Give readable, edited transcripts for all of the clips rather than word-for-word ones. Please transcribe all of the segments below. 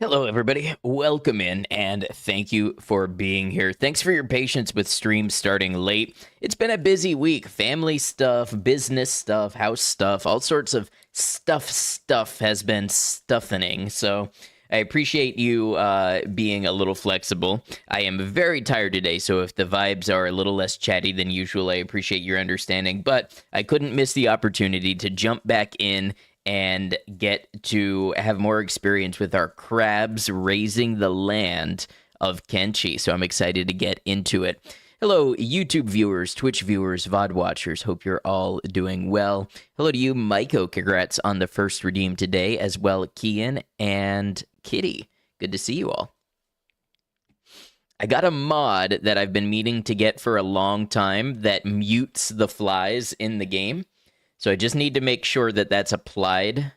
Hello, everybody. Welcome in, and thank you for being here. Thanks for your patience with streams starting late. It's been a busy week. Family stuff, business stuff, house stuff, all sorts of stuff has been stuffing. So I appreciate you being a little flexible. I am very tired today, so if the vibes are a little less chatty than usual, I appreciate your understanding. But I couldn't miss the opportunity to jump back in and get to have more experience with our crabs raising the land of Kenshi. So I'm excited to get into it. Hello, YouTube viewers, Twitch viewers, VOD watchers. Hope you're all doing well. Hello to you, Maiko. Congrats on the first redeem today, as well Kian and Kitty. Good to see you all. I got a mod that I've been meaning to get for a long time that mutes the flies in the game. So I just need to make sure that that's applied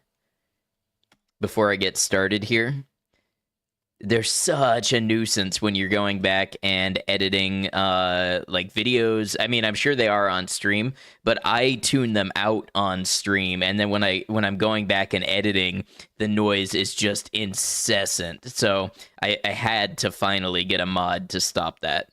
before I get started here. They're such a nuisance when you're going back and editing like videos. I mean, I'm sure they are on stream, but I tune them out on stream, and then when I'm going back and editing, the noise is just incessant. So I had to finally get a mod to stop that.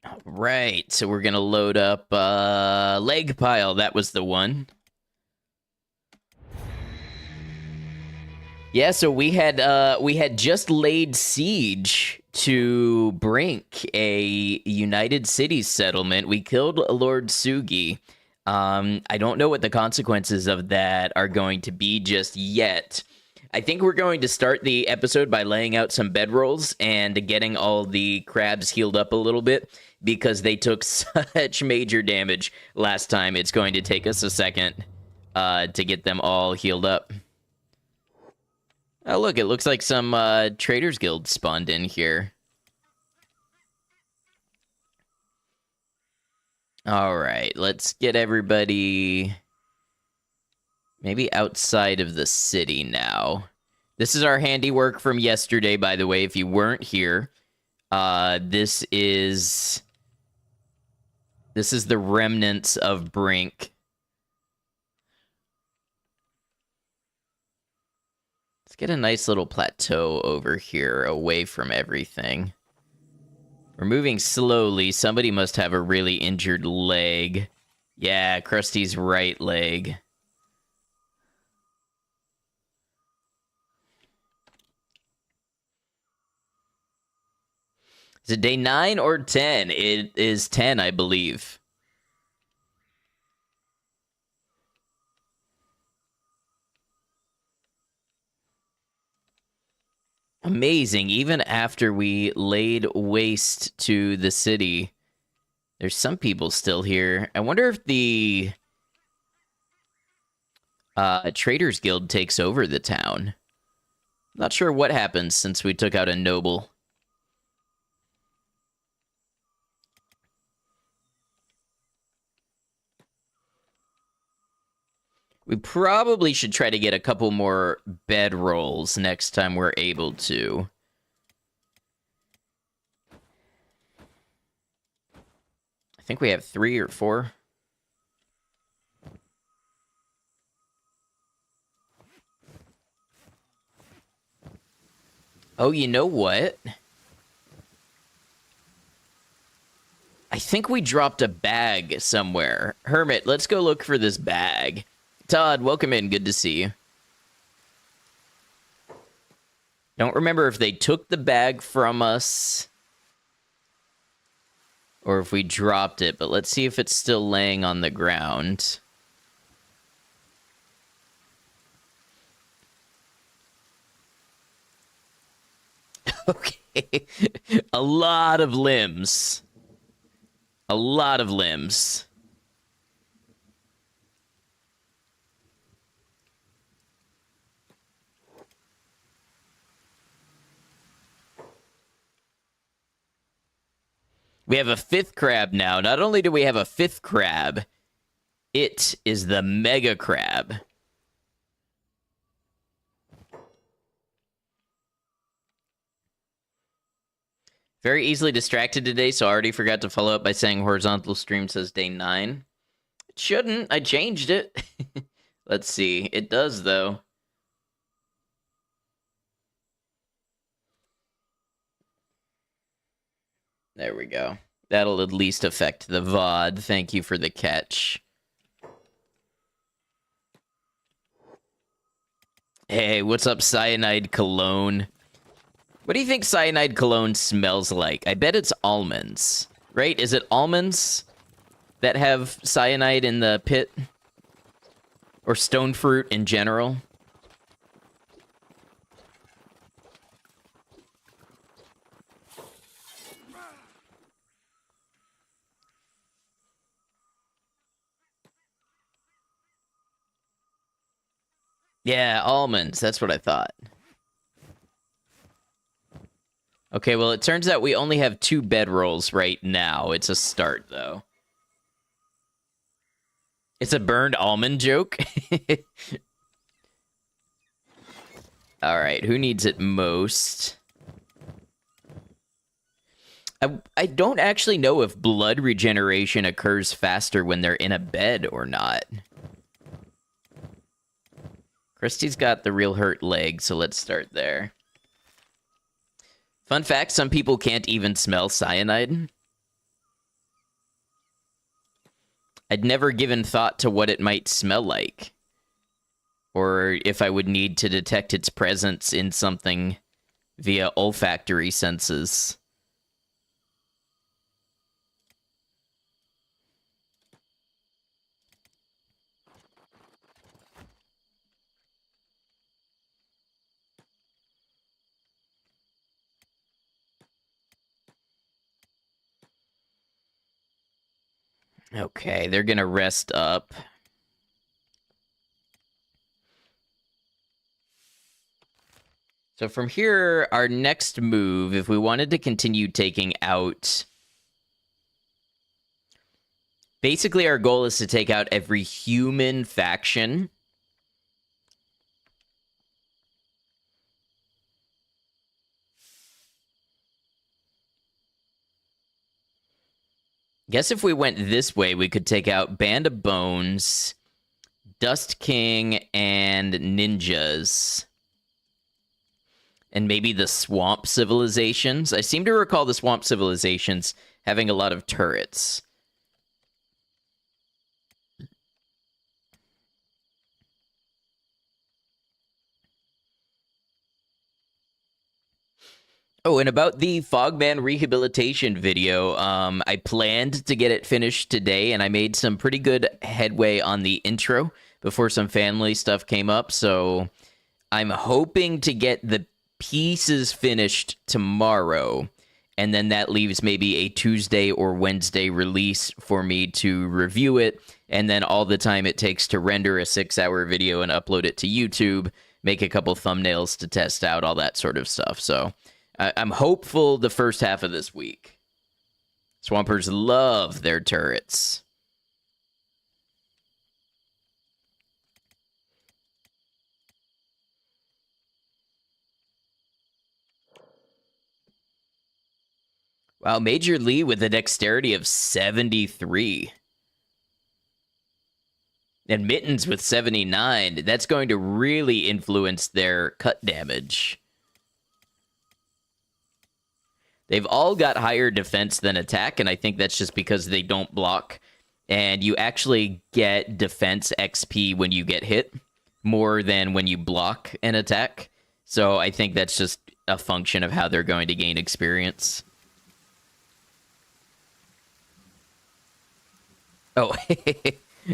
All right, so we're gonna load up leg pile. That was the one. Yeah, so we had just laid siege to Brink, a United Cities settlement. We killed Lord Sugi. I don't know what the consequences of that are going to be just yet. I think we're going to start the episode by laying out some bedrolls and getting all the crabs healed up a little bit because they took such major damage last time. It's going to take us a second to get them all healed up. Oh, look, it looks like some Traders Guild spawned in here. All right, let's get everybody maybe outside of the city now. This is our handiwork from yesterday, by the way, if you weren't here. This is the remnants of Brink. Let's get a nice little plateau over here away from everything. We're moving slowly. Somebody must have a really injured leg. Yeah, Krusty's right leg. Is it day 9 or 10? It is 10, I believe. Amazing. Even after we laid waste to the city, there's some people still here. I wonder if the Traders Guild takes over the town. Not sure what happens since we took out a noble. We probably should try to get a couple more bed rolls next time we're able to. I think we have 3 or 4. Oh, you know what? I think we dropped a bag somewhere. Hermit, let's go look for this bag. Todd, welcome in. Good to see you. Don't remember if they took the bag from us or if we dropped it, but let's see if it's still laying on the ground. Okay. A lot of limbs. A lot of limbs. We have a 5th crab now. Not only do we have a 5th crab, it is the mega crab. Very easily distracted today, so I already forgot to follow up by saying horizontal stream says day 9. It shouldn't. I changed it. Let's see. It does, though. There we go. That'll at least affect the VOD. Thank you for the catch. Hey, what's up, Cyanide Cologne? What do you think Cyanide Cologne smells like? I bet it's almonds. Right? Is it almonds that have cyanide in the pit? Or stone fruit in general? Yeah, almonds. That's what I thought. Okay, well, it turns out we only have 2 bedrolls right now. It's a start, though. It's a burned almond joke? Alright, who needs it most? I don't actually know if blood regeneration occurs faster when they're in a bed or not. Christy's got the real hurt leg, so let's start there. Fun fact, some people can't even smell cyanide. I'd never given thought to what it might smell like. Or if I would need to detect its presence in something via olfactory senses. Okay, they're gonna rest up. So from here, our next move, if we wanted to continue taking out... Basically, our goal is to take out every human faction. Guess if we went this way, we could take out Band of Bones, Dust King, and Ninjas. And maybe the Swamp Civilizations. I seem to recall the Swamp Civilizations having a lot of turrets. Oh, and about the Fogman rehabilitation video, I planned to get it finished today, and I made some pretty good headway on the intro before some family stuff came up, so I'm hoping to get the pieces finished tomorrow, and then that leaves maybe a Tuesday or Wednesday release for me to review it, and then all the time it takes to render a 6-hour video and upload it to YouTube, make a couple thumbnails to test out, all that sort of stuff, so... I'm hopeful the first half of this week. Swampers love their turrets. Wow, Major Lee with a dexterity of 73. And Mittens with 79. That's going to really influence their cut damage. They've all got higher defense than attack, and I think that's just because they don't block. And you actually get defense XP when you get hit, more than when you block an attack. So I think that's just a function of how they're going to gain experience. Oh,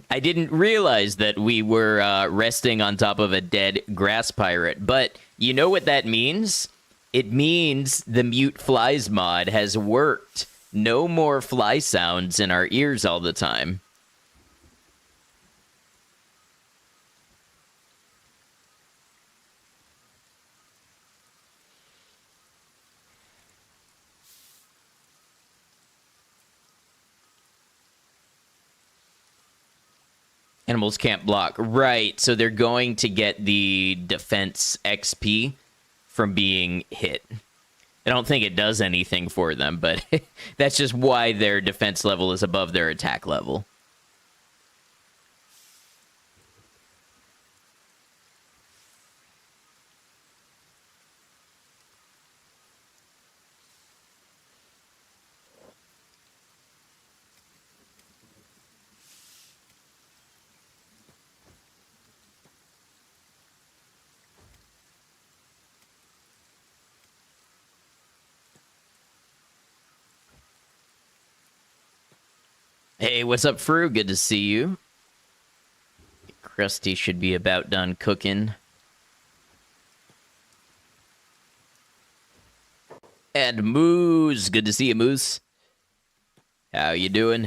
I didn't realize that we were resting on top of a dead grass pirate. But you know what that means? It means the Mute Flies mod has worked. No more fly sounds in our ears all the time. Animals can't block. Right, so they're going to get the defense XP from being hit. I don't think it does anything for them, but that's just why their defense level is above their attack level. Hey, what's up, Fru? Good to see you. Krusty should be about done cooking. And Moose, good to see you, Moose. How you doing?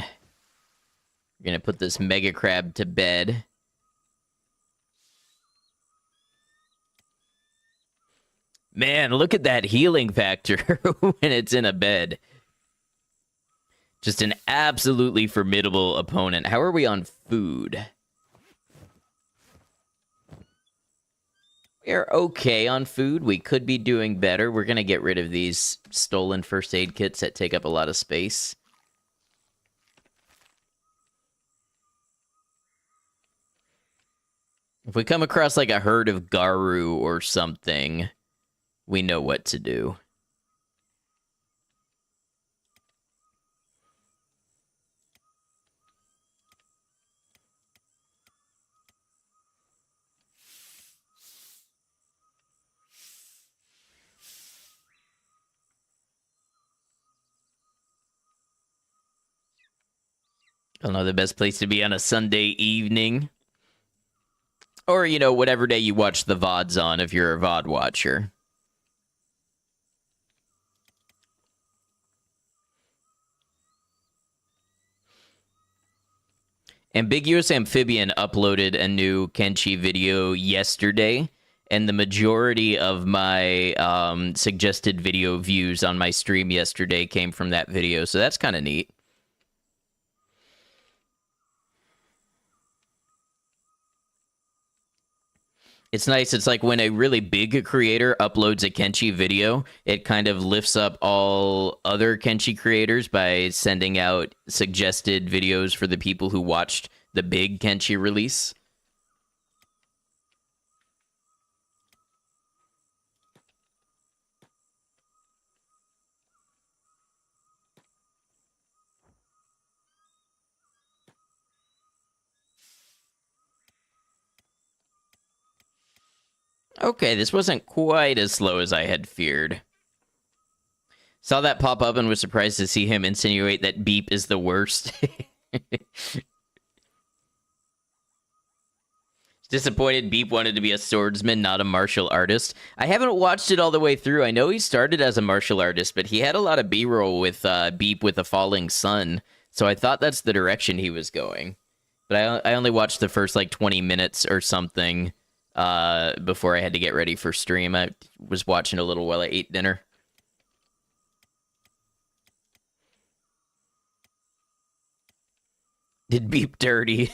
We're gonna put this mega crab to bed. Man, look at that healing factor when it's in a bed. Just an absolutely formidable opponent. How are we on food? We're okay on food. We could be doing better. We're going to get rid of these stolen first aid kits that take up a lot of space. If we come across like a herd of Garu or something, we know what to do. I don't know, the best place to be on a Sunday evening. Or, you know, whatever day you watch the VODs on if you're a VOD watcher. Ambiguous Amphibian uploaded a new Kenshi video yesterday, and the majority of my suggested video views on my stream yesterday came from that video, so that's kind of neat. It's nice. It's like when a really big creator uploads a Kenshi video, it kind of lifts up all other Kenshi creators by sending out suggested videos for the people who watched the big Kenshi release. Okay, this wasn't quite as slow as I had feared. Saw that pop up and was surprised to see him insinuate that Beep is the worst. Disappointed Beep wanted to be a swordsman, not a martial artist. I haven't watched it all the way through. I know he started as a martial artist, but he had a lot of B-roll with Beep with a falling sun, so I thought that's the direction he was going. But I only watched the first, like, 20 minutes or something before I had to get ready for stream. I was watching a little while I ate dinner. Did Beep dirty.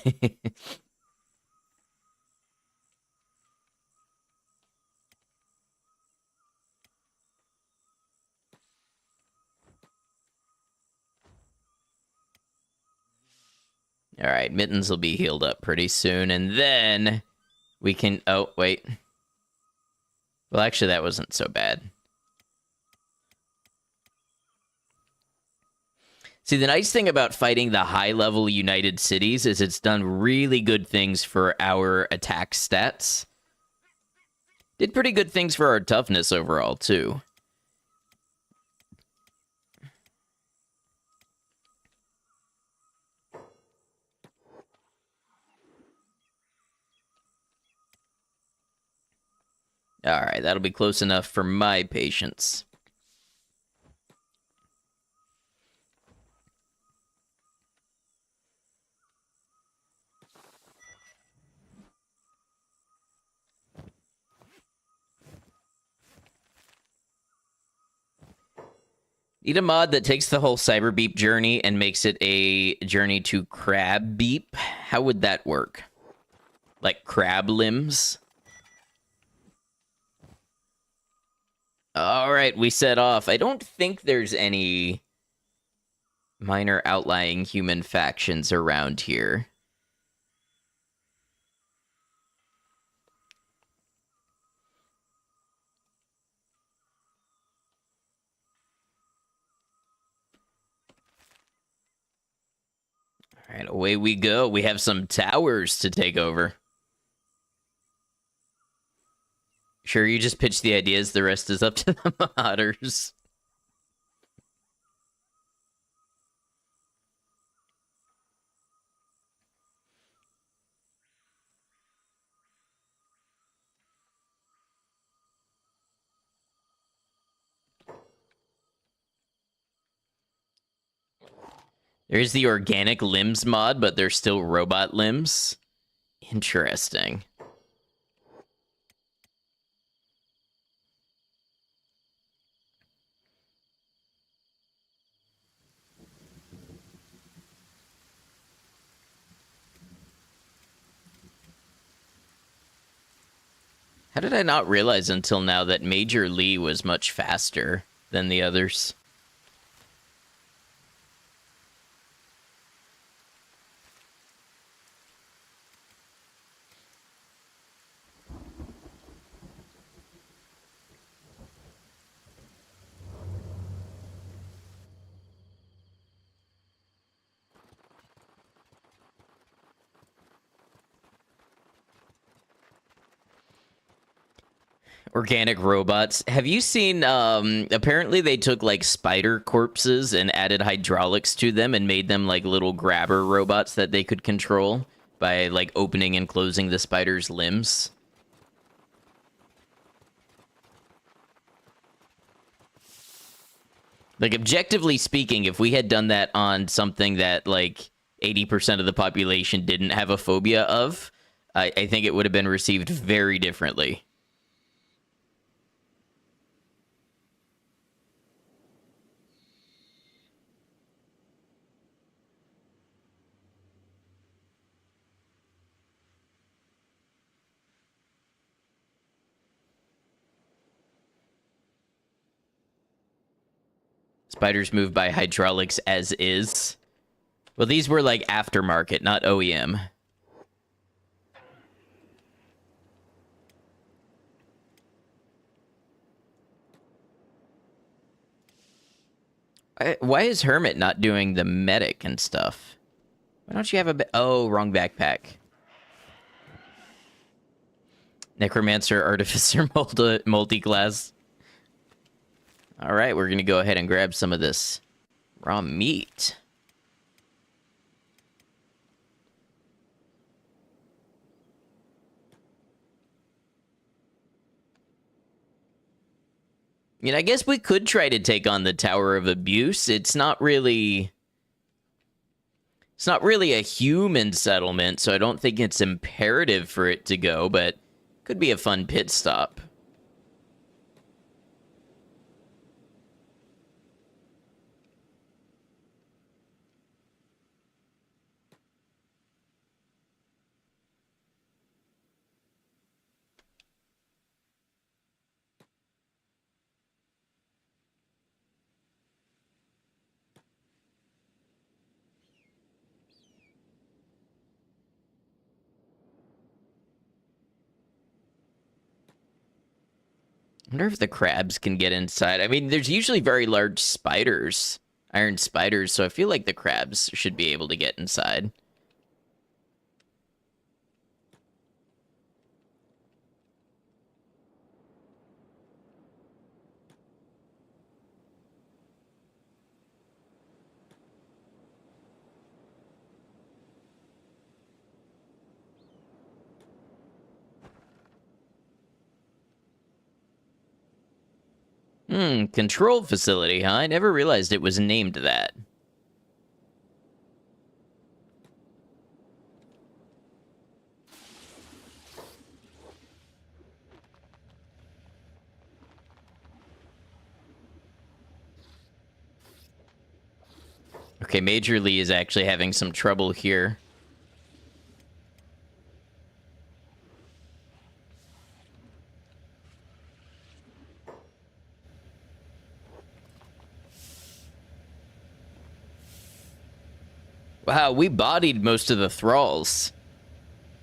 All right, Mittens will be healed up pretty soon, and then we can... Oh, wait. Well, actually, that wasn't so bad. See, the nice thing about fighting the high-level United Cities is it's done really good things for our attack stats. Did pretty good things for our toughness overall, too. Alright, that'll be close enough for my patience. Need a mod that takes the whole Cyber Beep journey and makes it a journey to Crab Beep? How would that work? Like crab limbs? All right, we set off. I don't think there's any minor outlying human factions around here. All right, away we go. We have some towers to take over. Sure, you just pitch the ideas. The rest is up to the modders. There's the organic limbs mod, but they're still robot limbs. Interesting. How did I not realize until now that Major Lee was much faster than the others? Organic robots. Have you seen, apparently they took like spider corpses and added hydraulics to them and made them like little grabber robots that they could control by like opening and closing the spider's limbs. Like, objectively speaking, if we had done that on something that like 80% of the population didn't have a phobia of, I think it would have been received very differently. Spiders move by hydraulics as is. Well, these were like aftermarket, not OEM. Why is Hermit not doing the medic and stuff? Why don't you have a... Oh, wrong backpack. Necromancer, Artificer, multi-class. All right, we're going to go ahead and grab some of this raw meat. I mean, I guess we could try to take on the Tower of Abuse. It's not really a human settlement, so I don't think it's imperative for it to go, but could be a fun pit stop. I wonder if the crabs can get inside. I mean, there's usually very large spiders, iron spiders, so I feel like the crabs should be able to get inside. Control facility, huh? I never realized it was named that. Okay, Major Lee is actually having some trouble here. Wow, we bodied most of the thralls.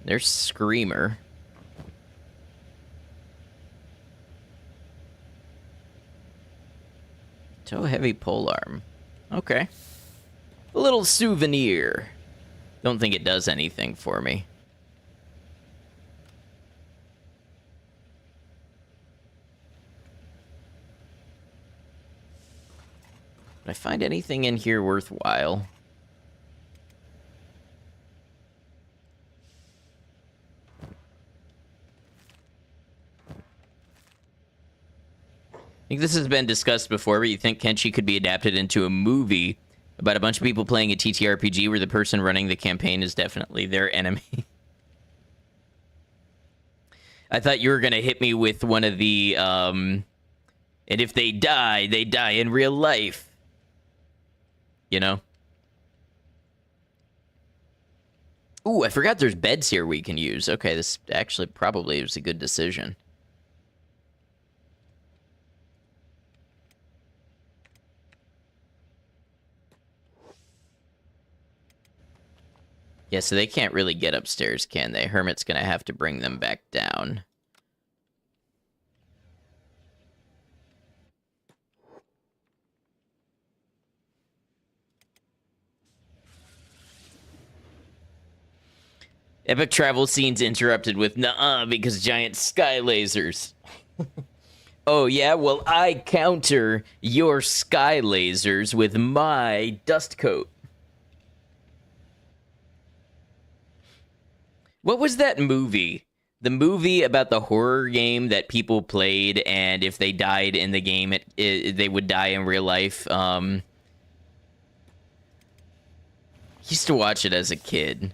There's Screamer. Tow heavy polearm. Okay. A little souvenir. Don't think it does anything for me. Did I find anything in here worthwhile? I think this has been discussed before, but you think Kenshi could be adapted into a movie about a bunch of people playing a TTRPG where the person running the campaign is definitely their enemy. I thought you were going to hit me with one of the, and if they die in real life. You know? Ooh, I forgot there's beds here we can use. Okay, this actually probably was a good decision. Yeah, so they can't really get upstairs, can they? Hermit's gonna have to bring them back down. Epic travel scenes interrupted with "nuh-uh" because giant sky lasers. Oh yeah, well I counter your sky lasers with my dust coat. What was that movie? The movie about the horror game that people played, and if they died in the game, they would die in real life. Used to watch it as a kid.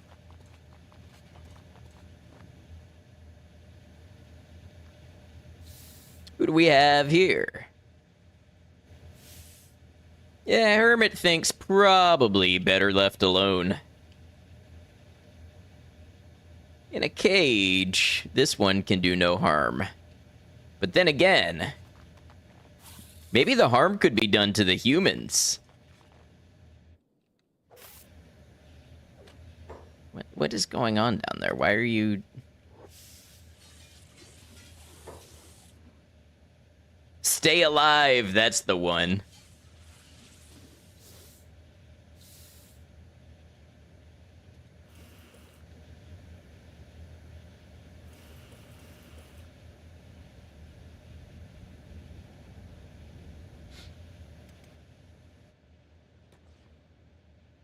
Who do we have here? Yeah, Hermit thinks probably better left alone. In a cage, this one can do no harm. But then again, maybe the harm could be done to the humans. What is going on down there? Why are you... Stay alive, that's the one.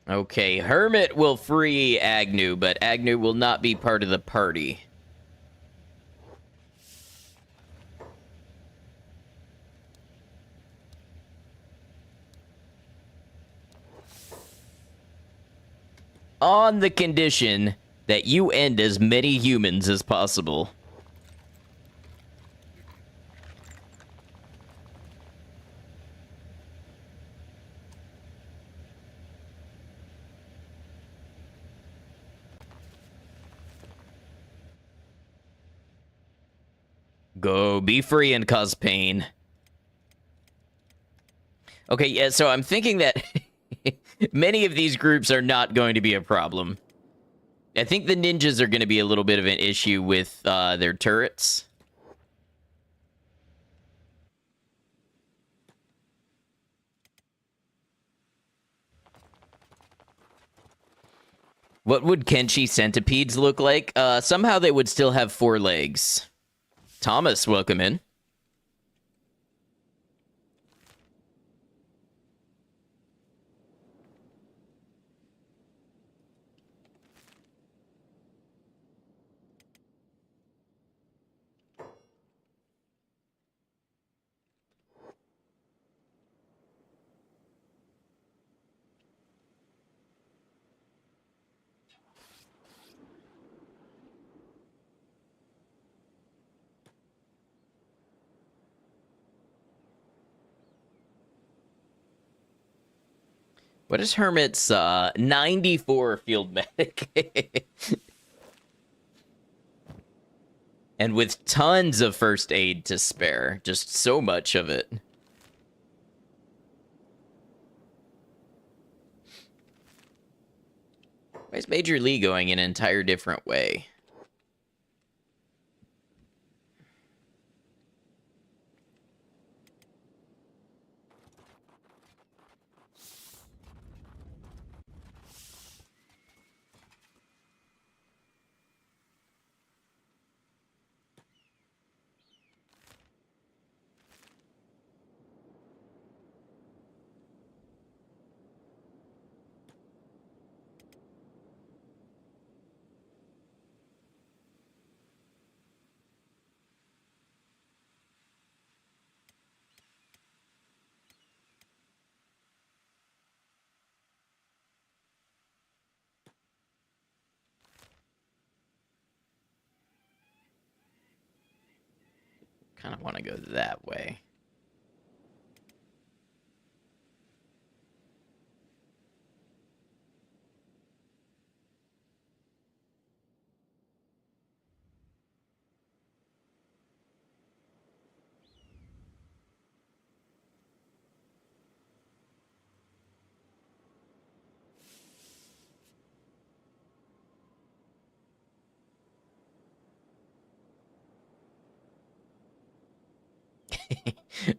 Okay, Hermit will free Agnew, but Agnew will not be part of the party. On the condition that you end as many humans as possible. Go, be free and cause pain. Okay, yeah, so I'm thinking that many of these groups are not going to be a problem. I think the ninjas are going to be a little bit of an issue with their turrets. What would Kenshi centipedes look like? Somehow they would still have 4 legs. Thomas, welcome in. What is Hermit's 94 field medic? And with tons of first aid to spare. Just so much of it. Why is Major Lee going an entire different way? Kind of want to go that way.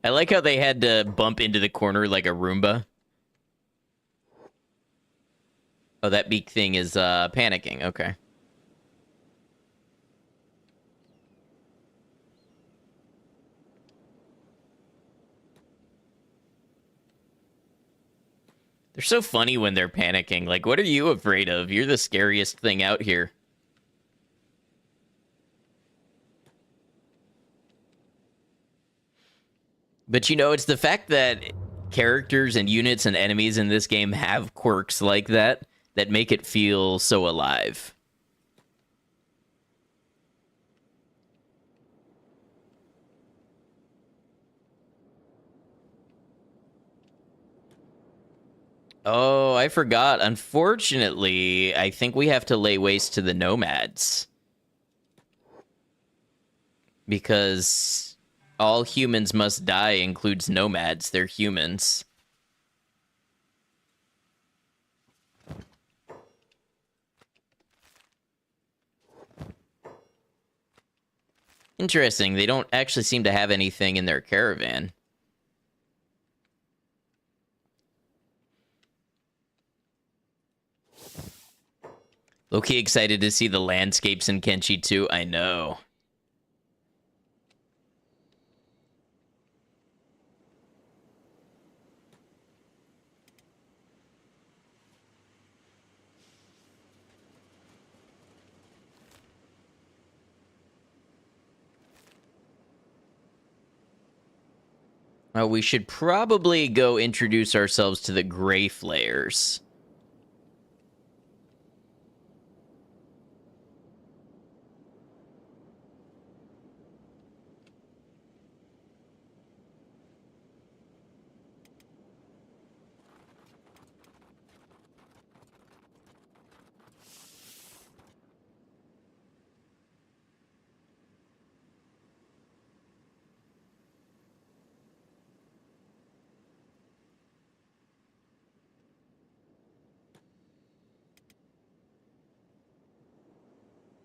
I like how they had to bump into the corner like a Roomba. Oh, that beak thing is panicking. Okay. They're so funny when they're panicking. Like, what are you afraid of? You're the scariest thing out here. But you know, it's the fact that characters and units and enemies in this game have quirks like that that make it feel so alive. Oh, I forgot. Unfortunately, I think we have to lay waste to the nomads. Because all humans must die includes nomads. They're humans. Interesting. They don't actually seem to have anything in their caravan. Low-key excited to see the landscapes in Kenshi too. I know. We should probably go introduce ourselves to the Gray Flayers.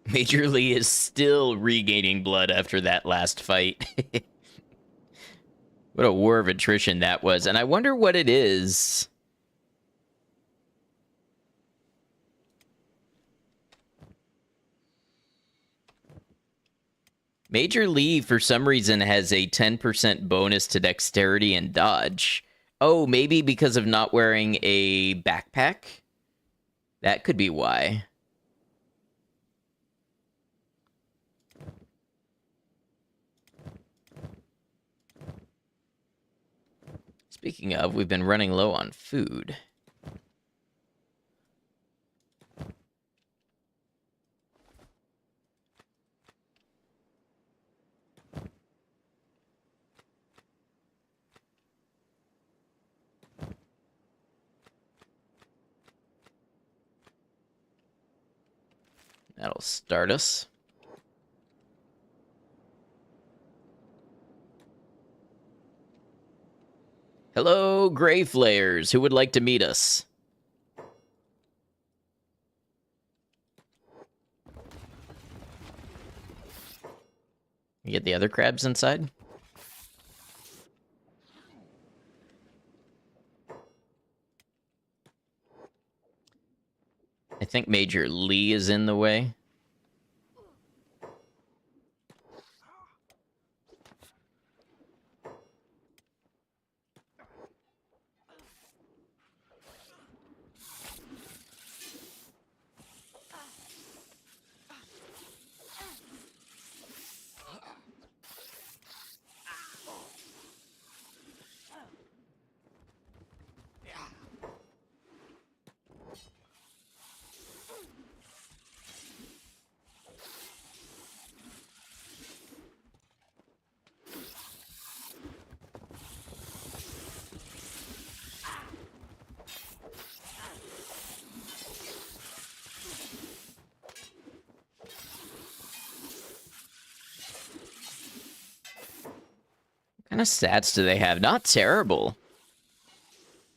Major Lee is still regaining blood after that last fight. What a war of attrition that was. And I wonder what it is. Major Lee, for some reason, has a 10% bonus to dexterity and dodge. Oh, maybe because of not wearing a backpack? That could be why. Speaking of, we've been running low on food. That'll start us. Hello, Gray Flayers. Who would like to meet us? You get the other crabs inside? I think Major Lee is in the way. What kind of stats do they have? Not terrible.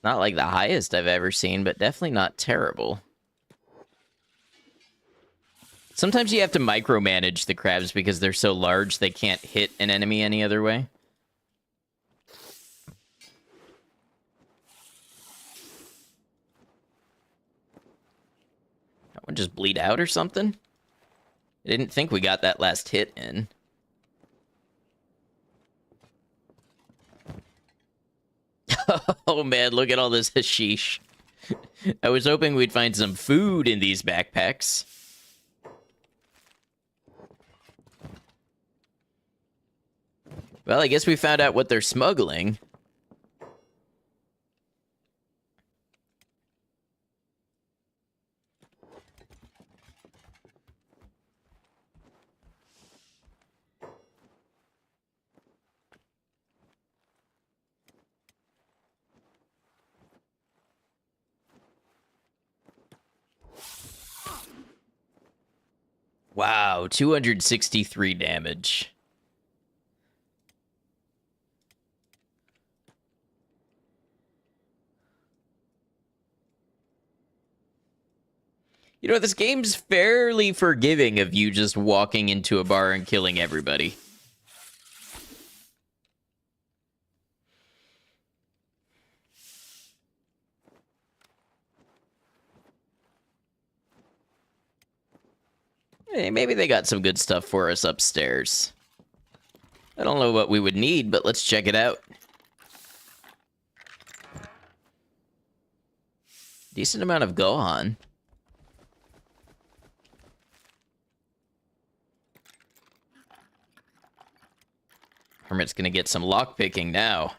Not like the highest I've ever seen, but definitely not terrible. Sometimes you have to micromanage the crabs because they're so large they can't hit an enemy any other way. That one just bleed out or something? I didn't think we got that last hit in. Oh man, look at all this hashish. I was hoping we'd find some food in these backpacks. Well, I guess we found out what they're smuggling. Wow, 263 damage. You know, this game's fairly forgiving of you just walking into a bar and killing everybody. Hey, maybe they got some good stuff for us upstairs. I don't know what we would need, but let's check it out. Decent amount of Gohan. Hermit's gonna get some lockpicking now.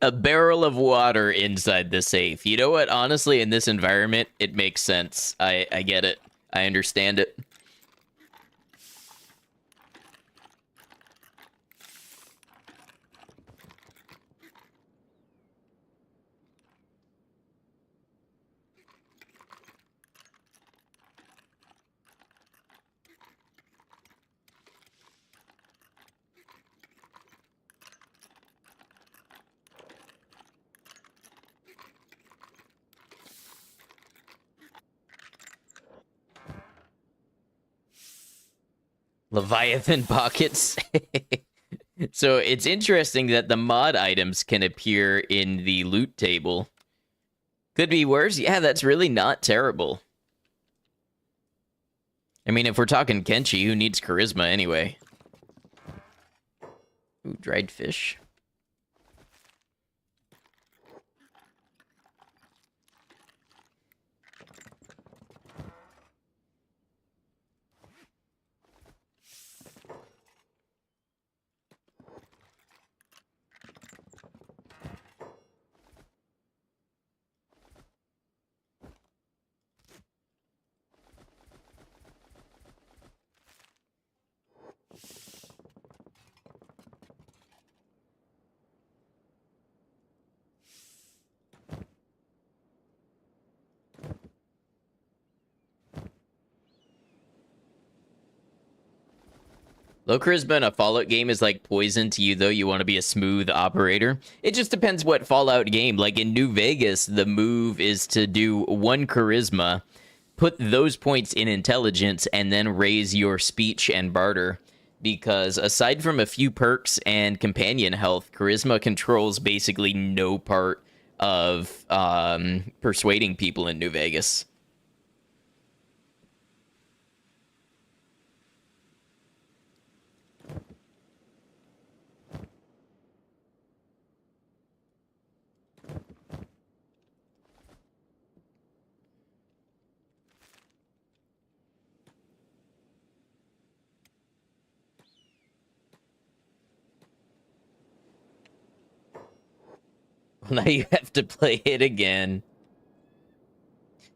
A barrel of water inside the safe. You know what? Honestly, in this environment, it makes sense. I get it. I understand it. Leviathan pockets. So it's interesting that the mod items can appear in the loot table. Could be worse. Yeah, that's really not terrible. I mean, if we're talking Kenshi, who needs charisma anyway? Ooh, dried fish. Low charisma in a Fallout game is like poison to you, though. You want to be a smooth operator. It just depends what Fallout game. Like in New Vegas, the move is to do 1 charisma, put those points in intelligence, and then raise your speech and barter. Because aside from a few perks and companion health, charisma controls basically no part of persuading people in New Vegas. Now you have to play it again.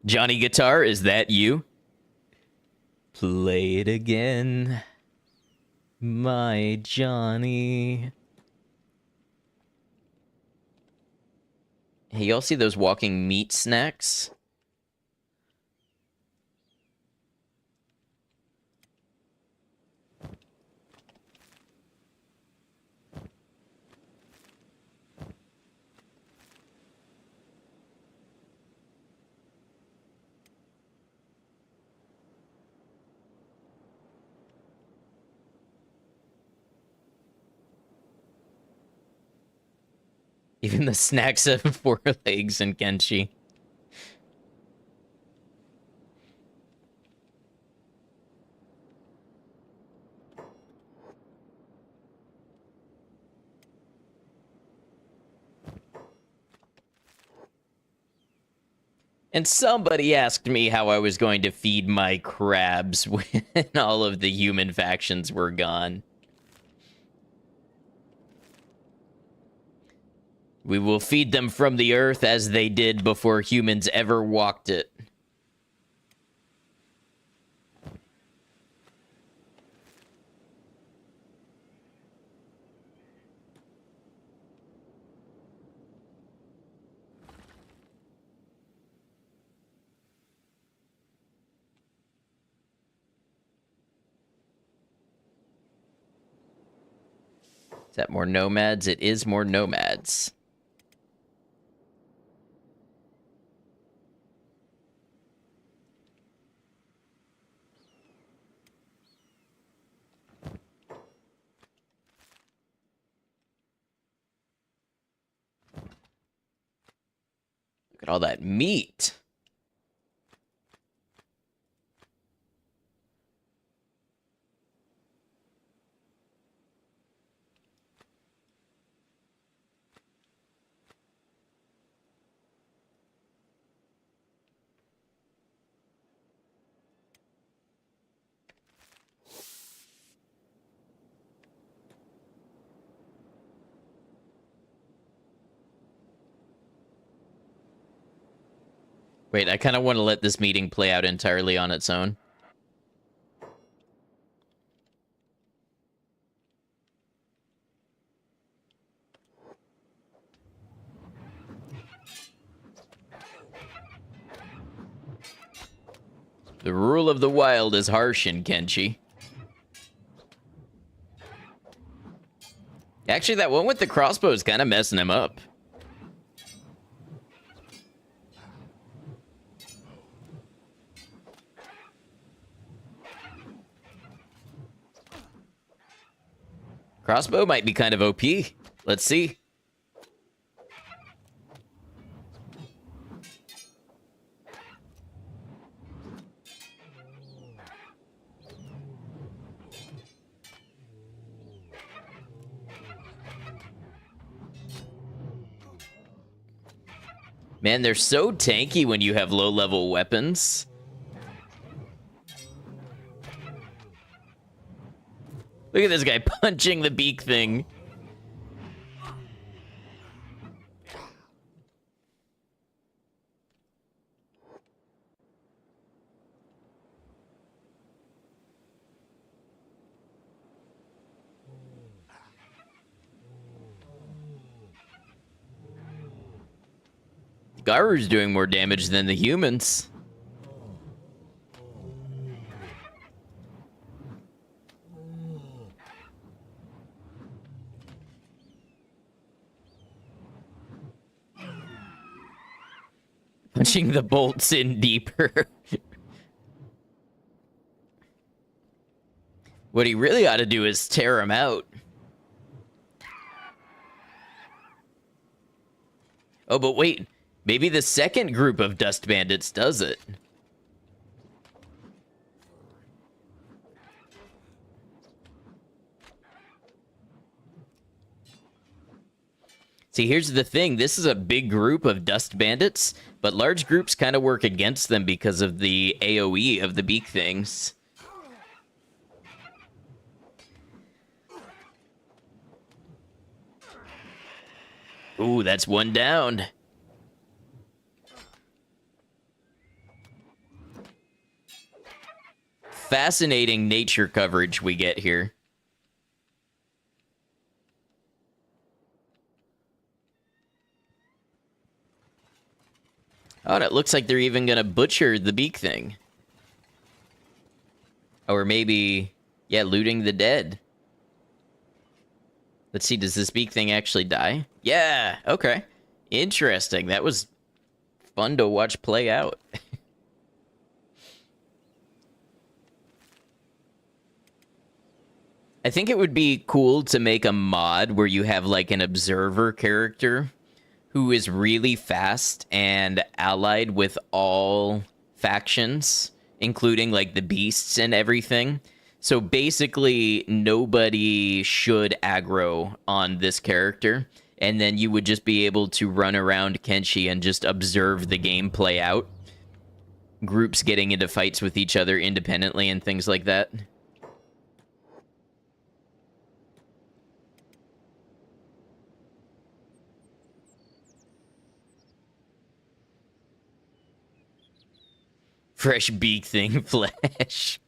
Johnny Guitar, is that you? Play it again, my Johnny. Hey, y'all see those walking meat snacks? Even the snacks have 4 legs in Kenshi. And somebody asked me how I was going to feed my crabs when all of the human factions were gone. We will feed them from the earth as they did before humans ever walked it. Is that more nomads? It is more nomads. Look at all that meat. Wait, I kind of want to let this meeting play out entirely on its own. The rule of the wild is harsh in Kenshi. Actually, that one with the crossbow is kind of messing him up. Crossbow might be kind of OP. Let's see. Man, they're so tanky when you have low-level weapons. Look at this guy punching the beak thing. Garu's doing more damage than the humans. Punching the bolts in deeper. What he really ought to do is tear him out. Oh, but wait. Maybe the second group of dust bandits does it. See, here's the thing. This is a big group of dust bandits, but large groups kind of work against them because of the AoE of the beak things. Ooh, that's one down. Fascinating nature coverage we get here. Oh, and it looks like they're even gonna butcher the beak thing. Or maybe, yeah, looting the dead. Let's see, does this beak thing actually die? Yeah, okay. Interesting. That was fun to watch play out. I think it would be cool to make a mod where you have like an observer character who is really fast and allied with all factions, including like the beasts and everything. So basically, nobody should aggro on this character, and then you would just be able to run around Kenshi and just observe the game play out. Groups getting into fights with each other independently and things like that. Fresh beak thing flesh.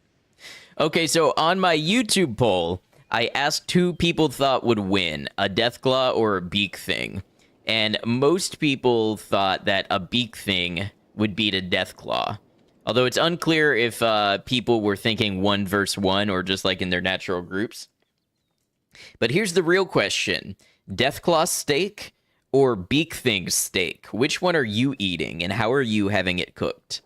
Okay, so on my YouTube poll, I asked who people thought would win, a Deathclaw or a beak thing. And most people thought that a beak thing would beat a Deathclaw. Although it's unclear if people were thinking 1 versus 1 or just like in their natural groups. But here's the real question. Deathclaw steak or beak thing steak? Which one are you eating and how are you having it cooked?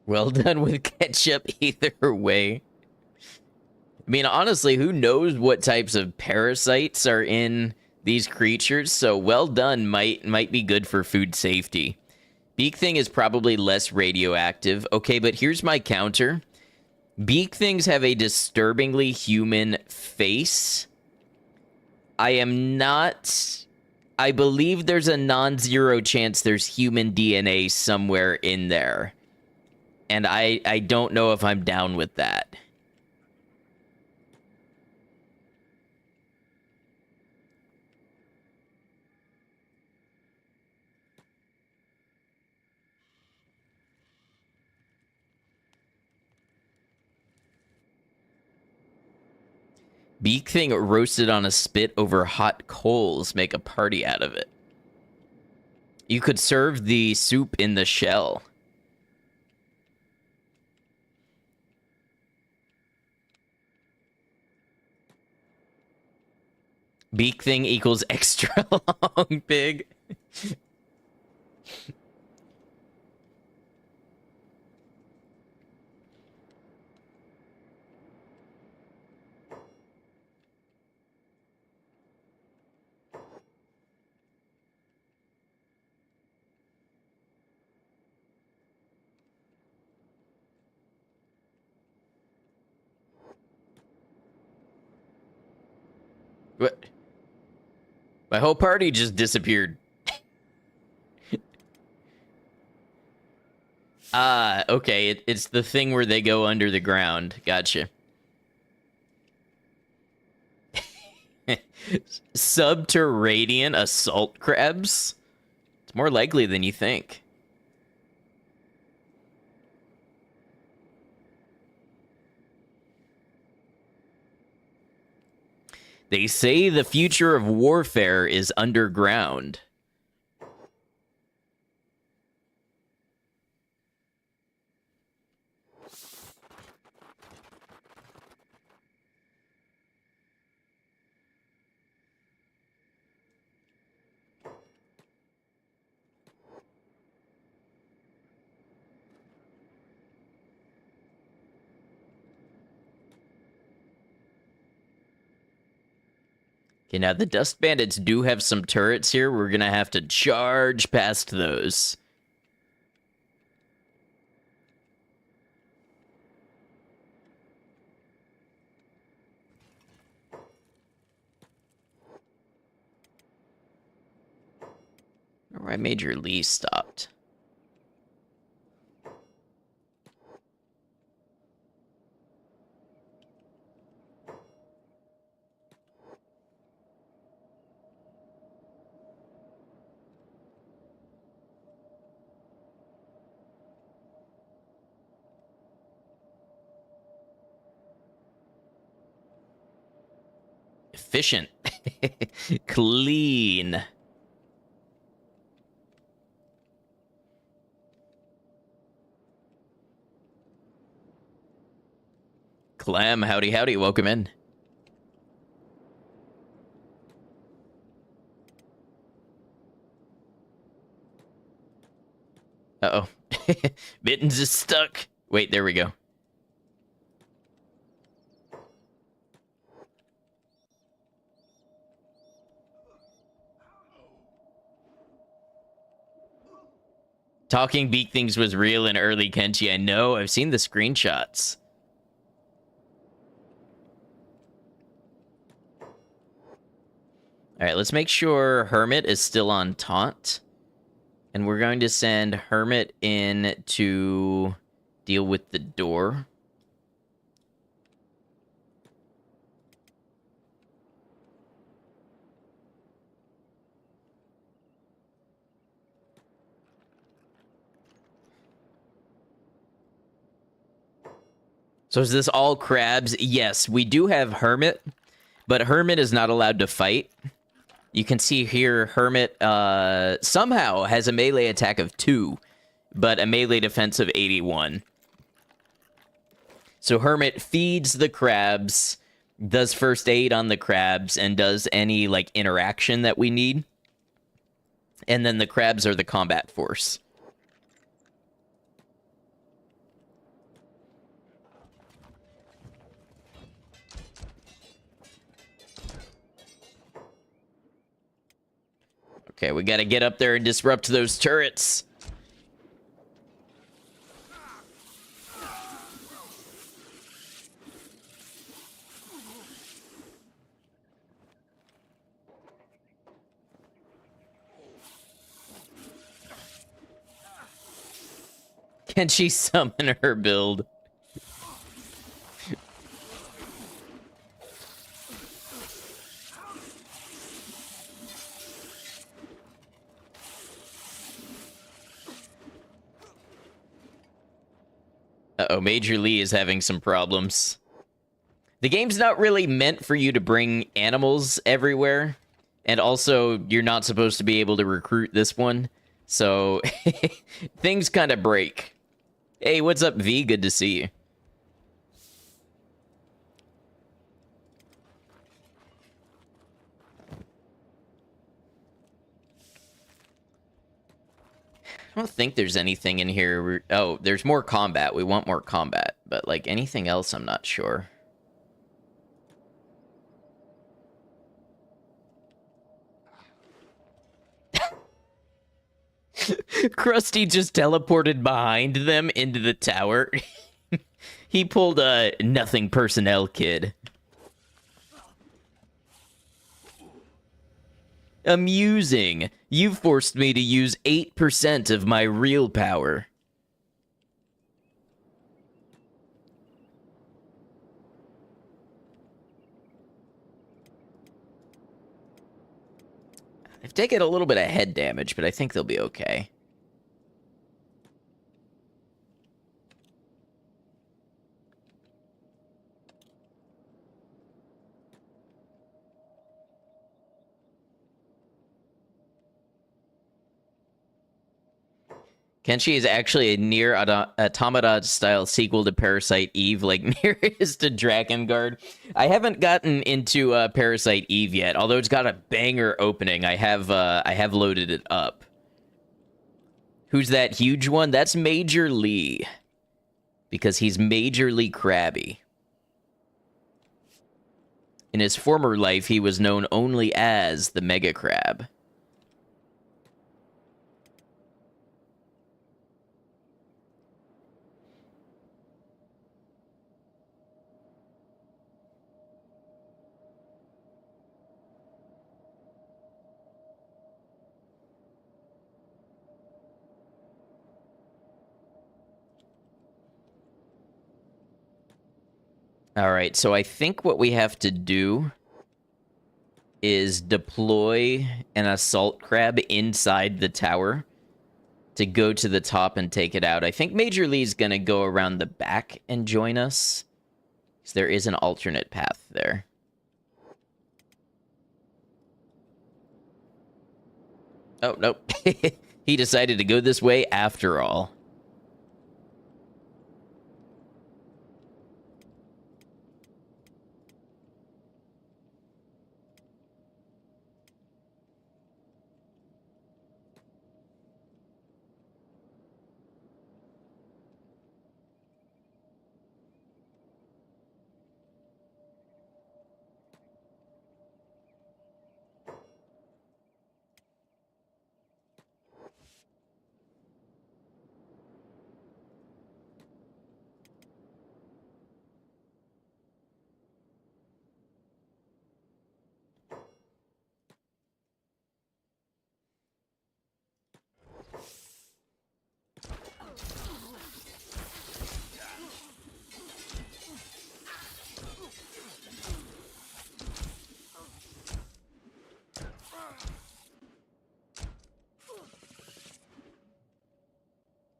Well done with ketchup either way. I mean, honestly, who knows what types of parasites are in these creatures, so well done might be good for food safety. Beak thing is probably less radioactive. Okay, but here's my counter. Beak things have a disturbingly human face. I believe there's a non-zero chance there's human DNA somewhere in there. And I don't know if I'm down with that. Beak thing roasted on a spit over hot coals. Make a party out of it. You could serve the soup in the shell. Beak thing equals extra long pig. What? My whole party just disappeared. Ah, okay. It's the thing where they go under the ground. Gotcha. Subterranean assault crabs? It's more likely than you think. They say the future of warfare is underground. Okay, now the Dust Bandits do have some turrets here. We're gonna have to charge past those. Why Major Lee stopped? Efficient. Clean. Clam, howdy, howdy, welcome in. Uh-oh. Mittens is stuck. Wait, there we go. Talking Beak Things was real in early Kenshi. I know. I've seen the screenshots. All right, let's make sure Hermit is still on taunt. And we're going to send Hermit in to deal with the door. So is this all crabs? Yes, we do have Hermit, but Hermit is not allowed to fight. You can see here Hermit somehow has a melee attack of 2, but a melee defense of 81. So Hermit feeds the crabs, does first aid on the crabs, and does any like interaction that we need. And then the crabs are the combat force. Okay, we gotta get up there and disrupt those turrets. Can she summon her build? Uh-oh, Major Lee is having some problems. The game's not really meant for you to bring animals everywhere. And also, you're not supposed to be able to recruit this one. So, things kind of break. Hey, what's up, V? Good to see you. I don't think there's anything in here. Oh, there's more combat. We want more combat. But, like, anything else, I'm not sure. Krusty just teleported behind them into the tower. He pulled a nothing personnel kid. Amusing. You forced me to use 8% of my real power. They've taken a little bit of head damage, but I think they'll be okay. Kenshi is actually a near automata-style sequel to Parasite Eve, like near is to Drakengard. I haven't gotten into Parasite Eve yet, although it's got a banger opening. I have loaded it up. Who's that huge one? That's Major Lee, because he's majorly crabby. In his former life, he was known only as the Mega Crab. All right, so I think what we have to do is deploy an assault crab inside the tower to go to the top and take it out. I think Major Lee's going to go around the back and join us, because there is an alternate path there. Oh, nope. He decided to go this way after all.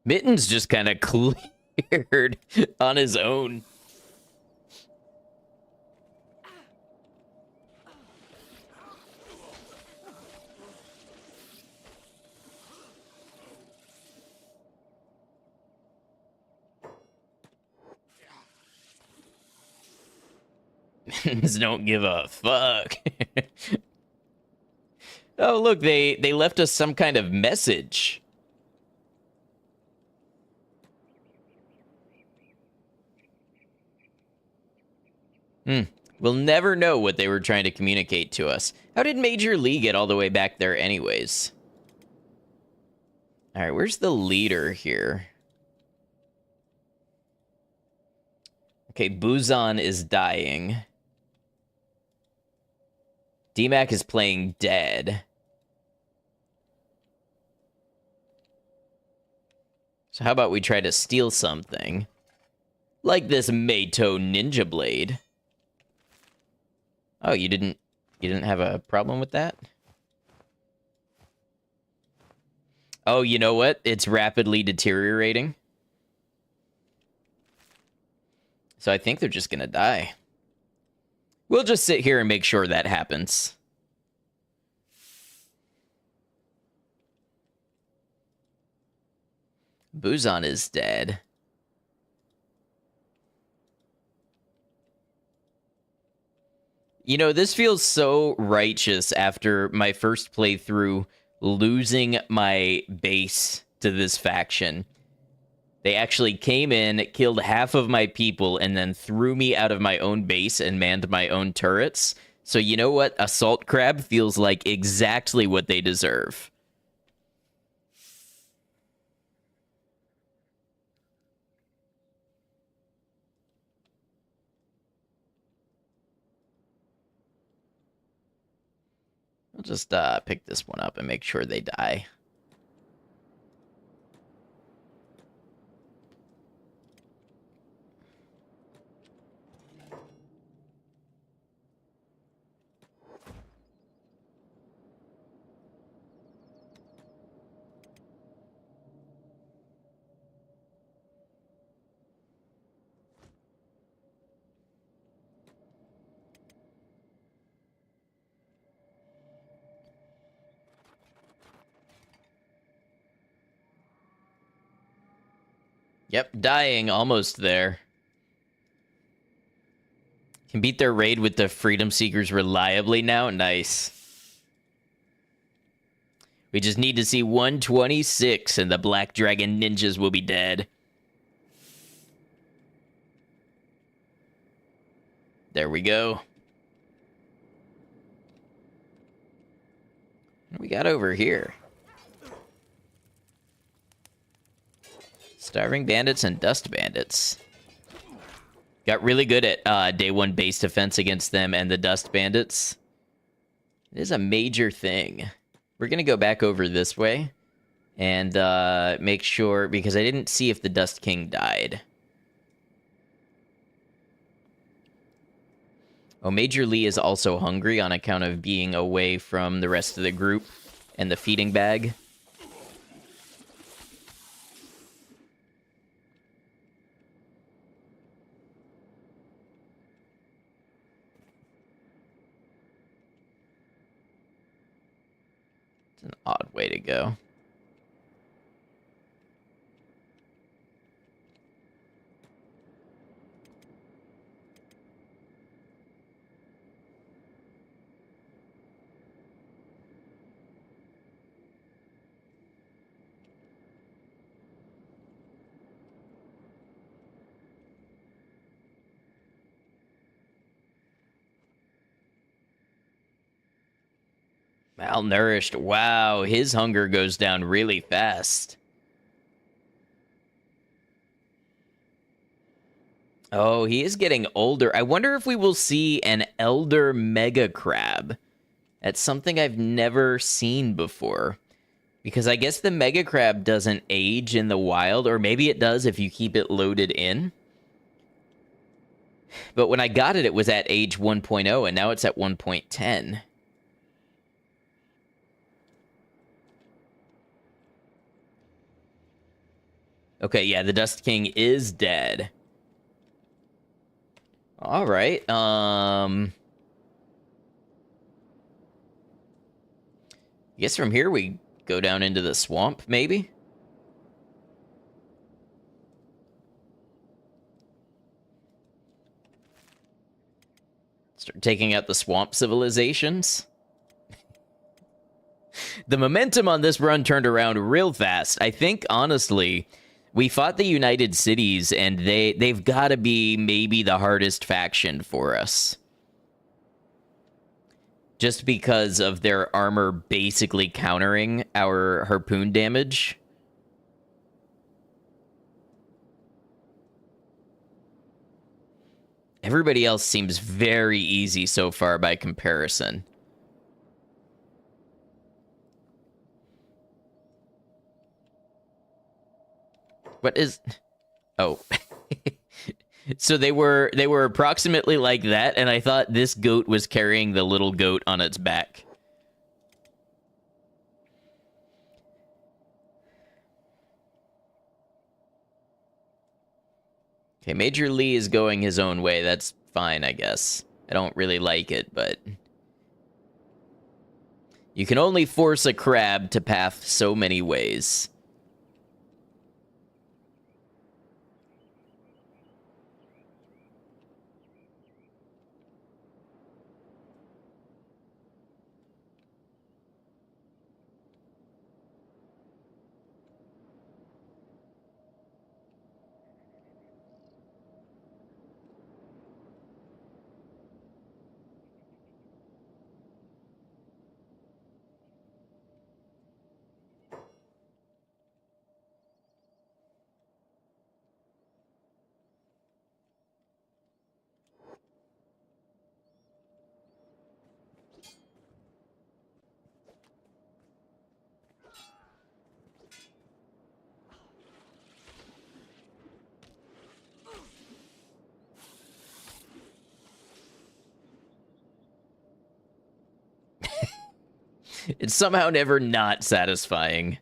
Mittens just kind of cleared on his own. Mittens don't give a fuck. Oh, look, they left us some kind of message. We'll never know what they were trying to communicate to us. How did Major Lee get all the way back there anyways? All right, where's the leader here? Okay, Buzan is dying. DMAC is playing dead. So how about we try to steal something? Like this Meito Ninja Blade. Oh, you didn't have a problem with that? Oh, you know what? It's rapidly deteriorating. So I think they're just gonna die. We'll just sit here and make sure that happens. Buzan is dead. You know, this feels so righteous after my first playthrough losing my base to this faction. They actually came in, killed half of my people, and then threw me out of my own base and manned my own turrets. So you know what? Assault Crab feels like exactly what they deserve. I'll just pick this one up and make sure they die. Yep, dying, almost there. Can beat their raid with the Freedom Seekers reliably now. Nice. We just need to see 126 and the Black Dragon ninjas will be dead. There we go. What do we got over here? Starving Bandits and Dust Bandits. Got really good at day one base defense against them and the Dust Bandits. It is a major thing. We're going to go back over this way and make sure, because I didn't see if the Dust King died. Oh, Major Lee is also hungry on account of being away from the rest of the group and the feeding bag. It's an odd way to go. Malnourished. Wow, his hunger goes down really fast. Oh, he is getting older. I wonder if we will see an elder mega crab. That's something I've never seen before. Because I guess the mega crab doesn't age in the wild, or maybe it does if you keep it loaded in. But when I got it, it was at age 1.0, and now it's at 1.10. Okay, yeah, the Dust King is dead. All right. I guess from here we go down into the swamp, maybe? Start taking out the swamp civilizations. The momentum on this run turned around real fast. I think, honestly, we fought the United Cities, and they've got to be maybe the hardest faction for us. Just because of their armor basically countering our harpoon damage. Everybody else seems very easy so far by comparison. What is... Oh. So they were approximately like that, and I thought this goat was carrying the little goat on its back. Okay, Major Lee is going his own way. That's fine, I guess. I don't really like it, but... You can only force a crab to path so many ways. It's somehow never not satisfying.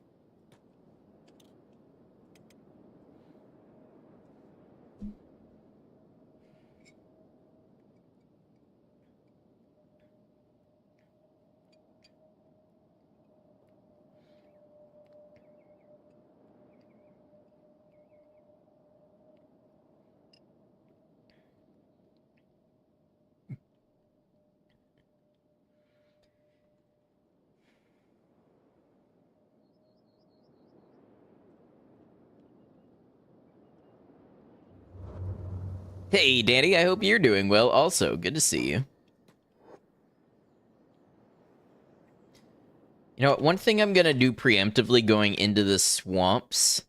Hey, Danny, I hope you're doing well also. Good to see you. You know, one thing I'm going to do preemptively going into the swamps,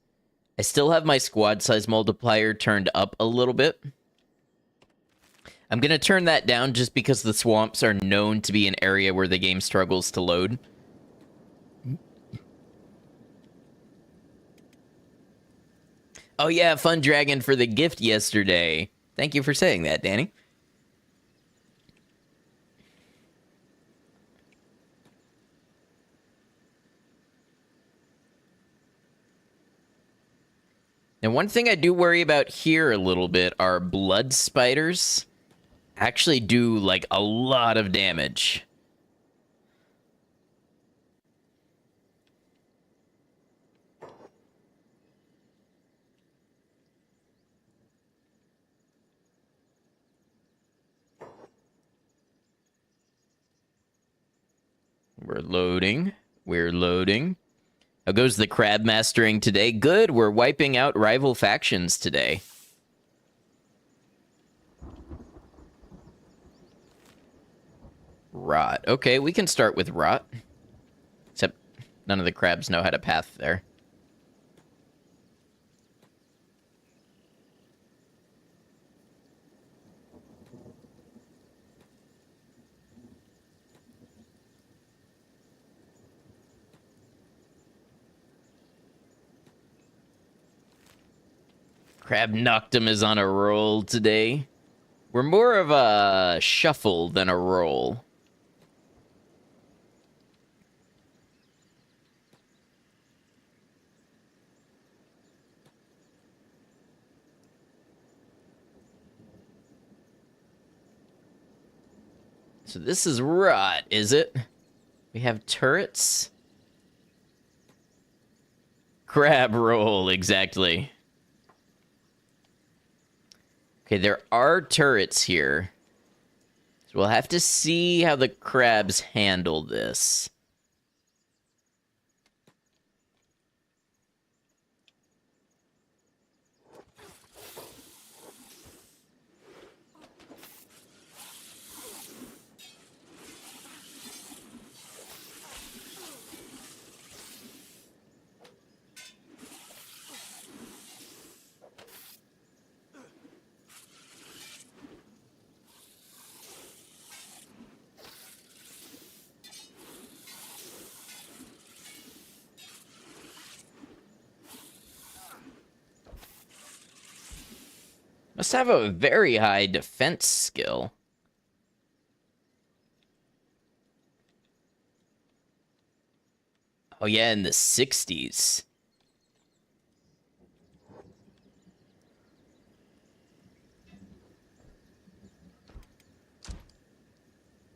I still have my squad size multiplier turned up a little bit. I'm going to turn that down just because the swamps are known to be an area where the game struggles to load. Oh yeah, Fun Dragon for the gift yesterday. Thank you for saying that, Danny. Now, one thing I do worry about here a little bit are blood spiders. Actually do, like, a lot of damage. We're loading. We're loading. How goes the Crabmastering today? Good. We're wiping out rival factions today. Rot. Okay, we can start with Rot. Except none of the crabs know how to path there. Crab Noctum is on a roll today. We're more of a shuffle than a roll. So this is Rot, is it? We have turrets. Crab roll, exactly. Okay, there are turrets here. So we'll have to see how the crabs handle this. Must have a very high defense skill. Oh yeah, in the 60s.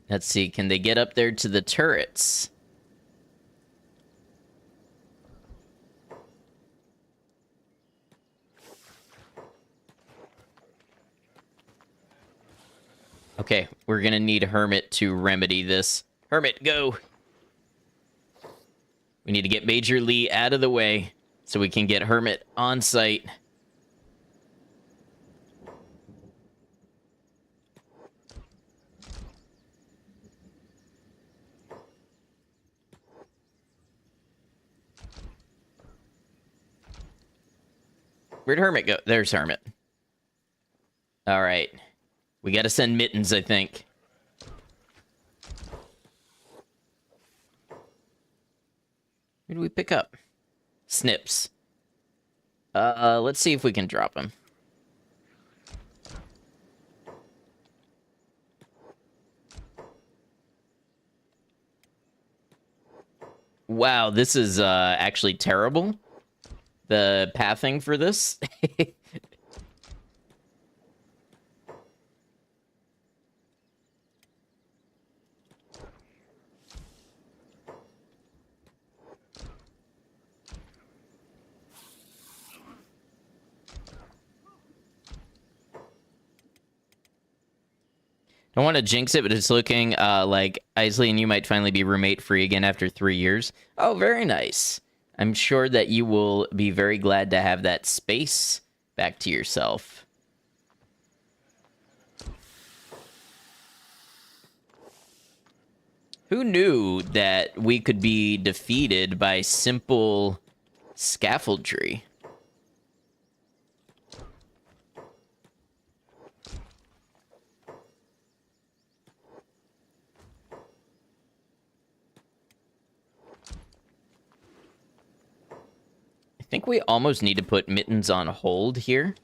Let's see, can they get up there to the turrets? Okay, we're gonna need Hermit to remedy this. Hermit, go! We need to get Major Lee out of the way so we can get Hermit on site. Where'd Hermit go? There's Hermit. All right. We gotta send Mittens, I think. Who do we pick up? Snips. Let's see if we can drop him. Wow, this is actually terrible. The pathing for this. Don't want to jinx it, but it's looking like Isley and you might finally be roommate-free again after 3 years. Oh, very nice. I'm sure that you will be very glad to have that space back to yourself. Who knew that we could be defeated by simple scaffoldry? I think we almost need to put Mittens on hold here.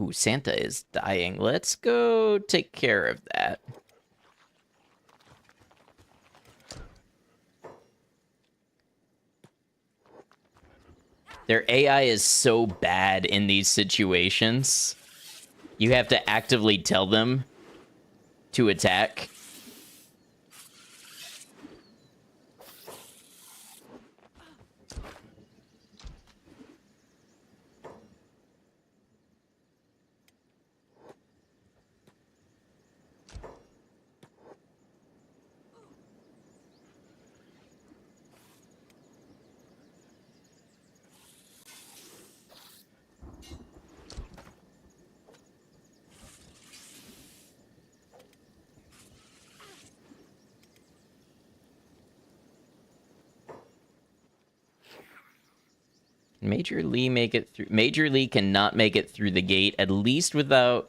Ooh, Santa is dying. Let's go take care of that. Their AI is so bad in these situations. You have to actively tell them to attack. Major Lee make it through. Major Lee cannot make it through the gate, at least without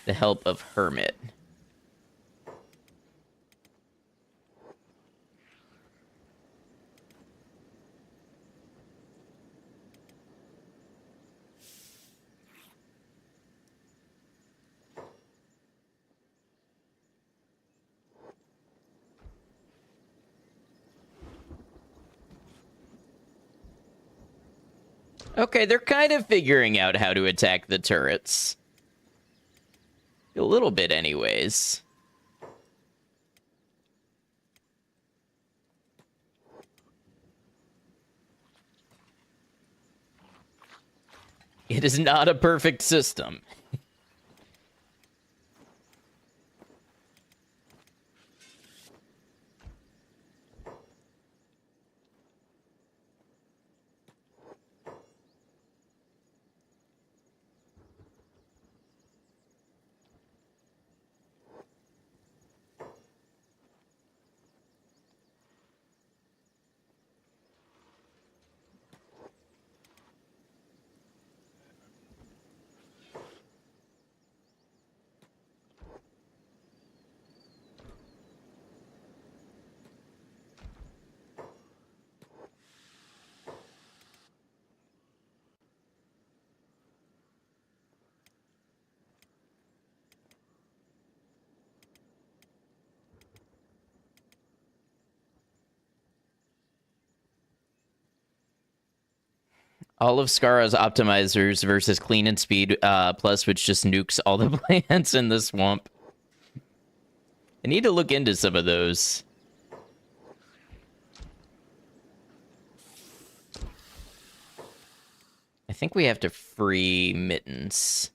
the help of Hermit. Okay, they're kind of figuring out how to attack the turrets. A little bit, anyways. It is not a perfect system. All of Scara's optimizers versus Clean and Speed Plus, which just nukes all the plants in the swamp. I need to look into some of those. I think we have to free Mittens.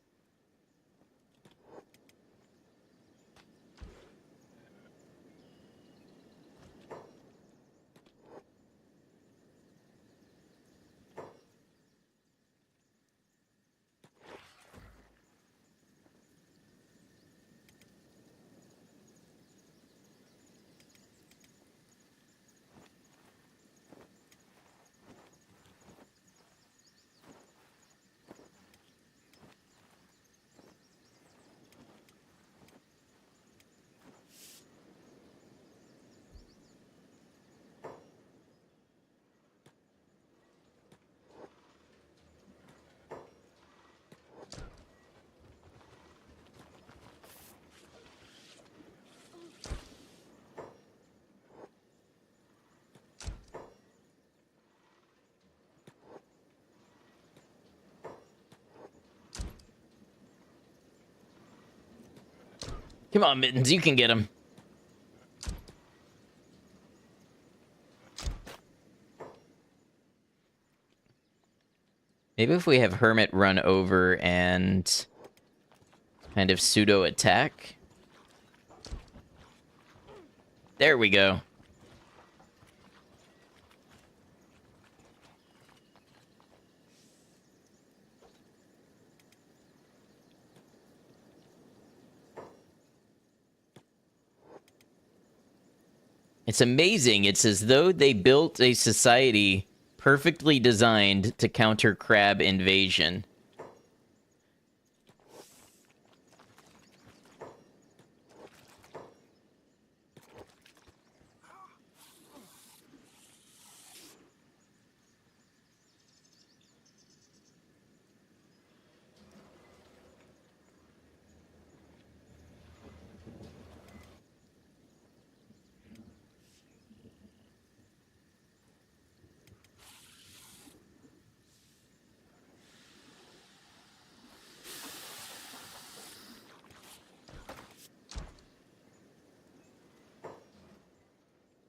Come on, Mittens, you can get him. Maybe if we have Hermit run over and kind of pseudo attack. There we go. It's amazing. It's as though they built a society perfectly designed to counter crab invasion.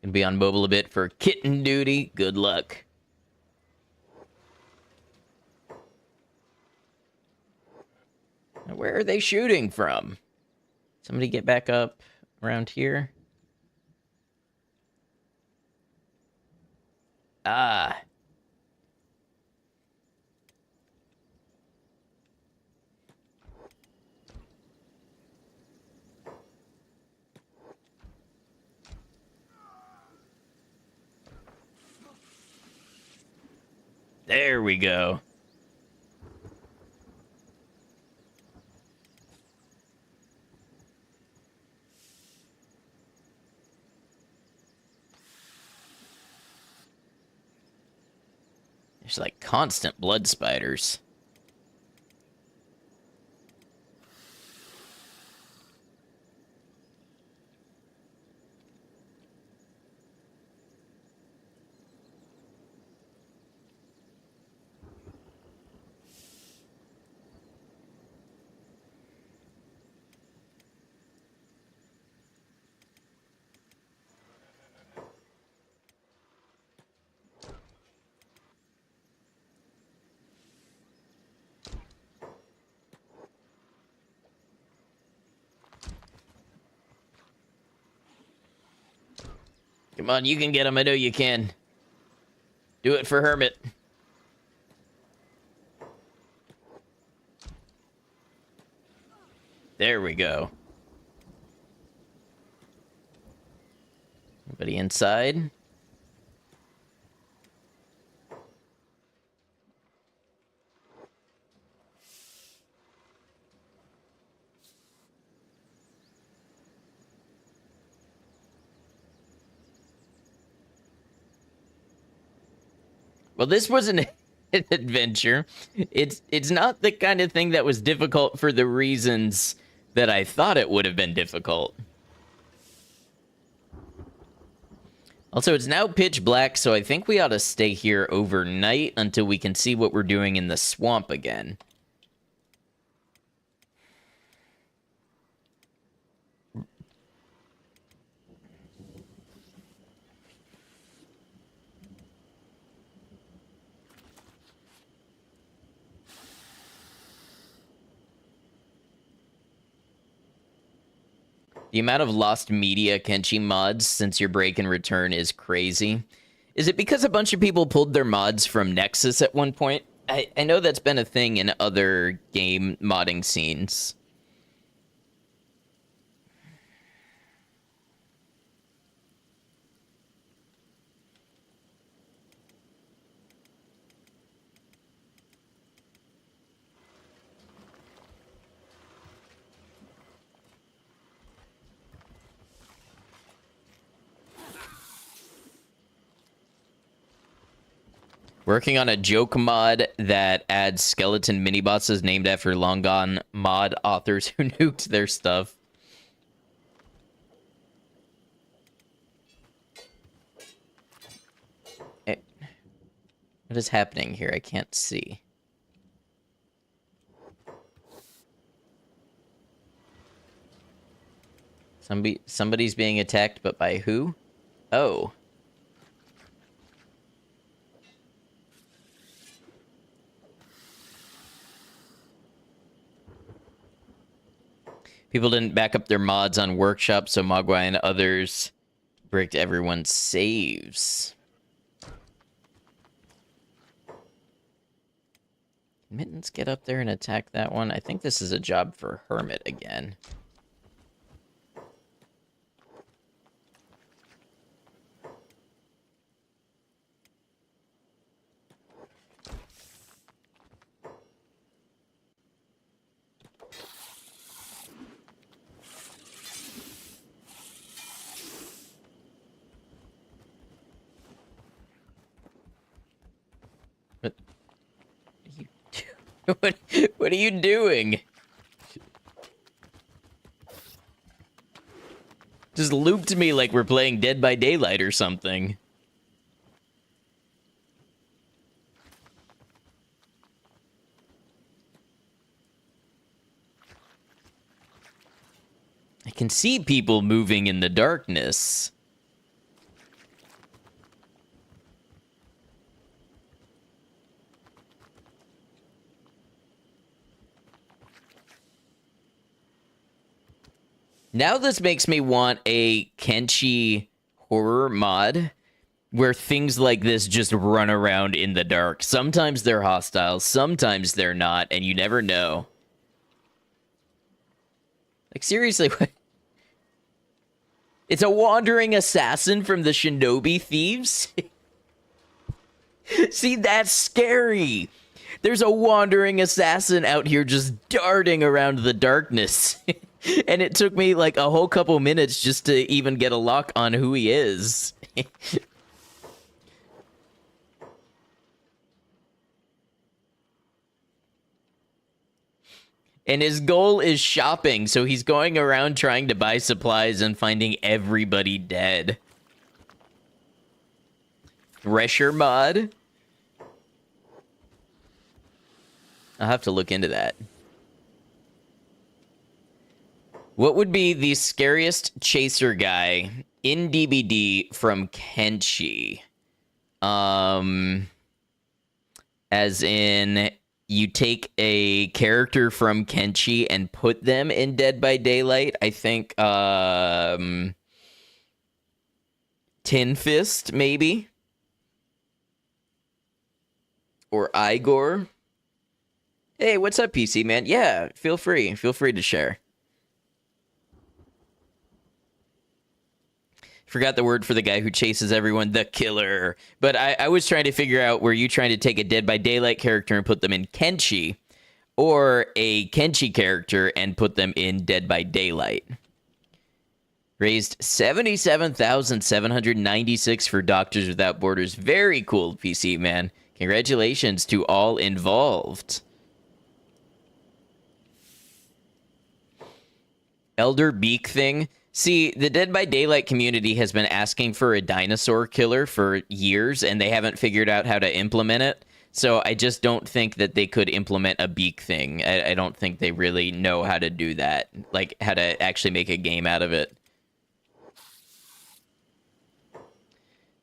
Gonna be on mobile a bit for kitten duty. Good luck. Now, where are they shooting from? Somebody get back up around here. Ah. There we go. There's like constant blood spiders. Come on, you can get him. I know you can. Do it for Hermit. There we go. Anybody inside? Well, this was an adventure. It's not the kind of thing that was difficult for the reasons that I thought it would have been difficult. Also, it's now pitch black, so I think we ought to stay here overnight until we can see what we're doing in the swamp again. The amount of lost media Kenshi mods since your break and return is crazy. Is it because a bunch of people pulled their mods from Nexus at one point? I know that's been a thing in other game modding scenes. Working on a joke mod that adds skeleton mini-bosses named after long-gone mod authors who nuked their stuff. What is happening here? I can't see. Somebody's being attacked, but by who? Oh. People didn't back up their mods on Workshop, so Mogwai and others bricked everyone's saves. Can Mittens get up there and attack that one? I think this is a job for Hermit again. What are you doing? Just looped me like we're playing Dead by Daylight or something. I can see people moving in the darkness. Now this makes me want a Kenshi horror mod where things like this just run around in the dark. Sometimes they're hostile, sometimes they're not, and you never know. Like, seriously, what? It's a wandering assassin from the Shinobi Thieves? See, that's scary. There's a wandering assassin out here just darting around the darkness. And it took me like a whole couple minutes just to even get a lock on who he is. And his goal is shopping, so he's going around trying to buy supplies and finding everybody dead. Thresher mod? I'll have to look into that. What would be the scariest chaser guy in DBD from Kenshi? As in, you take a character from Kenshi and put them in Dead by Daylight. I think, Tin Fist, maybe? Or Igor? Hey, what's up, PC, man? Yeah, feel free. Feel free to share. Forgot the word for the guy who chases everyone, the killer. But I was trying to figure out, were you trying to take a Dead by Daylight character and put them in Kenshi, or a Kenshi character and put them in Dead by Daylight? Raised 77,796 for Doctors Without Borders. Very cool, PC, man. Congratulations to all involved. Elder Beak thing. See, the Dead by Daylight community has been asking for a dinosaur killer for years, and they haven't figured out how to implement it. So I just don't think that they could implement a beak thing. I don't think they really know how to do that, like how to actually make a game out of it. A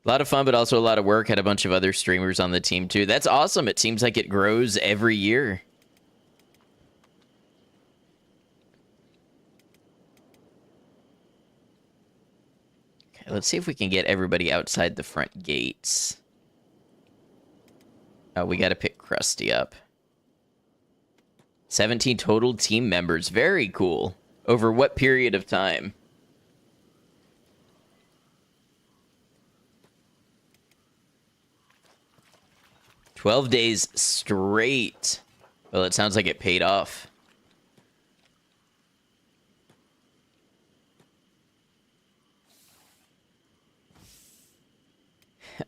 lot of fun, but also a lot of work. Had a bunch of other streamers on the team, too. That's awesome. It seems like it grows every year. Let's see if we can get everybody outside the front gates. Oh, we got to pick Krusty up. 17 total team members. Very cool. Over what period of time? "12 days straight." Well, it sounds like it paid off.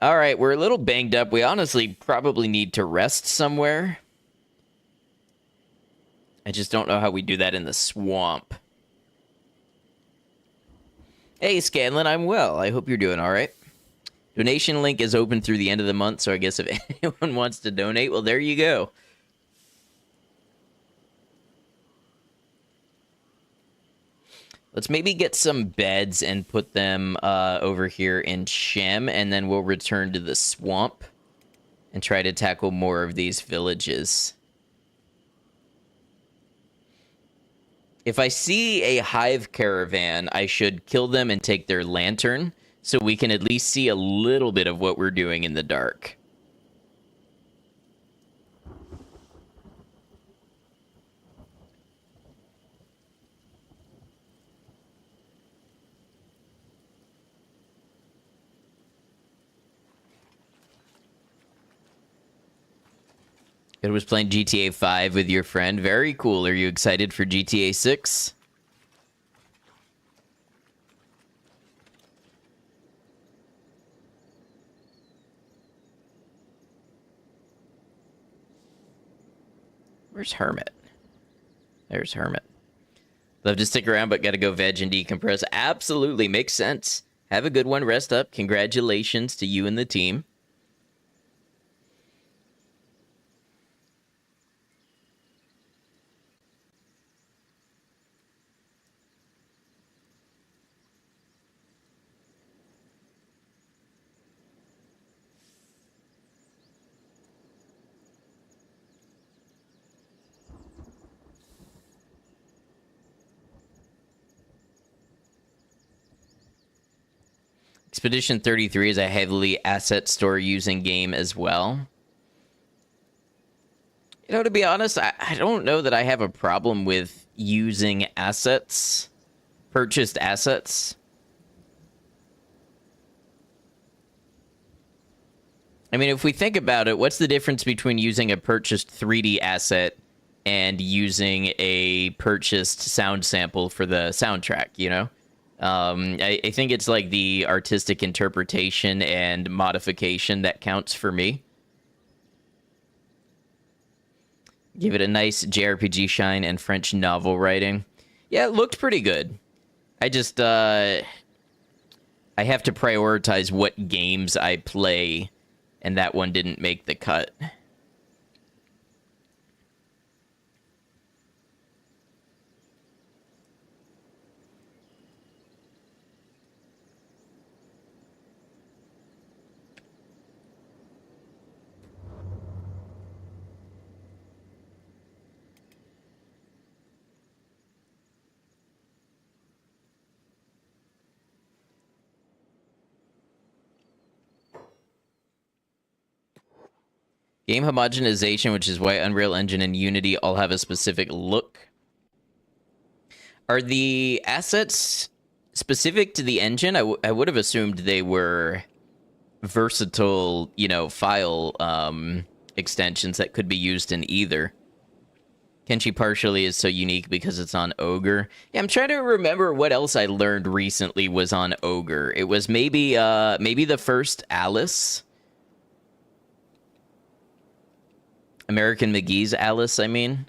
All right, we're a little banged up. We honestly probably need to rest somewhere. I just don't know how we do that in the swamp. Hey, Scanlan, I'm well. I hope you're doing all right. Donation link is open through the end of the month, so I guess if anyone wants to donate, well, there you go. Let's maybe get some beds and put them over here in Shem, and then we'll return to the swamp and try to tackle more of these villages. If I see a hive caravan, I should kill them and take their lantern, so we can at least see a little bit of what we're doing in the dark. It was playing GTA 5 with your friend. Very cool. Are you excited for GTA 6? Where's Hermit? There's Hermit. Love to stick around, but gotta go veg and decompress. Absolutely, makes sense. Have a good one, rest up. Congratulations to you and the team. Expedition 33 is a heavily asset store using game as well. You know, to be honest, I don't know that I have a problem with using assets, purchased assets. I mean, if we think about it, what's the difference between using a purchased 3D asset and using a purchased sound sample for the soundtrack, you know? I think it's like the artistic interpretation and modification that counts for me. Give it a nice JRPG shine and French novel writing. Yeah, it looked pretty good. I just, I have to prioritize what games I play, and that one didn't make the cut. Game homogenization, which is why Unreal Engine and Unity all have a specific look. Are the assets specific to the engine? I would have assumed they were versatile, you know, file extensions that could be used in either. Kenshi partially is so unique because it's on Ogre. Yeah, I'm trying to remember what else I learned recently was on Ogre. It was maybe the first Alice. American McGee's Alice, I mean.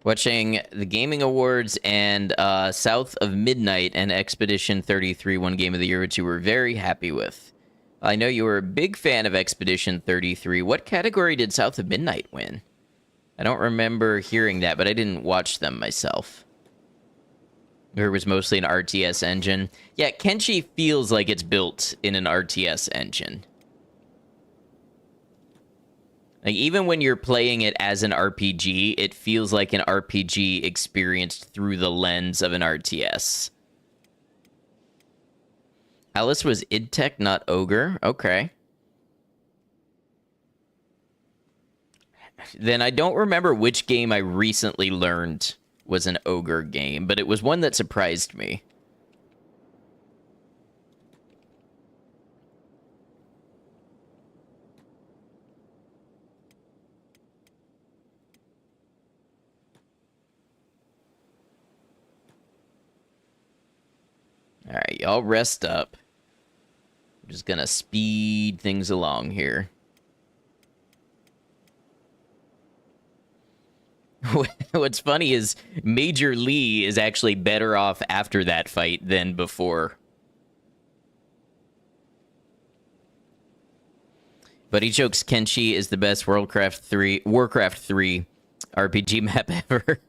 Watching the Gaming Awards and South of Midnight and Expedition 33 won Game of the Year, which you were very happy with. I know you were a big fan of Expedition 33. What category did South of Midnight win? I don't remember hearing that, but I didn't watch them myself. It was mostly an RTS engine. Yeah, Kenshi feels like it's built in an RTS engine. Like, even when you're playing it as an RPG, it feels like an RPG experienced through the lens of an RTS. Alice was id Tech, not Ogre. Okay. Then I don't remember which game I recently learned was an Ogre game, but it was one that surprised me. All right, y'all rest up. I'm just gonna speed things along here. What's funny is Major Lee is actually better off after that fight than before. But he jokes Kenshi is the best Warcraft 3 RPG map ever.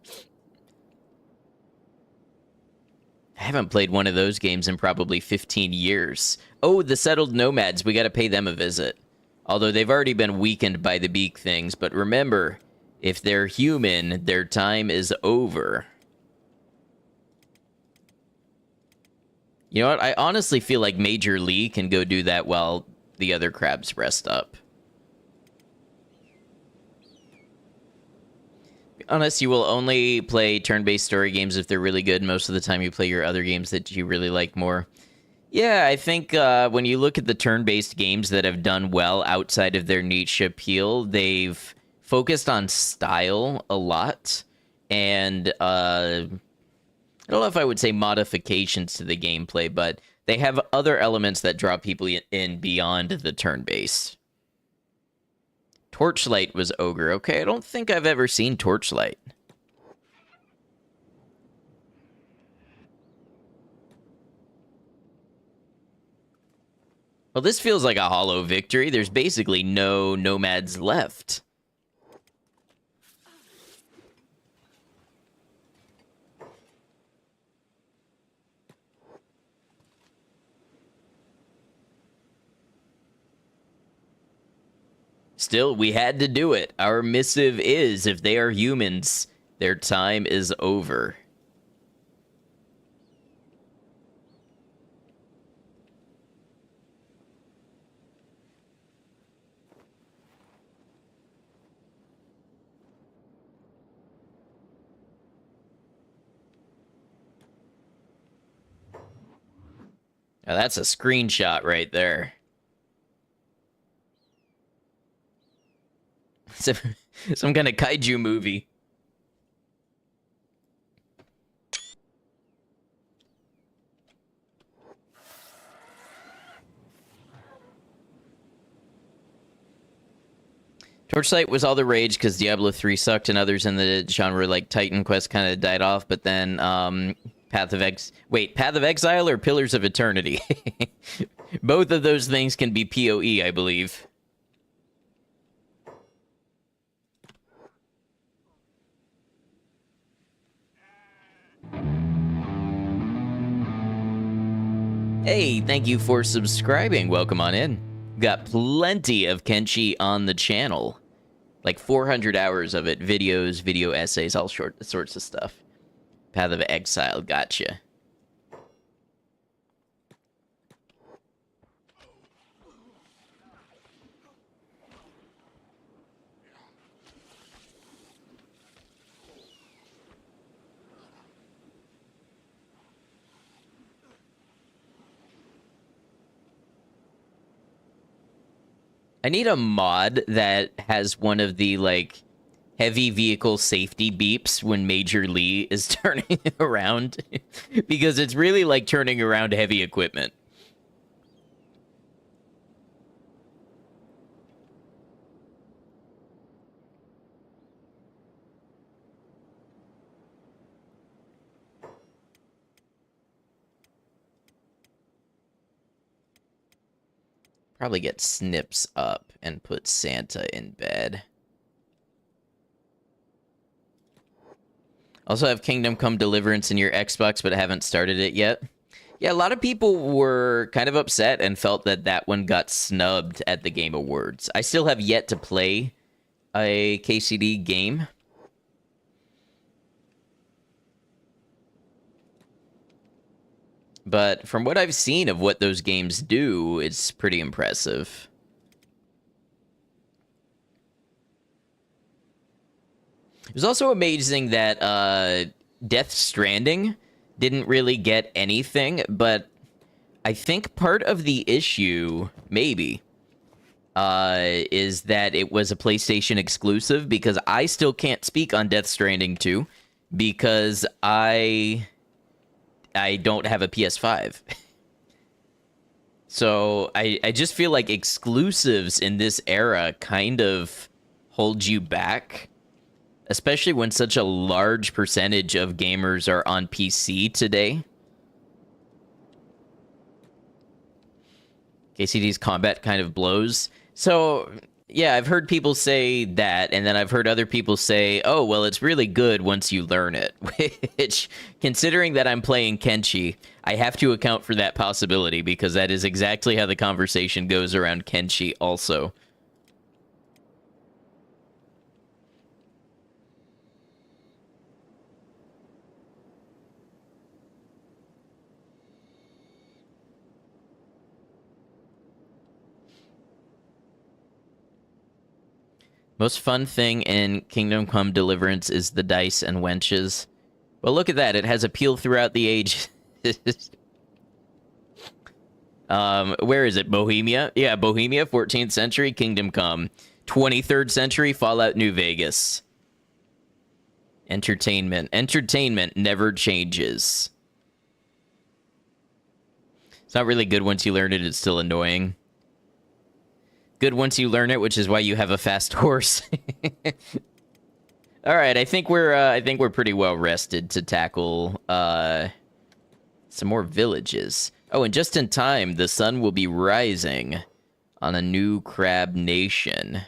I haven't played one of those games in probably 15 years. Oh, the Settled Nomads. We got to pay them a visit. Although they've already been weakened by the beak things. But remember, if they're human, their time is over. You know what? I honestly feel like Major Lee can go do that while the other crabs rest up. Honest, you will only play turn-based story games if they're really good. Most of the time you play your other games that you really like more. Yeah, I think when you look at the turn-based games that have done well outside of their niche appeal, they've focused on style a lot, and I don't know if I would say modifications to the gameplay, but they have other elements that draw people in beyond the turn-based. Torchlight was Ogre. Okay, I don't think I've ever seen Torchlight. Well, this feels like a hollow victory. There's basically no nomads left. Still, we had to do it. Our missive is, if they are humans, their time is over. Now, that's a screenshot right there. Some kind of kaiju movie. Torchlight was all the rage because Diablo 3 sucked and others in the genre like Titan Quest kind of died off, but then Path of Exile or Pillars of Eternity? Both of those things can be PoE, I believe. Hey, thank you for subscribing. Welcome on in. Got plenty of Kenshi on the channel. Like 400 hours of it. Videos, video essays, all sorts of stuff. Path of Exile, gotcha. I need a mod that has one of the, like, heavy vehicle safety beeps when Major Lee is turning around. Because it's really like turning around heavy equipment. Probably get Snips up and put Santa in bed. Also have Kingdom Come Deliverance in your Xbox, but haven't started it yet. Yeah, a lot of people were kind of upset and felt that that one got snubbed at the Game Awards. I still have yet to play a KCD game. But from what I've seen of what those games do, it's pretty impressive. It was also amazing that Death Stranding didn't really get anything, but I think part of the issue, maybe, is that it was a PlayStation exclusive, because I still can't speak on Death Stranding 2, because I don't have a PS5. So I just feel like exclusives in this era kind of hold you back, especially when such a large percentage of gamers are on PC today. KCD's combat kind of blows. So, yeah, I've heard people say that, and then I've heard other people say, oh, well, it's really good once you learn it. Which, considering that I'm playing Kenshi, I have to account for that possibility, because that is exactly how the conversation goes around Kenshi also. Most fun thing in Kingdom Come Deliverance is the dice and wenches. Well, look at that. It has appeal throughout the ages. Where is it? Bohemia? Yeah, Bohemia, 14th century, Kingdom Come. 23rd century, Fallout New Vegas. Entertainment. Entertainment never changes. It's not really good once you learn it. It's still annoying. Good once you learn it, which is why you have a fast horse. All right, I think we're pretty well rested to tackle some more villages. Oh, and just in time, the sun will be rising on a new crab nation.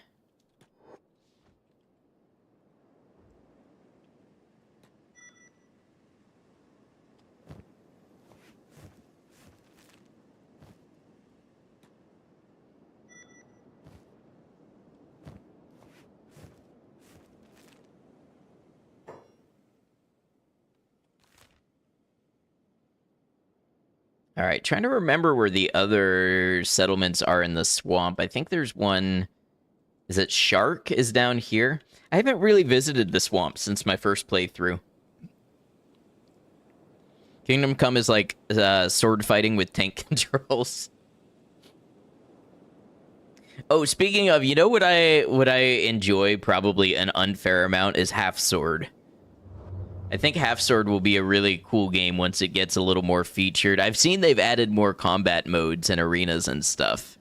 All right, trying to remember where the other settlements are in the swamp. I think there's one. Is it Shark is down here? I haven't really visited the swamp since my first playthrough. Kingdom Come is like sword fighting with tank controls. Oh, speaking of, you know what I enjoy probably an unfair amount is Half Sword. I think Half Sword will be a really cool game once it gets a little more featured. I've seen they've added more combat modes and arenas and stuff.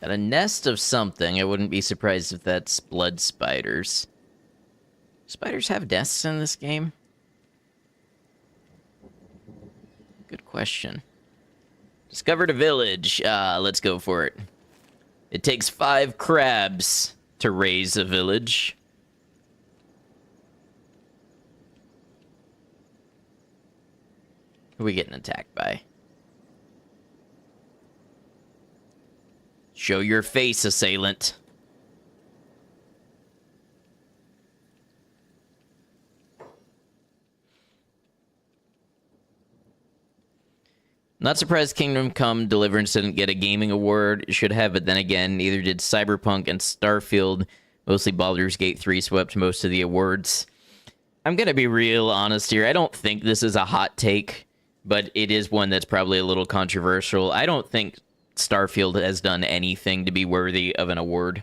Got a nest of something. I wouldn't be surprised if that's blood spiders. Spiders have nests in this game? Good question. Discovered a village. Let's go for it. It takes 5 crabs to raise a village. Who are we getting attacked by? Show your face, assailant. Not surprised Kingdom Come Deliverance didn't get a gaming award. It should have, but then again, neither did Cyberpunk and Starfield. Mostly Baldur's Gate 3 swept most of the awards. I'm going to be real honest here. I don't think this is a hot take, but it is one that's probably a little controversial. I don't think Starfield has done anything to be worthy of an award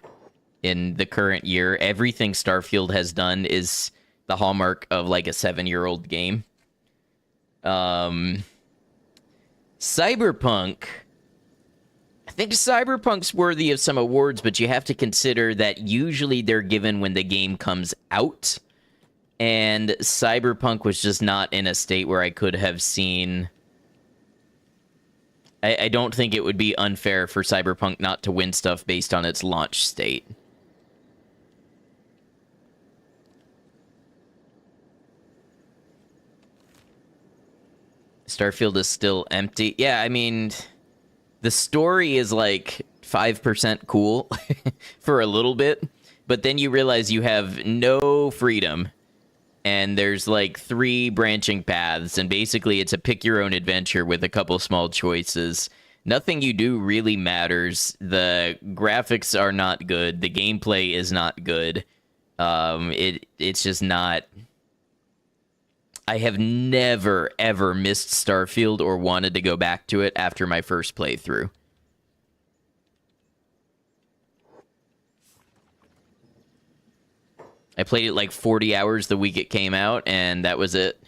in the current year. Everything Starfield has done is the hallmark of like a 7-year-old game. Cyberpunk. I think Cyberpunk's worthy of some awards, but you have to consider that usually they're given when the game comes out. And Cyberpunk was just not in a state where I could have seen... I don't think it would be unfair for Cyberpunk not to win stuff based on its launch state. Starfield is still empty. Yeah, I mean, the story is like 5% cool for a little bit, but then you realize you have no freedom. And there's like 3 branching paths, and basically it's a pick your own adventure with a couple small choices. Nothing you do really matters. The graphics are not good. The gameplay is not good. It's just not... I have never, ever missed Starfield or wanted to go back to it after my first playthrough. I played it like 40 hours the week it came out, and that was it.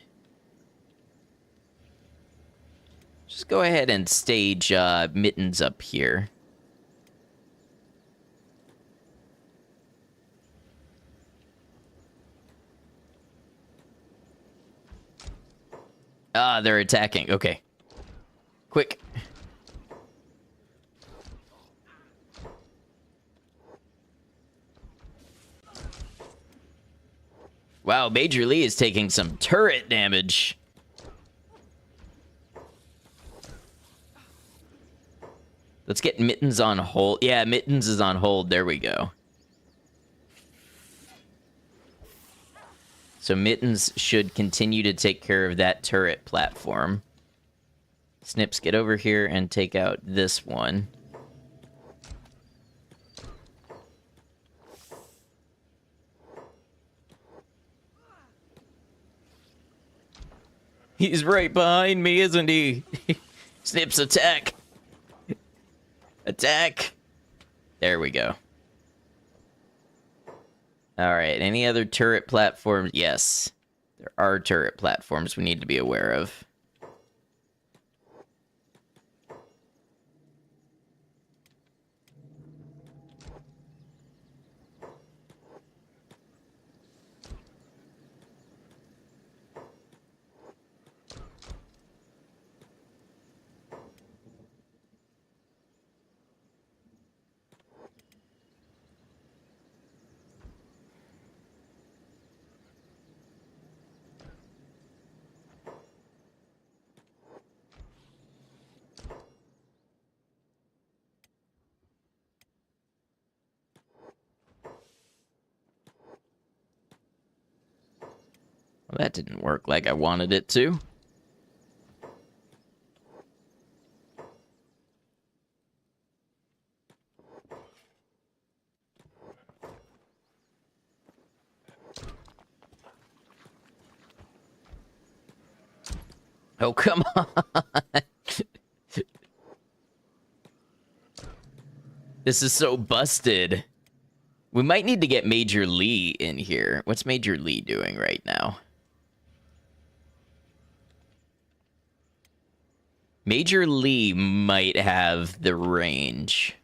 Just go ahead and stage Mittens up here. Ah, they're attacking. Okay. Quick. Wow, Major Lee is taking some turret damage. Let's get Mittens on hold. Yeah, Mittens is on hold. There we go. So Mittens should continue to take care of that turret platform. Snips, get over here and take out this one. He's right behind me, isn't he? Snips, attack! Attack! There we go. Alright, any other turret platforms? Yes. There are turret platforms we need to be aware of. Well, that didn't work like I wanted it to. Oh, come on. This is so busted. We might need to get Major Lee in here. What's Major Lee doing right now? Major Lee might have the range.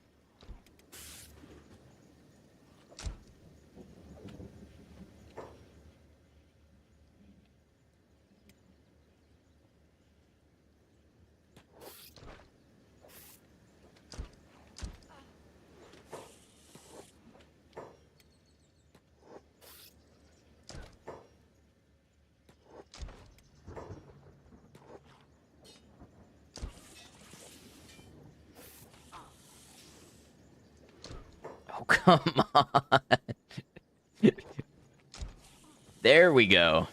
Oh, come on. There we go.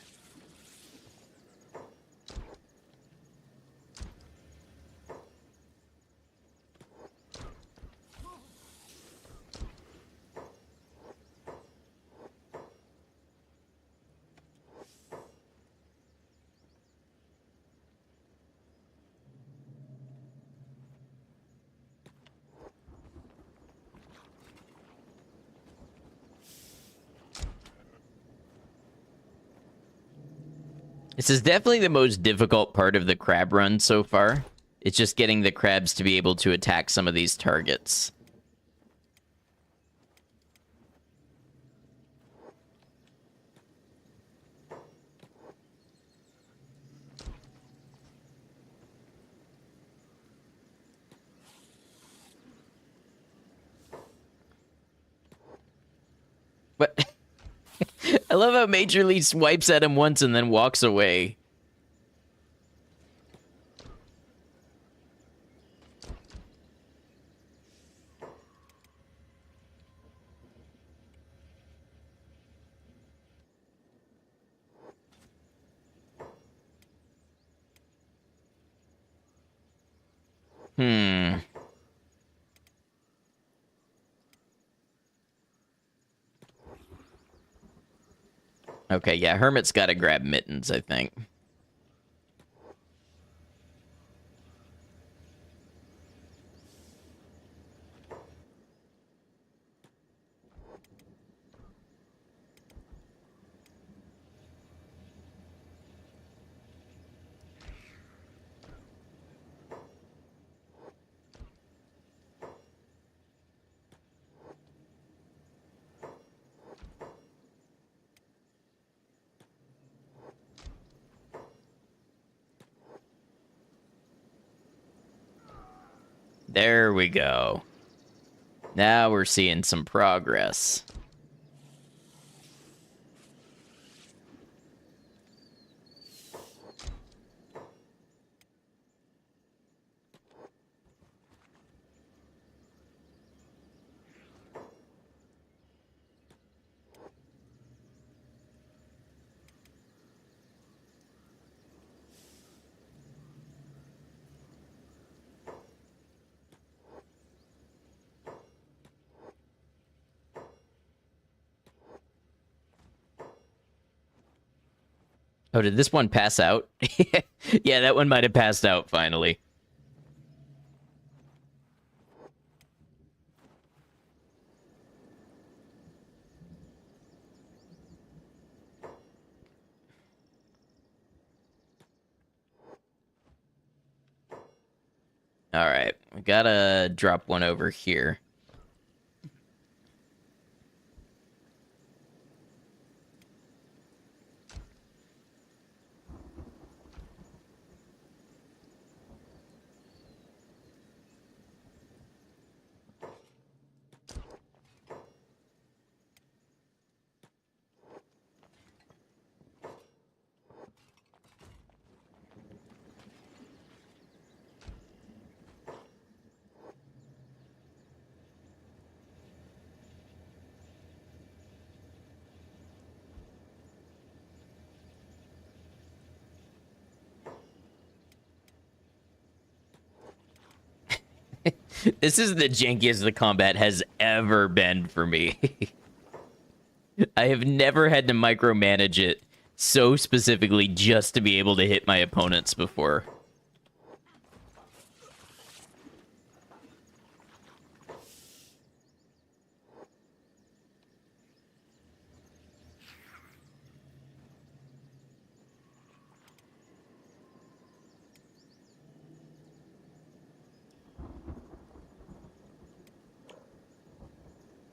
This is definitely the most difficult part of the crab run so far. It's just getting the crabs to be able to attack some of these targets. But I love how Major Lee swipes at him once and then walks away. Hmm. Okay, yeah, Hermit's got to grab Mittens, I think. There we go. Now we're seeing some progress. Oh, did this one pass out? Yeah, that one might have passed out finally. All right, we gotta drop one over here. This is the jankiest the combat has ever been for me. I have never had to micromanage it so specifically just to be able to hit my opponents before.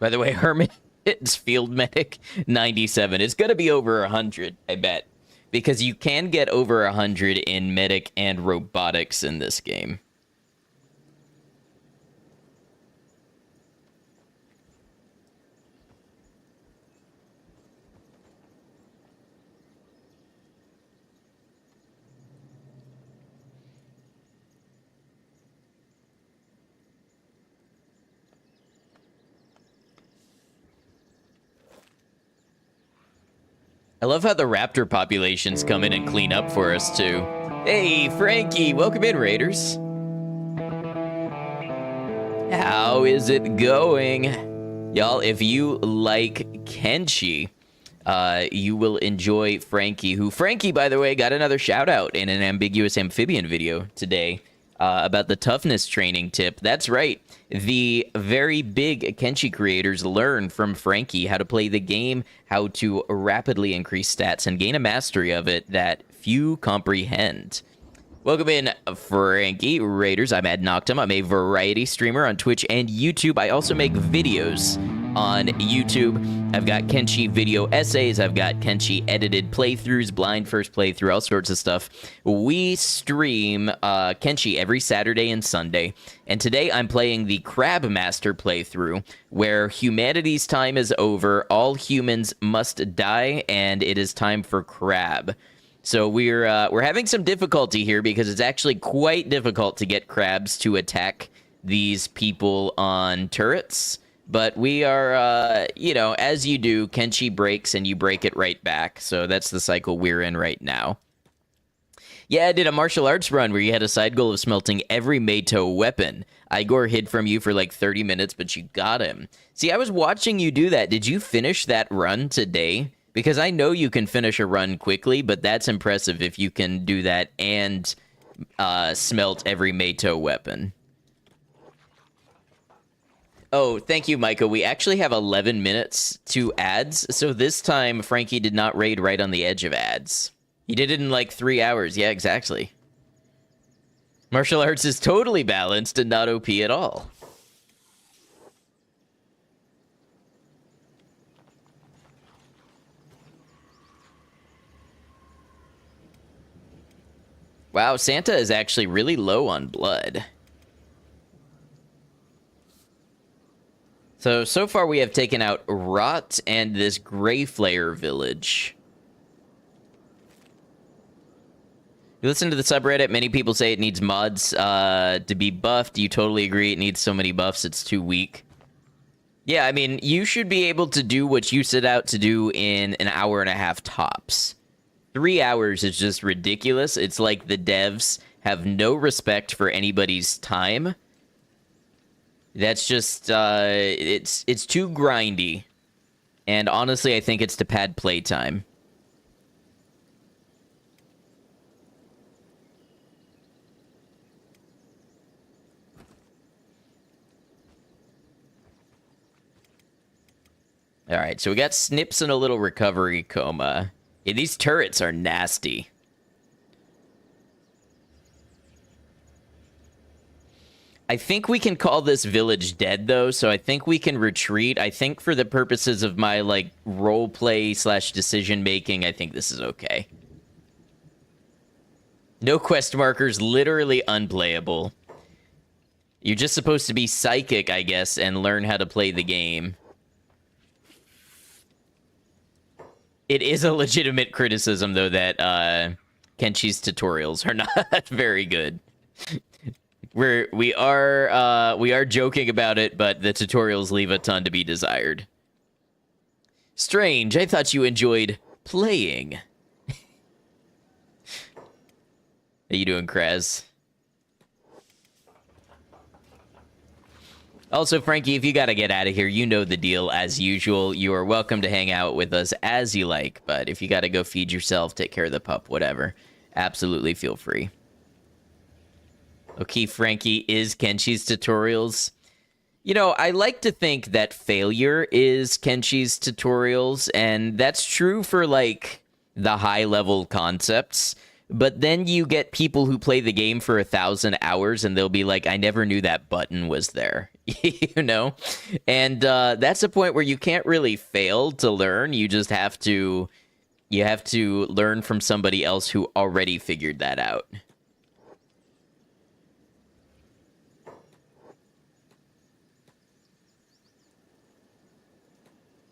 By the way, Hermit's Field Medic 97. It's going to be over 100, I bet. Because you can get over 100 in Medic and Robotics in this game. I love how the raptor populations come in and clean up for us, too. Hey, Frankie, welcome in, Raiders. How is it going? Y'all, if you like Kenshi, you will enjoy Frankie, who, Frankie, by the way, got another shout-out in an Ambiguous Amphibian video today about the toughness training tip. That's right. The very big Kenshi creators learn from Frankie how to play the game, how to rapidly increase stats, and gain a mastery of it that few comprehend. Welcome in, Frankie. Raiders, I'm Ad Noctum. I'm a variety streamer on Twitch and YouTube. I also make videos on YouTube. I've got Kenshi video essays. I've got Kenshi edited playthroughs, blind first playthrough, all sorts of stuff. We stream Kenshi every Saturday and Sunday. And today I'm playing the Crabmaster playthrough, where humanity's time is over, all humans must die, and it is time for crab. So we're having some difficulty here because it's actually quite difficult to get crabs to attack these people on turrets. But we are, you know, as you do, Kenshi breaks and you break it right back. So that's the cycle we're in right now. Yeah, I did a martial arts run where you had a side goal of smelting every Meito weapon. Igor hid from you for like 30 minutes, but you got him. See, I was watching you do that. Did you finish that run today? Because I know you can finish a run quickly, but that's impressive if you can do that and smelt every Meito weapon. Oh, thank you, Micah. We actually have 11 minutes to ads, so this time Frankie did not raid right on the edge of ads. He did it in like 3 hours. Yeah, exactly. Martial arts is totally balanced and not OP at all. Wow, Santa is actually really low on blood. So far we have taken out Rot and this Grey Flayer village. You listen to the subreddit, many people say it needs mods to be buffed. You totally agree it needs so many buffs, it's too weak. Yeah, I mean, you should be able to do what you set out to do in an hour and a half tops. 3 hours is just ridiculous. It's like the devs have no respect for anybody's time. That's just, it's too grindy. And honestly, I think it's to pad playtime. All right, so we got Snips and a little recovery coma. Yeah, these turrets are nasty. I think we can call this village dead, though, so I think we can retreat. I think for the purposes of my, like, roleplay / decision-making, I think this is okay. No quest markers, literally unplayable. You're just supposed to be psychic, I guess, and learn how to play the game. It is a legitimate criticism, though, that Kenshi's tutorials are not very good. We are joking about it, but the tutorials leave a ton to be desired. Strange, I thought you enjoyed playing. How you doing, Kraz? Also, Frankie, if you gotta get out of here, you know the deal. As usual, you are welcome to hang out with us as you like, but if you gotta go feed yourself, take care of the pup, whatever, absolutely feel free. Okay, Frankie, is Kenshi's tutorials? You know, I like to think that failure is Kenshi's tutorials, and that's true for, like, the high-level concepts. But then you get people who play the game for 1,000 hours, and they'll be like, I never knew that button was there, you know? And that's a point where you can't really fail to learn. You just have to, learn from somebody else who already figured that out.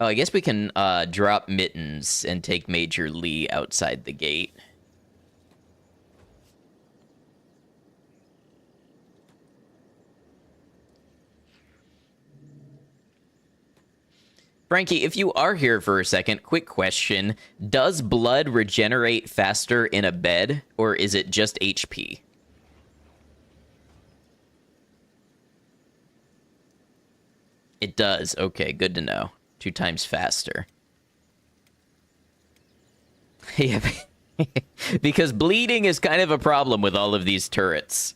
Oh, I guess we can drop Mittens and take Major Lee outside the gate. Frankie, if you are here for a second, quick question. Does blood regenerate faster in a bed, or is it just HP? It does. Okay, good to know. 2 times faster. Yeah, because bleeding is kind of a problem with all of these turrets.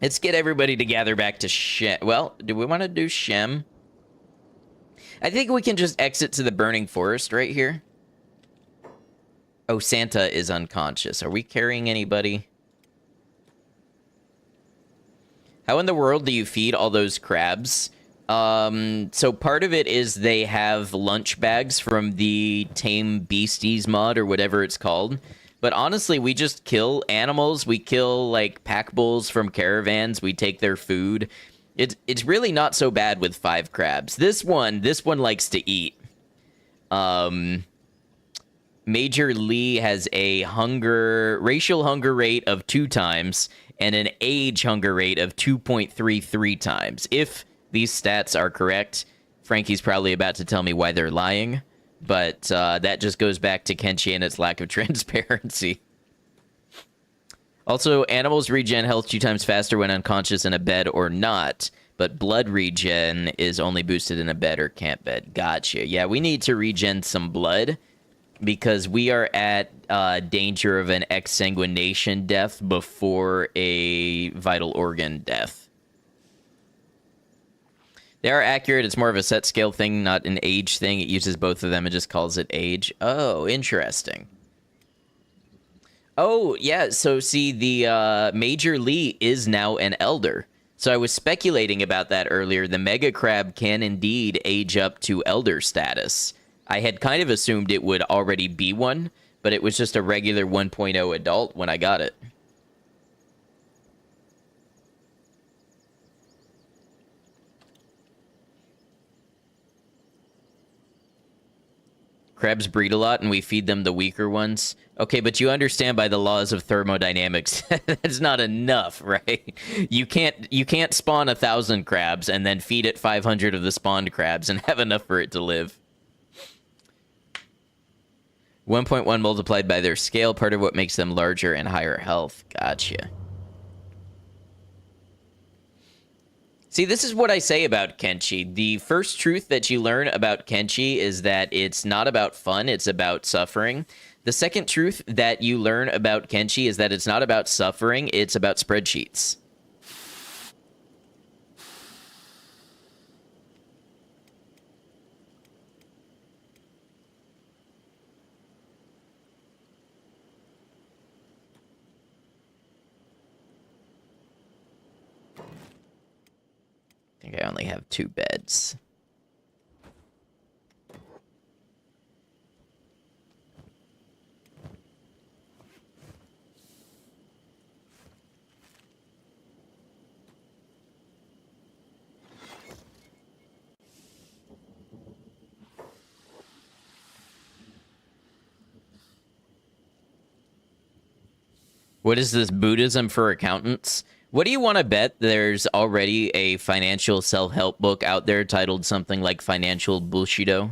Let's get everybody to gather back to Shem. Well, do we want to do Shem? I think we can just exit to the burning forest right here. Oh, Santa is unconscious. Are we carrying anybody? How in the world do you feed all those crabs? So part of it is they have lunch bags from the Tame Beasties mod or whatever it's called. But honestly, we just kill animals. We kill, like, pack bulls from caravans. We take their food. It's really not so bad with 5 crabs. This one likes to eat. Major Lee has a racial hunger rate of 2 times and an age hunger rate of 2.33 times. If these stats are correct, Frankie's probably about to tell me why they're lying. But that just goes back to Kenshi and its lack of transparency. Also, animals regen health 2 times faster when unconscious in a bed or not, but blood regen is only boosted in a bed or camp bed. Gotcha. Yeah, we need to regen some blood because we are at danger of an exsanguination death before a vital organ death. They are accurate. It's more of a set scale thing, not an age thing. It uses both of them and just calls it age. Oh, interesting. Oh, yeah. So, see, the Major Lee is now an elder. So I was speculating about that earlier. The Mega Crab can indeed age up to elder status. I had kind of assumed it would already be one, but it was just a regular 1.0 adult when I got it. Crabs breed a lot, and we feed them the weaker ones. Okay, but you understand by the laws of thermodynamics, that's not enough, right? You can't spawn 1,000 crabs and then feed it 500 of the spawned crabs and have enough for it to live. 1.1 multiplied by their scale, part of what makes them larger and higher health. Gotcha. See, this is what I say about Kenshi. The first truth that you learn about Kenshi is that it's not about fun, it's about suffering. The second truth that you learn about Kenshi is that it's not about suffering, it's about spreadsheets. Okay, I only have 2 beds. What is this, Buddhism for accountants? What do you want to bet there's already a financial self-help book out there titled something like Financial Bushido?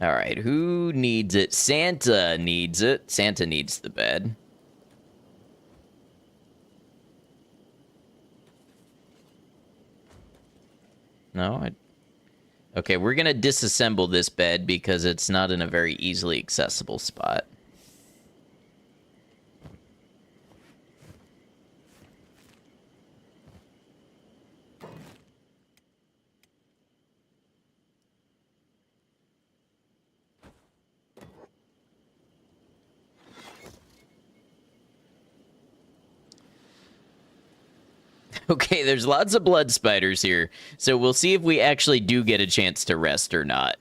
All right, who needs it? Santa needs it. Santa needs the bed. No, okay, we're gonna disassemble this bed because it's not in a very easily accessible spot. Okay, there's lots of blood spiders here, so we'll see if we actually do get a chance to rest or not.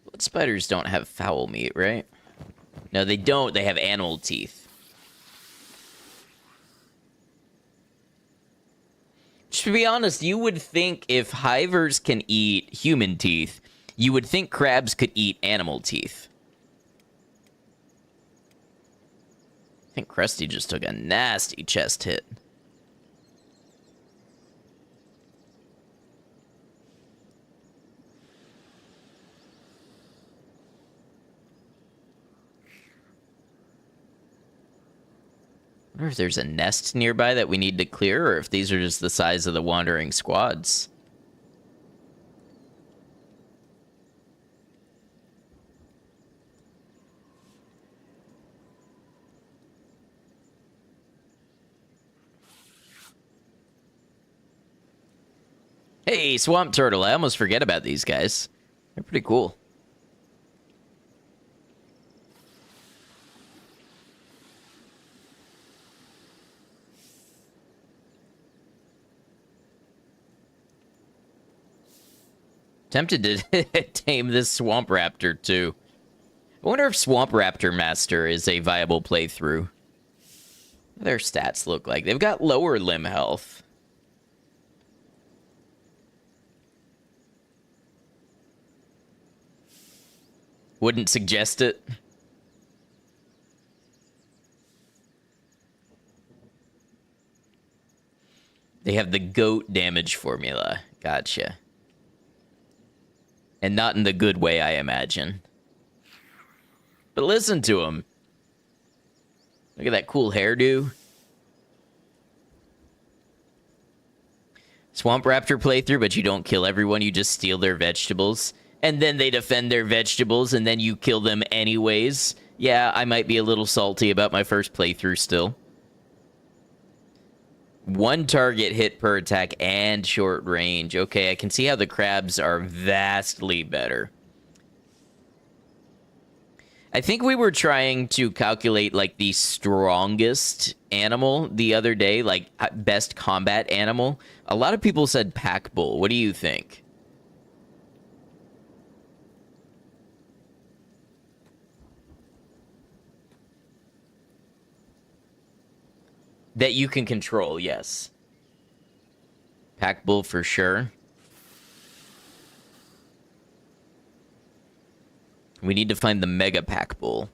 Blood spiders don't have foul meat, right? No, they don't. They have animal teeth. To be honest, you would think if hivers can eat human teeth, you would think crabs could eat animal teeth. I think Krusty just took a nasty chest hit. I wonder if there's a nest nearby that we need to clear, or if these are just the size of the wandering squads. Hey, swamp turtle. I almost forget about these guys. They're pretty cool. Tempted to tame this swamp raptor, too. I wonder if Swamp Raptor Master is a viable playthrough. What do their stats look like? They've got lower limb health. Wouldn't suggest it. They have the goat damage formula. Gotcha. And not in the good way, I imagine. But listen to him. Look at that cool hairdo. Swamp Raptor playthrough, but you don't kill everyone, you just steal their vegetables. And then they defend their vegetables, and then you kill them anyways. Yeah, I might be a little salty about my first playthrough still. 1 target hit per attack and short range. Okay, I can see how the crabs are vastly better. I think we were trying to calculate, like, the strongest animal the other day, like, best combat animal. A lot of people said pack bull. What do you think? That you can control, yes. Pack bull for sure. We need to find the Mega Pack Bull.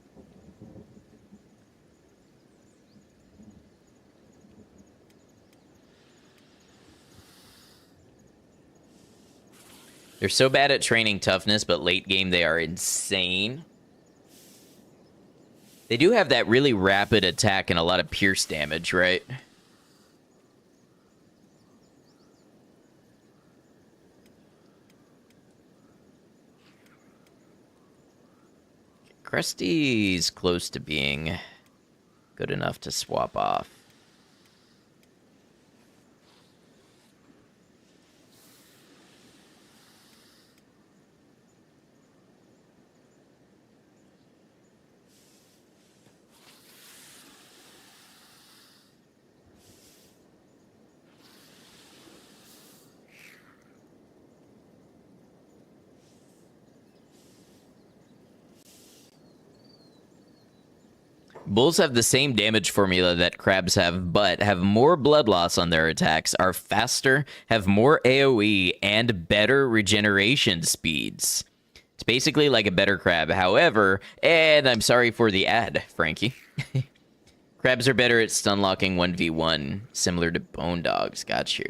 They're so bad at training toughness, but late game they are insane. They do have that really rapid attack and a lot of pierce damage, right? Krusty's close to being good enough to swap off. Bulls have the same damage formula that crabs have, but have more blood loss on their attacks, are faster, have more AoE, and better regeneration speeds. It's basically like a better crab. However, and I'm sorry for the ad, Frankie. Crabs are better at stun locking 1v1, similar to bone dogs. Got you.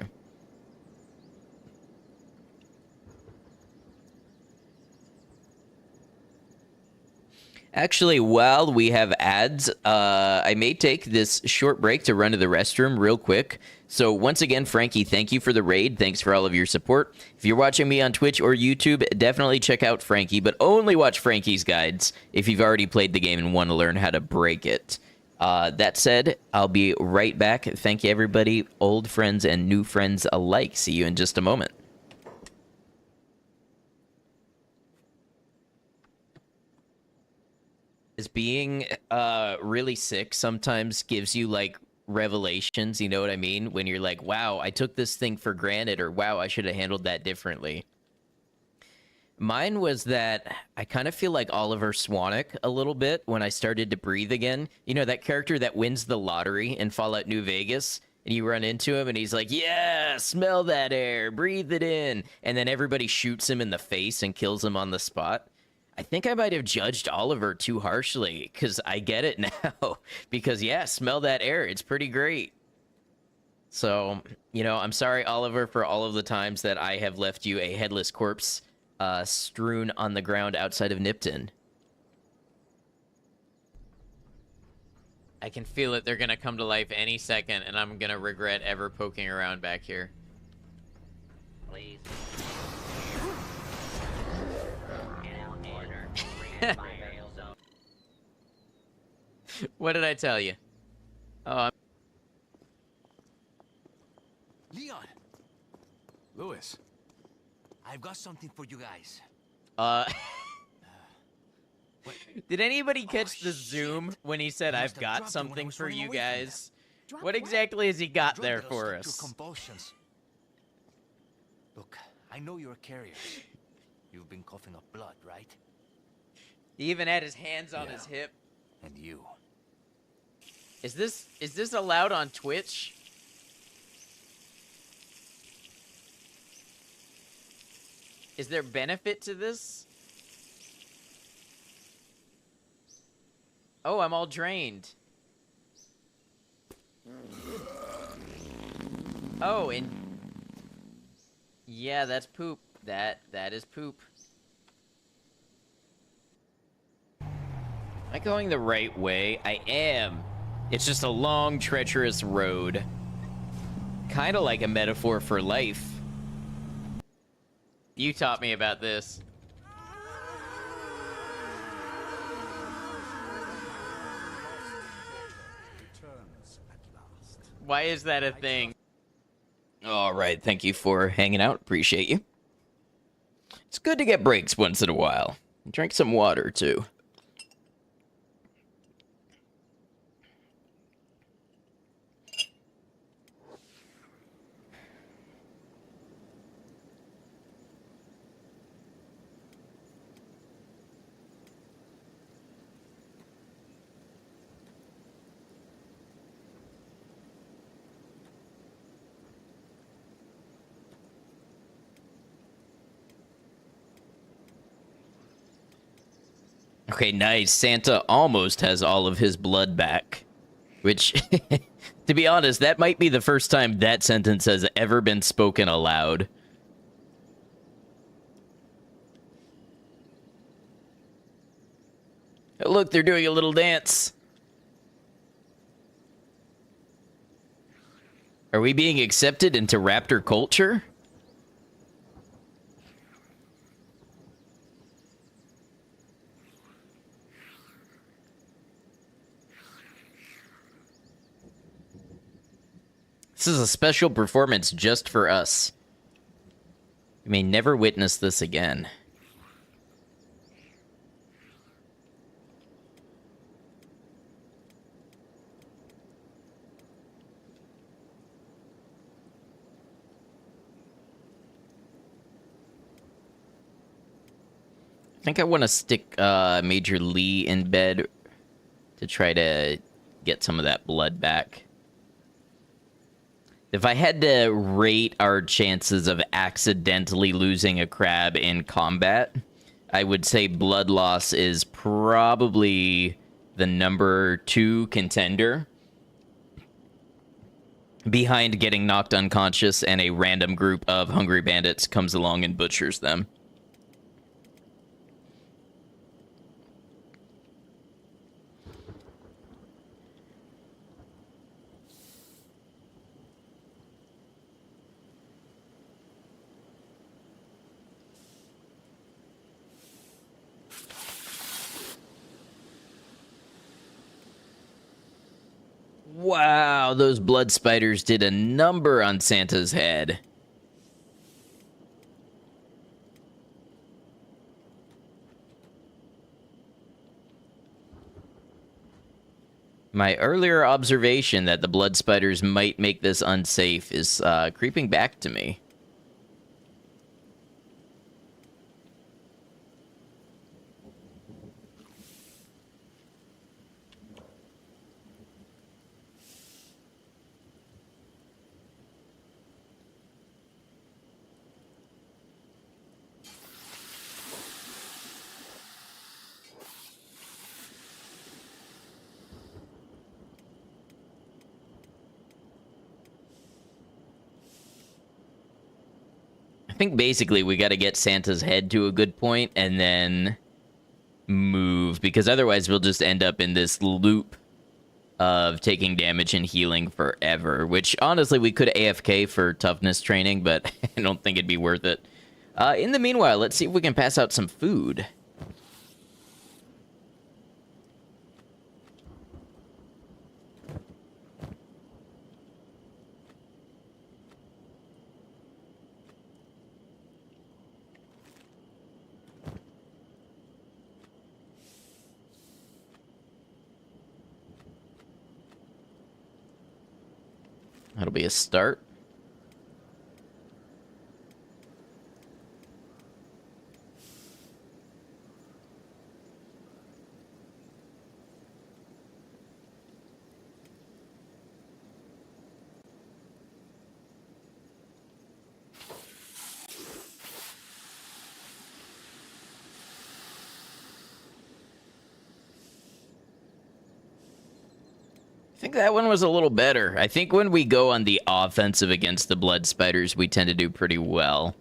Actually, while we have ads, I may take this short break to run to the restroom real quick. So once again, Frankie, thank you for the raid. Thanks for all of your support. If you're watching me on Twitch or YouTube, definitely check out Frankie, but only watch Frankie's guides if you've already played the game and want to learn how to break it. That said, I'll be right back. Thank you, everybody, old friends and new friends alike. See you in just a moment. Is being really sick sometimes gives you like revelations, you know what I mean? When you're like, wow, I took this thing for granted, or wow, I should have handled that differently. Mine was that I kind of feel like Oliver Swanwick a little bit when I started to breathe again. You know, that character that wins the lottery in Fallout New Vegas, and you run into him and he's like, yeah, smell that air, breathe it in. And then everybody shoots him in the face and kills him on the spot. I think I might have judged Oliver too harshly, because I get it now. Because, yeah, smell that air. It's pretty great. So, you know, I'm sorry, Oliver, for all of the times that I have left you a headless corpse strewn on the ground outside of Nipton. I can feel it. They're going to come to life any second, and I'm going to regret ever poking around back here. Please. What did I tell you? Oh, Leon! Lewis, I've got something for you guys. Did anybody catch the zoom when he said, I've got something for you guys? What exactly has he got there for us? Look, I know you're a carrier. You've been coughing up blood, right? He even had his hands on his hip. And you. Is this allowed on Twitch? Is there benefit to this? Oh, I'm all drained. Oh, and yeah, that's poop. That is poop. Am I going the right way? I am. It's just a long, treacherous road. Kind of like a metaphor for life. You taught me about this. Why is that a thing? All right, thank you for hanging out. Appreciate you. It's good to get breaks once in a while. Drink some water, too. Okay, nice. Santa almost has all of his blood back. Which, to be honest, that might be the first time that sentence has ever been spoken aloud. Oh, look, they're doing a little dance. Are we being accepted into raptor culture? This is a special performance just for us. You may never witness this again. I think I want to stick Major Lee in bed to try to get some of that blood back. If I had to rate our chances of accidentally losing a crab in combat, I would say blood loss is probably the number 2 contender, behind getting knocked unconscious and a random group of hungry bandits comes along and butchers them. Wow, those blood spiders did a number on Santa's head. My earlier observation that the blood spiders might make this unsafe is creeping back to me. I think basically we got to get Santa's head to a good point and then move, because otherwise we'll just end up in this loop of taking damage and healing forever, which honestly we could AFK for toughness training, but I don't think it'd be worth it. In the meanwhile, let's see if we can pass out some food. That'll be a start. I think that one was a little better. I think when we go on the offensive against the blood spiders, we tend to do pretty well.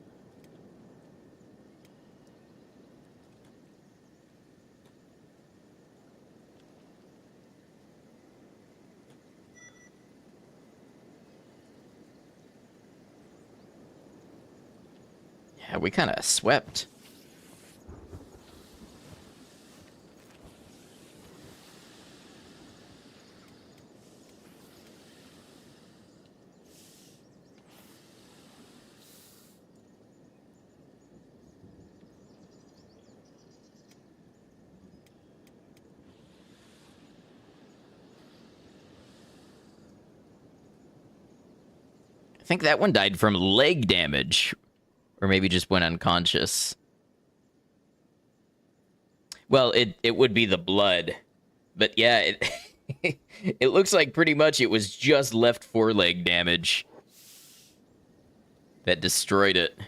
Yeah, we kind of swept. I think that one died from leg damage. Or maybe just went unconscious. Well, it would be the blood. But yeah, it, it looks like pretty much it was just left foreleg damage that destroyed it.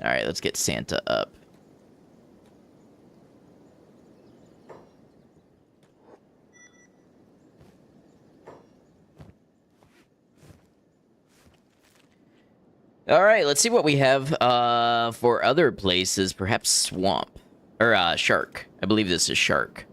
Alright, let's get Santa up. All right, let's see what we have for other places. Perhaps swamp. Or, shark. I believe this is shark.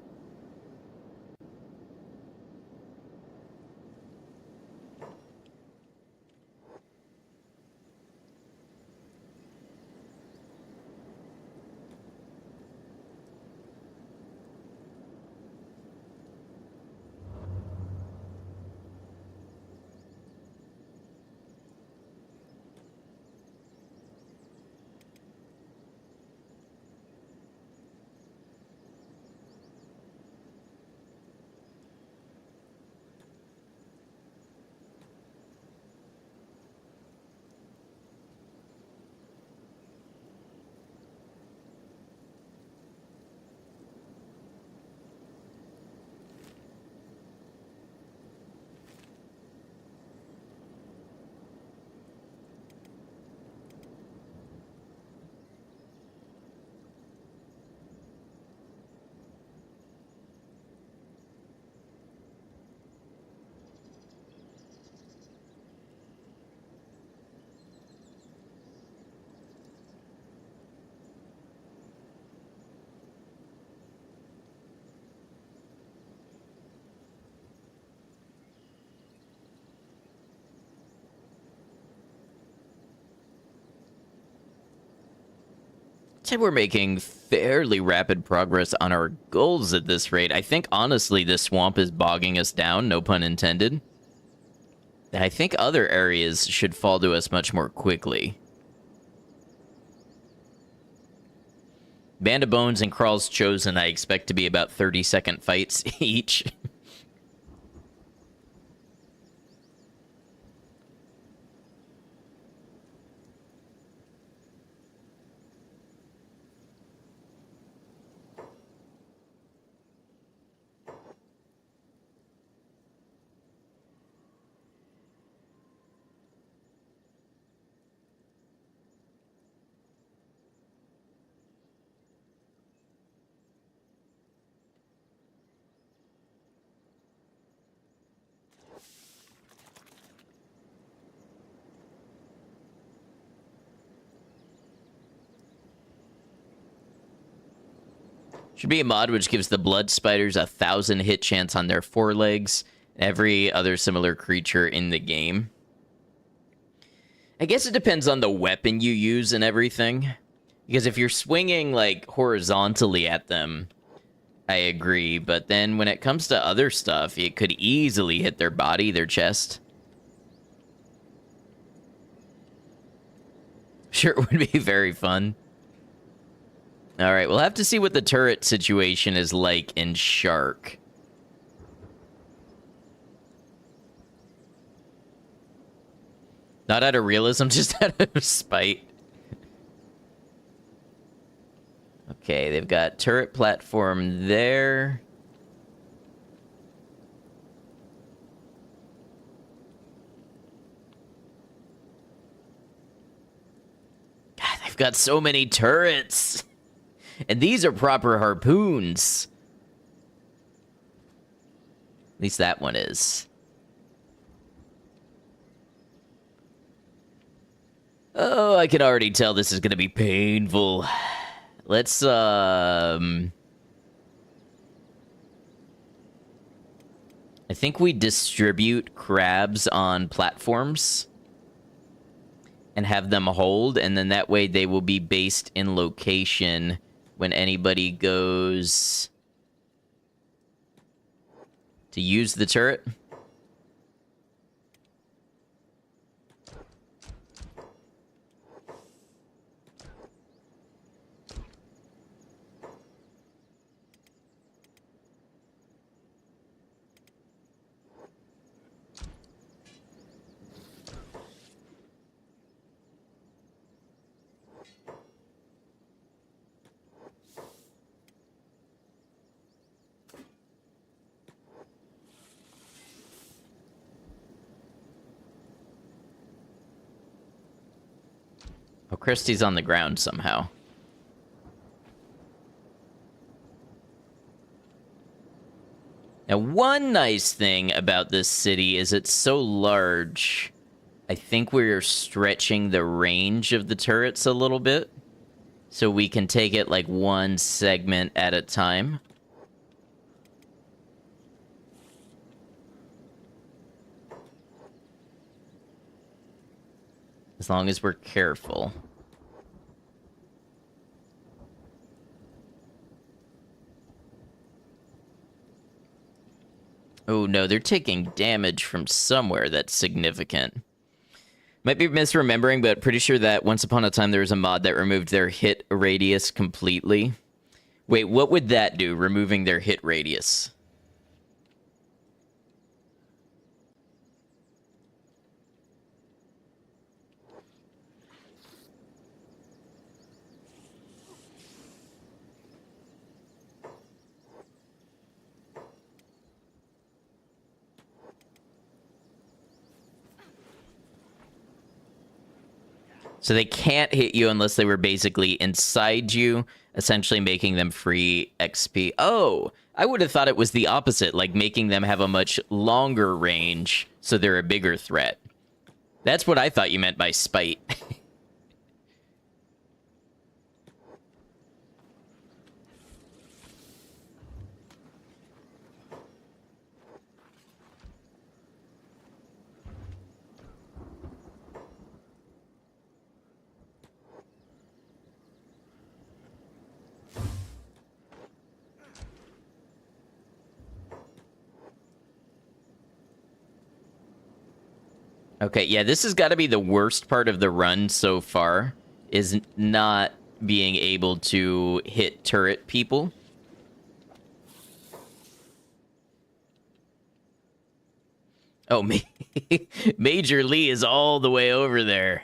I'd say we're making fairly rapid progress on our goals at this rate. I think, honestly, this swamp is bogging us down, no pun intended. And I think other areas should fall to us much more quickly. Band of Bones and Crawl's Chosen, I expect to be about 30-second fights each. Should be a mod which gives the blood spiders 1,000 hit chance on their forelegs, every other similar creature in the game. I guess it depends on the weapon you use and everything. Because if you're swinging, like, horizontally at them, I agree. But then when it comes to other stuff, it could easily hit their body, their chest. Sure, it would be very fun. Alright, we'll have to see what the turret situation is like in Shark. Not out of realism, just out of spite. Okay, they've got turret platform there. God, they've got so many turrets. And these are proper harpoons. At least that one is. Oh, I can already tell this is going to be painful. Let's, I think we distribute crabs on platforms and have them hold, and then that way they will be based in location when anybody goes to use the turret. Oh, Christie's on the ground somehow. Now, one nice thing about this city is it's so large. I think we're stretching the range of the turrets a little bit. so we can take it like one segment at a time. As long as we're careful. Oh no, they're taking damage from somewhere that's significant. Might be misremembering, but pretty sure that once upon a time there was a mod that removed their hit radius completely. Wait, what would that do, removing their hit radius? So they can't hit you unless they were basically inside you, essentially making them free XP. Oh, I would have thought it was the opposite, like making them have a much longer range, so they're a bigger threat. That's what I thought you meant by spite. Okay, yeah, this has got to be the worst part of the run so far, is not being able to hit turret people. Oh, Major Lee is all the way over there.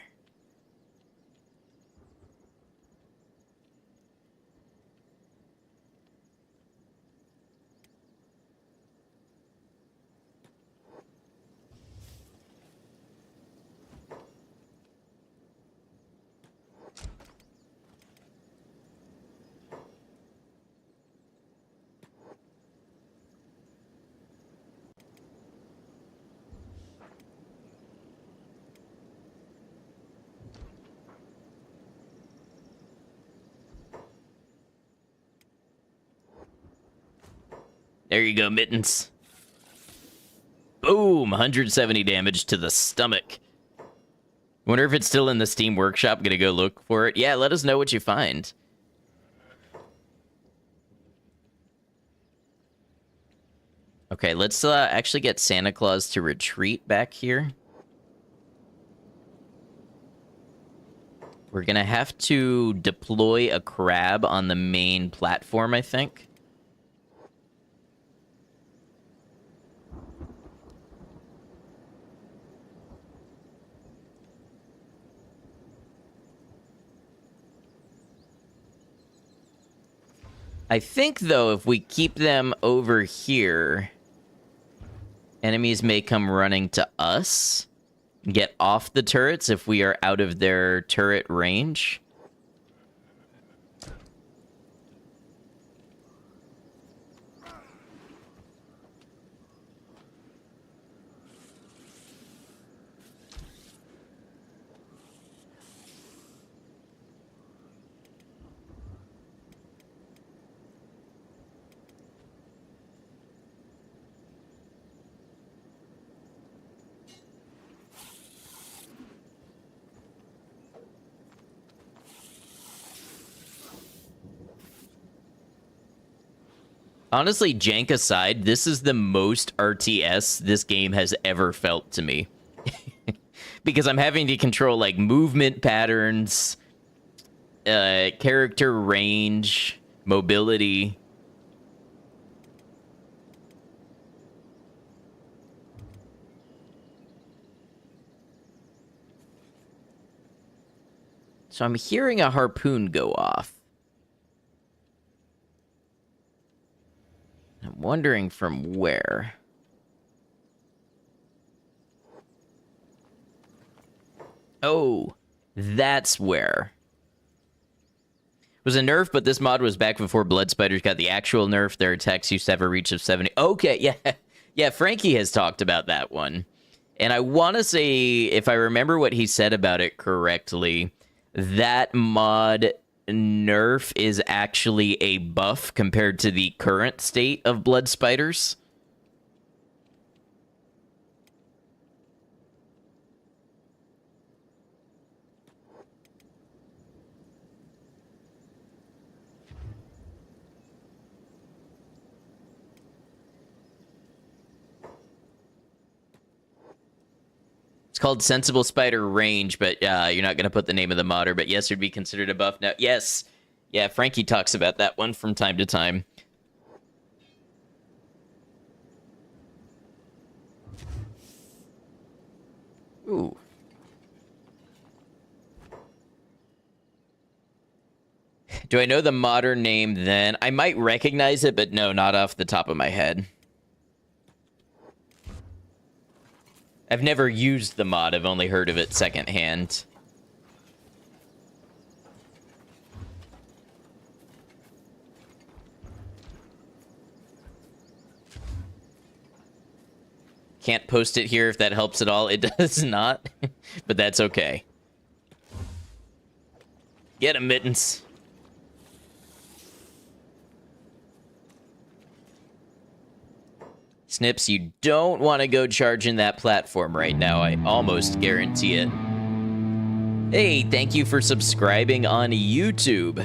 There you go, Mittens. Boom! 170 damage to the stomach. Wonder if it's still in the Steam Workshop. Gonna go look for it. Yeah, let us know what you find. Okay, let's actually get Santa Claus to retreat back here. We're gonna have to deploy a crab on the main platform, I think. I think, though, if we keep them over here, enemies may come running to us. Get off the turrets if we are out of their turret range. Honestly, jank aside, this is the most RTS this game has ever felt to me. Because I'm having to control, like, movement patterns, character range, mobility. So I'm hearing a harpoon go off. I'm wondering from where. Oh, that's where. It was a nerf, but this mod was back before Blood Spiders got the actual nerf. Their attacks used to have a reach of 70. Okay, yeah. Yeah, Frankie has talked about that one. And I want to say, if I remember what he said about it correctly, that mod nerf is actually a buff compared to the current state of blood spiders. It's called Sensible Spider Range, but you're not going to put the name of the modder, but yes, it would be considered a buff now. Yes. Yeah, Frankie talks about that one from time to time. Ooh. Do I know the modern name then? I might recognize it, but no, not off the top of my head. I've never used the mod. I've only heard of it secondhand. Can't post it here if that helps at all. It does not, but that's okay. Get him, Mittens. Snips, you don't want to go charging that platform right now. I almost guarantee it. Hey, thank you for subscribing on YouTube.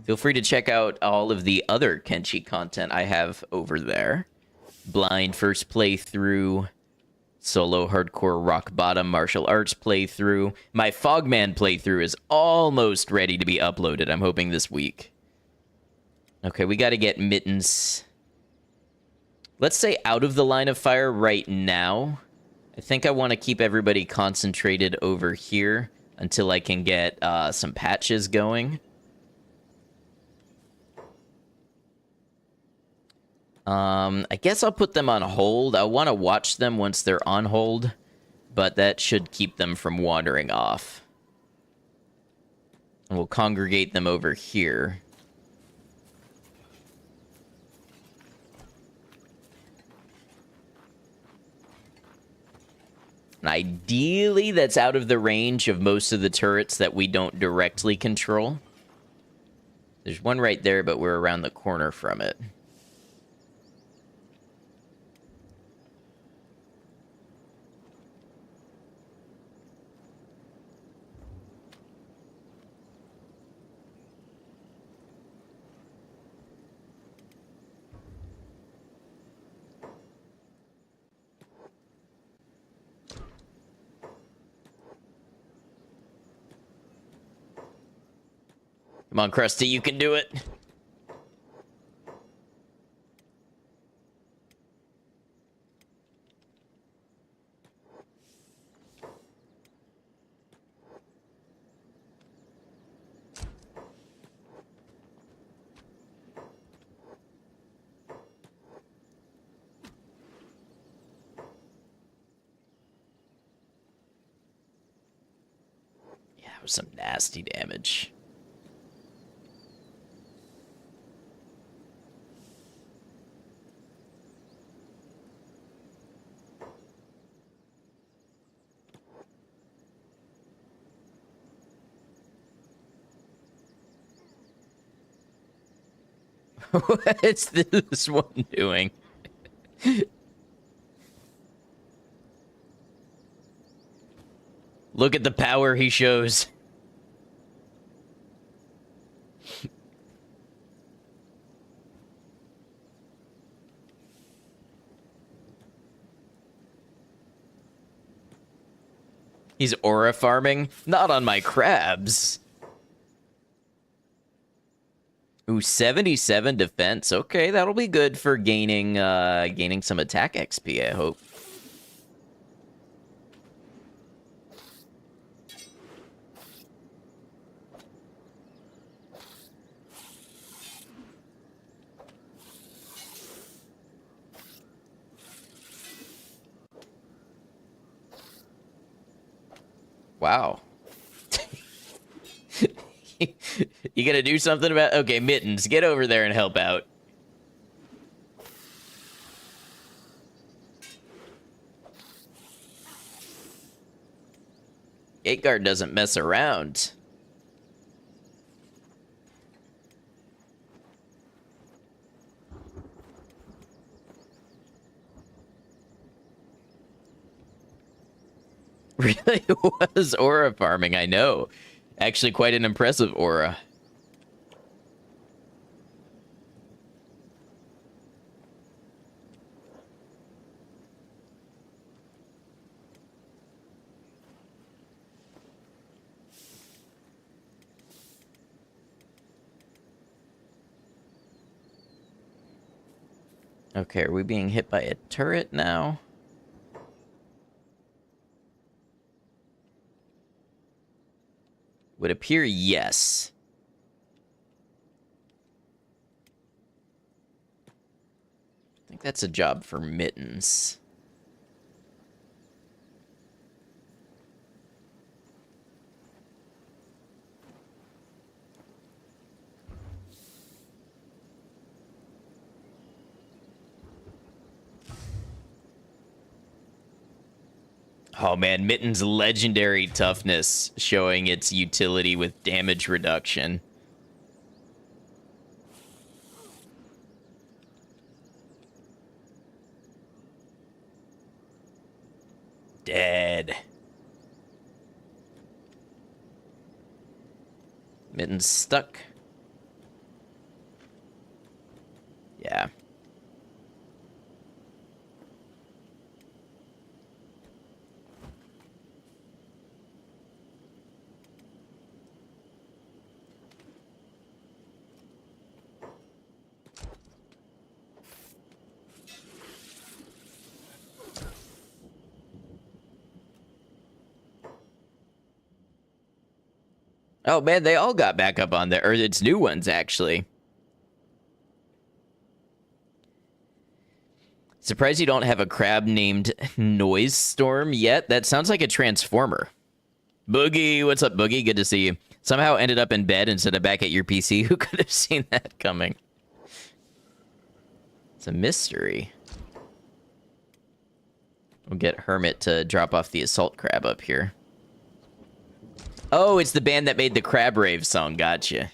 Feel free to check out all of the other Kenshi content I have over there. Blind first playthrough, solo hardcore rock bottom martial arts playthrough. My Fogman playthrough is almost ready to be uploaded. I'm hoping this week. Okay, we got to get Mittens. Let's say out of the line of fire right now. I think I want to keep everybody concentrated over here until I can get some patches going. I guess I'll put them on hold. I want to watch them once they're on hold, but that should keep them from wandering off. And we'll congregate them over here. And ideally, that's out of the range of most of the turrets that we don't directly control. There's one right there, but we're around the corner from it. Come on, Krusty, you can do it. Yeah, that was some nasty damage. What's this one doing? Look at the power he shows. He's aura farming? Not on my crabs. Ooh, 77 defense. Okay, that'll be good for gaining gaining some attack XP, I hope. Wow. You gonna do something about... Okay, Mittens, get over there and help out. Gateguard doesn't mess around. Really was aura farming, I know. Actually, quite an impressive aura. Okay, are we being hit by a turret now? Would appear yes. I think that's a job for Mittens. Oh man, Mittens' legendary toughness showing its utility with damage reduction. Dead. Mittens stuck. Yeah. Oh man, they all got back up on there. Or it's new ones, actually. Surprised you don't have a crab named Noise Storm yet. That sounds like a transformer. Boogie, what's up, Boogie? Good to see you. Somehow ended up in bed instead of back at your PC. Who could have seen that coming? It's a mystery. We'll get Hermit to drop off the assault crab up here. Oh, it's the band that made the Crab Rave song. Gotcha.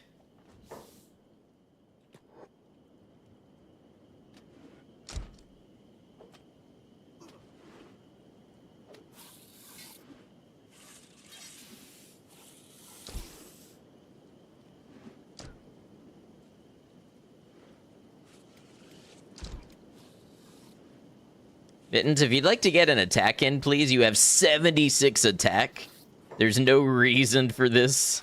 Mittens, if you'd like to get an attack in, please, you have 76 attack. There's no reason for this.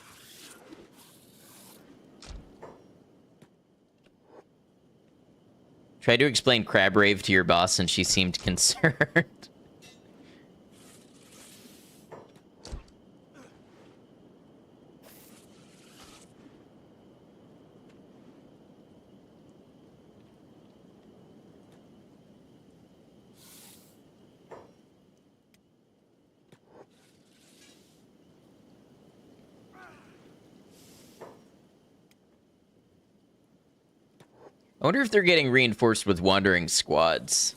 Tried to explain Crab Rave to your boss and she seemed concerned. I wonder if they're getting reinforced with wandering squads.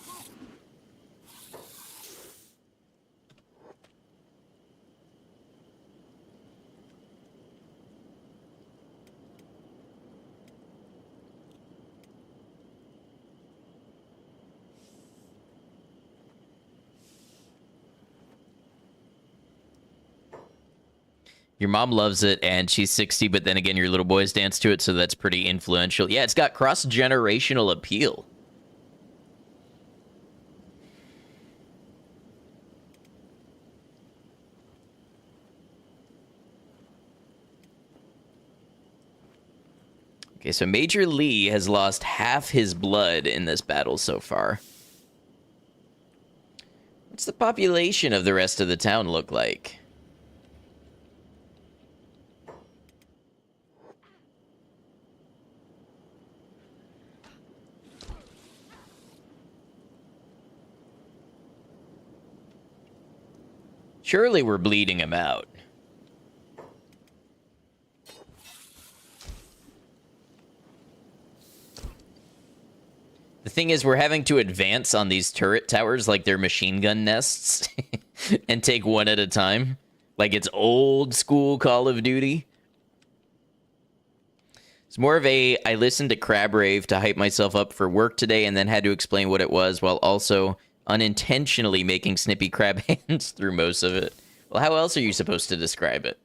Your mom loves it, and she's 60, but then again, your little boys dance to it, so that's pretty influential. Yeah, it's got cross-generational appeal. Okay, so Major Lee has lost half his blood in this battle so far. What's the population of the rest of the town look like? Surely we're bleeding him out. The thing is, we're having to advance on these turret towers like they're machine gun nests and take one at a time. Like it's old school Call of Duty. It's more of a, I listened to Crab Rave to hype myself up for work today and then had to explain what it was while also unintentionally making snippy crab hands through most of it. Well, how else are you supposed to describe it?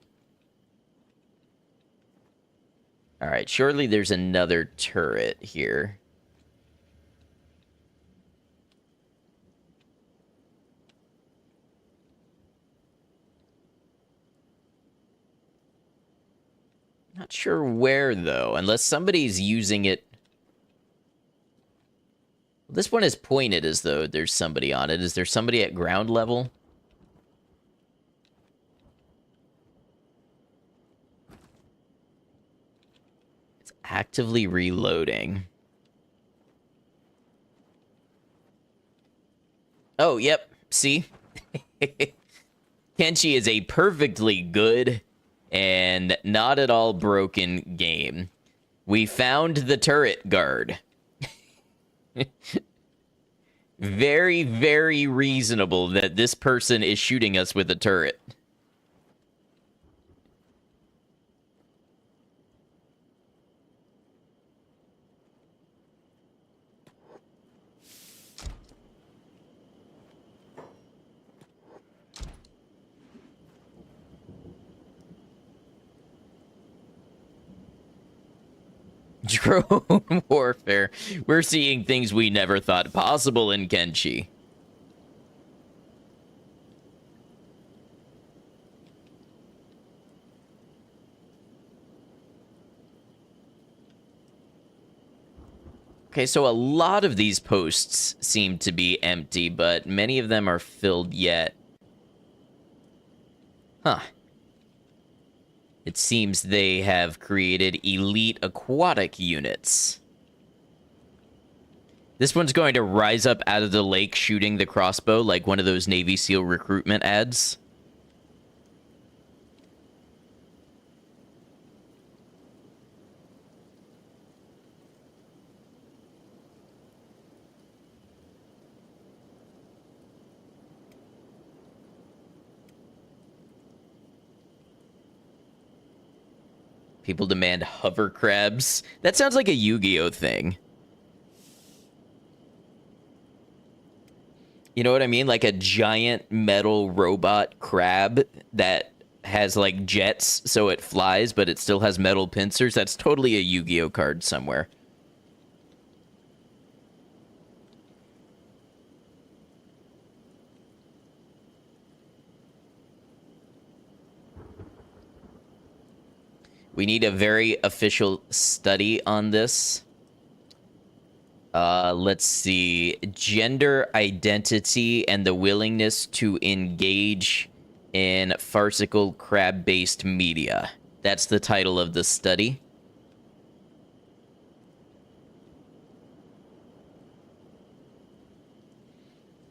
All right, surely there's another turret here. Not sure where, though, unless somebody's using it. This one is pointed as though there's somebody on it. Is there somebody at ground level? It's actively reloading. Oh, yep. See? Kenshi is a perfectly good and not at all broken game. We found the turret guard. Very, very reasonable that this person is shooting us with a turret. Drone warfare. We're seeing things we never thought possible in Kenshi. Okay, so a lot of these posts seem to be empty, but many of them are filled yet. Huh. It seems they have created elite aquatic units. This one's going to rise up out of the lake shooting the crossbow like one of those Navy SEAL recruitment ads. People demand hover crabs. That sounds like a Yu-Gi-Oh thing. You know what I mean? Like a giant metal robot crab that has like jets so it flies, but it still has metal pincers. That's totally a Yu-Gi-Oh card somewhere. We need a very official study on this. Let's see. Gender identity and the willingness to engage in farcical crab-based media. That's the title of the study.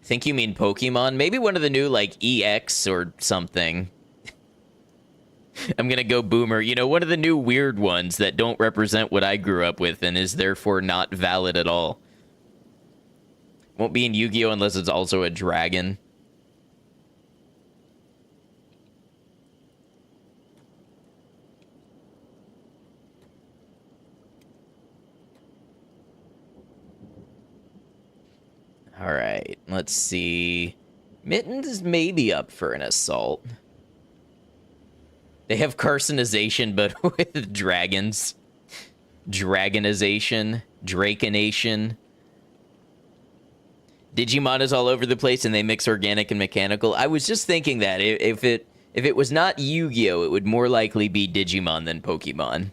Think you mean Pokemon? Maybe one of the new, like, EX or something. I'm gonna go boomer. You know, one of the new weird ones that don't represent what I grew up with and is therefore not valid at all. Won't be in Yu-Gi-Oh! Unless it's also a dragon. Alright, let's see. Mittens is maybe up for an assault. They have carcinization, but with dragons. Dragonization. Draconation. Digimon is all over the place, and they mix organic and mechanical. I was just thinking that. If it was not Yu-Gi-Oh!, it would more likely be Digimon than Pokemon.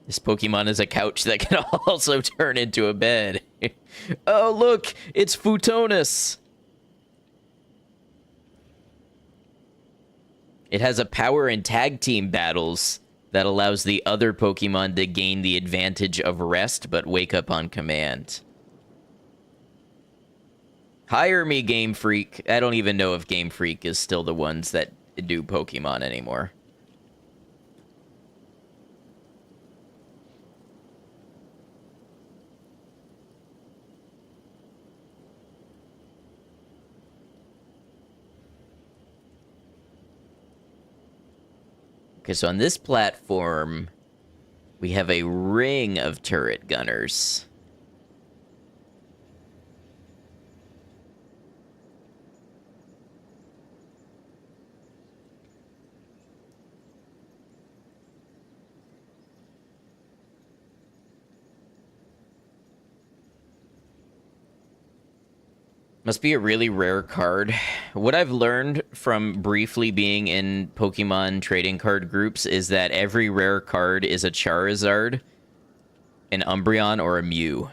This Pokemon is a couch that can also turn into a bed. Oh, look! It's Futonus! It has a power in tag team battles that allows the other Pokemon to gain the advantage of rest but wake up on command. Hire me, Game Freak. I don't even know if Game Freak is still the ones that do Pokemon anymore. Okay, so on this platform, we have a ring of turret gunners. Must be a really rare card. What I've learned from briefly being in Pokemon trading card groups is that every rare card is a Charizard, an Umbreon, or a Mew.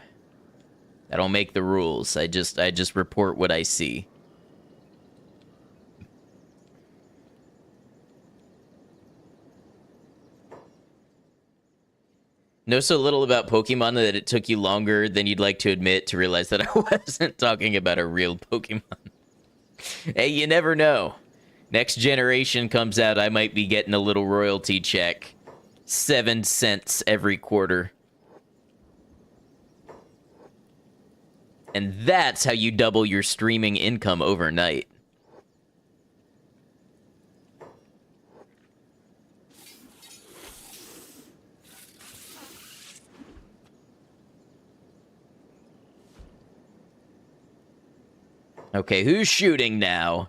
I don't make the rules. I just report what I see. Know so little about Pokemon that it took you longer than you'd like to admit to realize that I wasn't talking about a real Pokemon. Hey, you never know. Next generation comes out, I might be getting a little royalty check. 7 cents every quarter. And that's how you double your streaming income overnight. Okay, who's shooting now?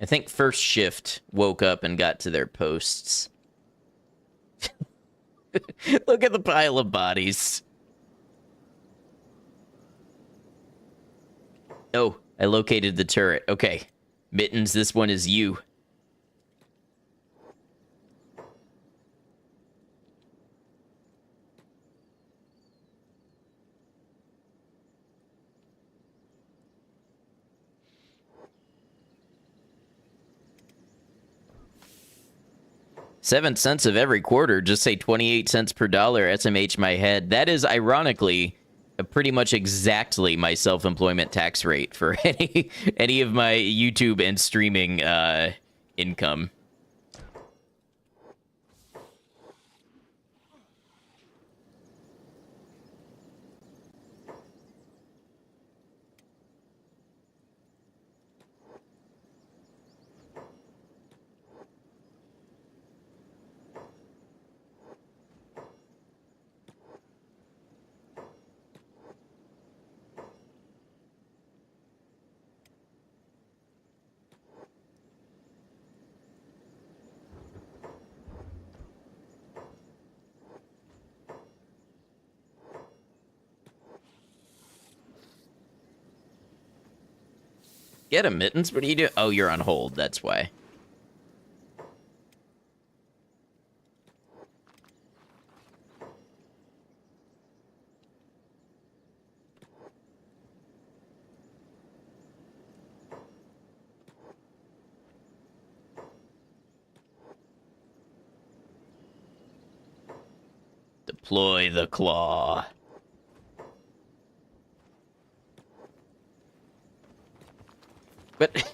I think first shift woke up and got to their posts. Look at the pile of bodies. Oh, I located the turret. Okay. Mittens, this one is you. $0.07 of every quarter, just say 28 cents per dollar, SMH my head. That is, ironically, pretty much exactly my self-employment tax rate for any of my YouTube and streaming income. Get him, Mittens. What are you doing? Oh, you're on hold. That's why. Deploy the claw. But,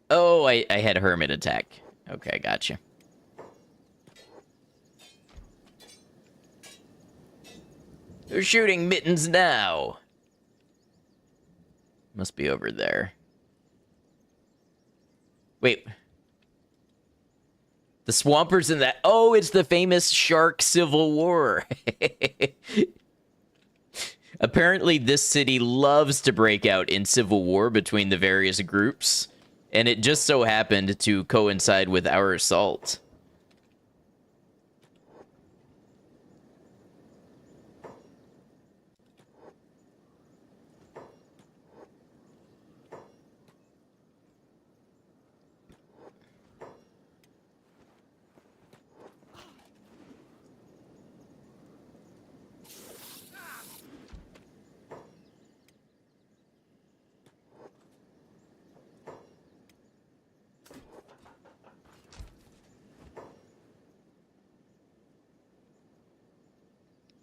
oh, I had a hermit attack. Okay, gotcha. They're shooting Mittens now. Must be over there. Wait. The Swampers in that... Oh, it's the famous Shark Civil War. Apparently, this city loves to break out in civil war between the various groups, and it just so happened to coincide with our assault.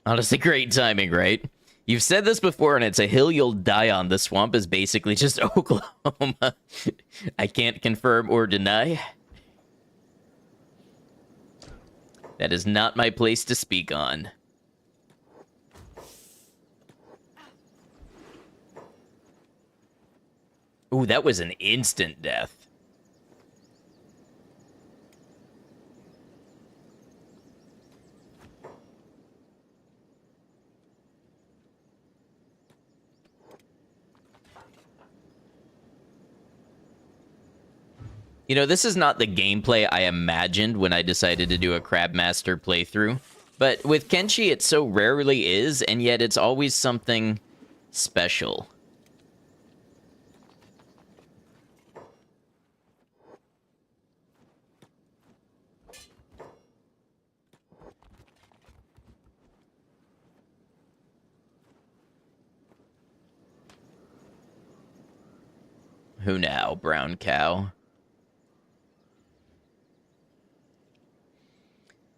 Honestly, great timing, right? You've said this before, and it's a hill you'll die on. The swamp is basically just Oklahoma. I can't confirm or deny. That is not my place to speak on. Ooh, that was an instant death. You know, this is not the gameplay I imagined when I decided to do a Crabmaster playthrough. But with Kenshi, it so rarely is, and yet it's always something special. Who now, brown cow?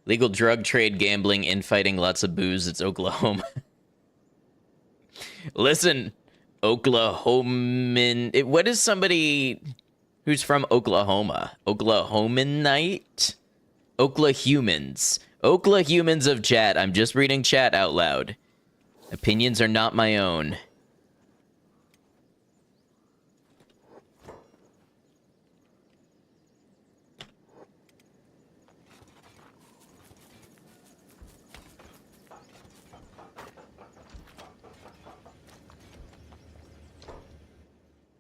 Legal drug trade, gambling, infighting, lots of booze. It's Oklahoma. Listen, Oklahoman. What is somebody who's from Oklahoma? Oklahomanite? Oklahumans. Oklahumans of chat. I'm just reading chat out loud. Opinions are not my own.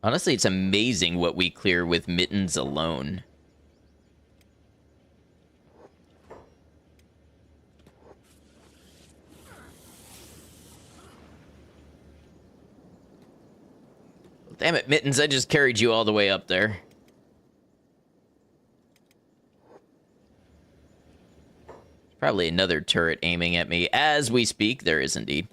Honestly, it's amazing what we clear with mittens alone. Damn it, mittens, I just carried you all the way up there. Probably another turret aiming at me. As we speak, there is indeed.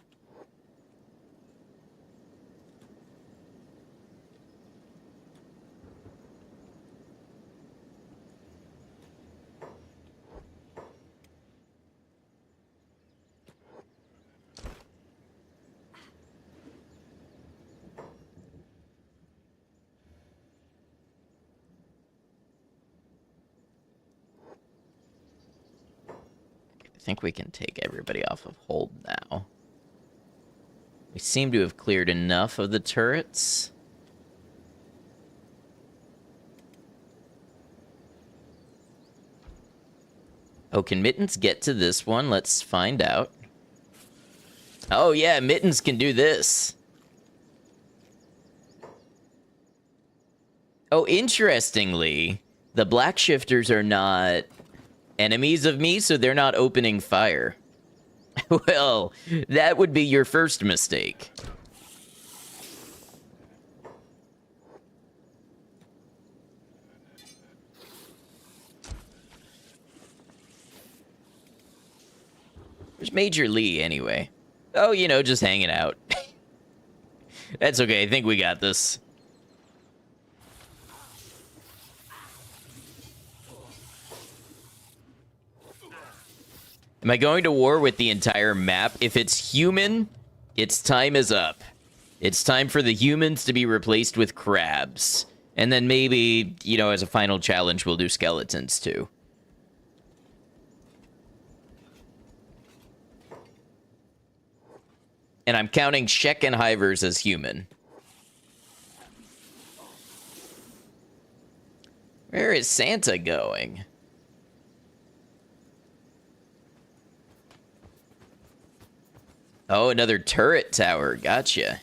I think we can take everybody off of hold now. We seem to have cleared enough of the turrets. Oh, can Mittens get to this one? Let's find out. Oh yeah, Mittens can do this. Oh, interestingly, the black shifters are not enemies of me, so they're not opening fire. Well, that would be your first mistake. There's Major Lee, anyway. Oh, you know, just hanging out. That's okay, I think we got this. Am I going to war with the entire map? If it's human, its time is up. It's time for the humans to be replaced with crabs. And then maybe, you know, as a final challenge, we'll do skeletons too. And I'm counting Shek and Hivers as human. Where is Santa going? Oh, another turret tower. Gotcha.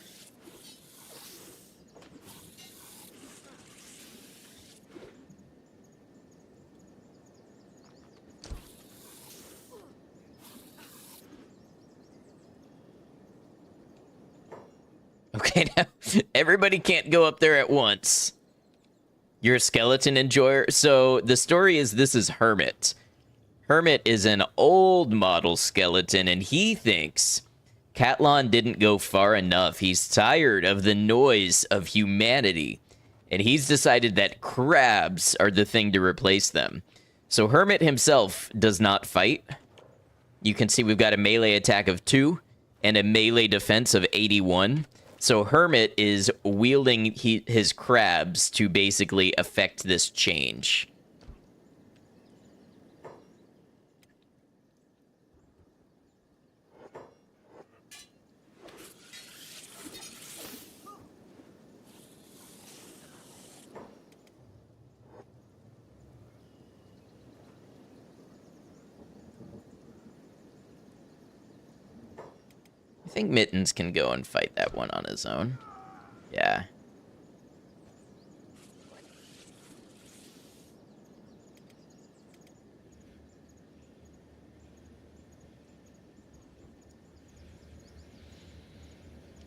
Okay, now everybody can't go up there at once. You're a skeleton enjoyer. So the story is this is Hermit. Hermit is an old model skeleton, and he thinks Catlon didn't go far enough. He's tired of the noise of humanity, and he's decided that crabs are the thing to replace them. So Hermit himself does not fight. You can see we've got a melee attack of 2 and a melee defense of 81. So Hermit is wielding his crabs to basically affect this change. I think Mittens can go and fight that one on his own. Yeah.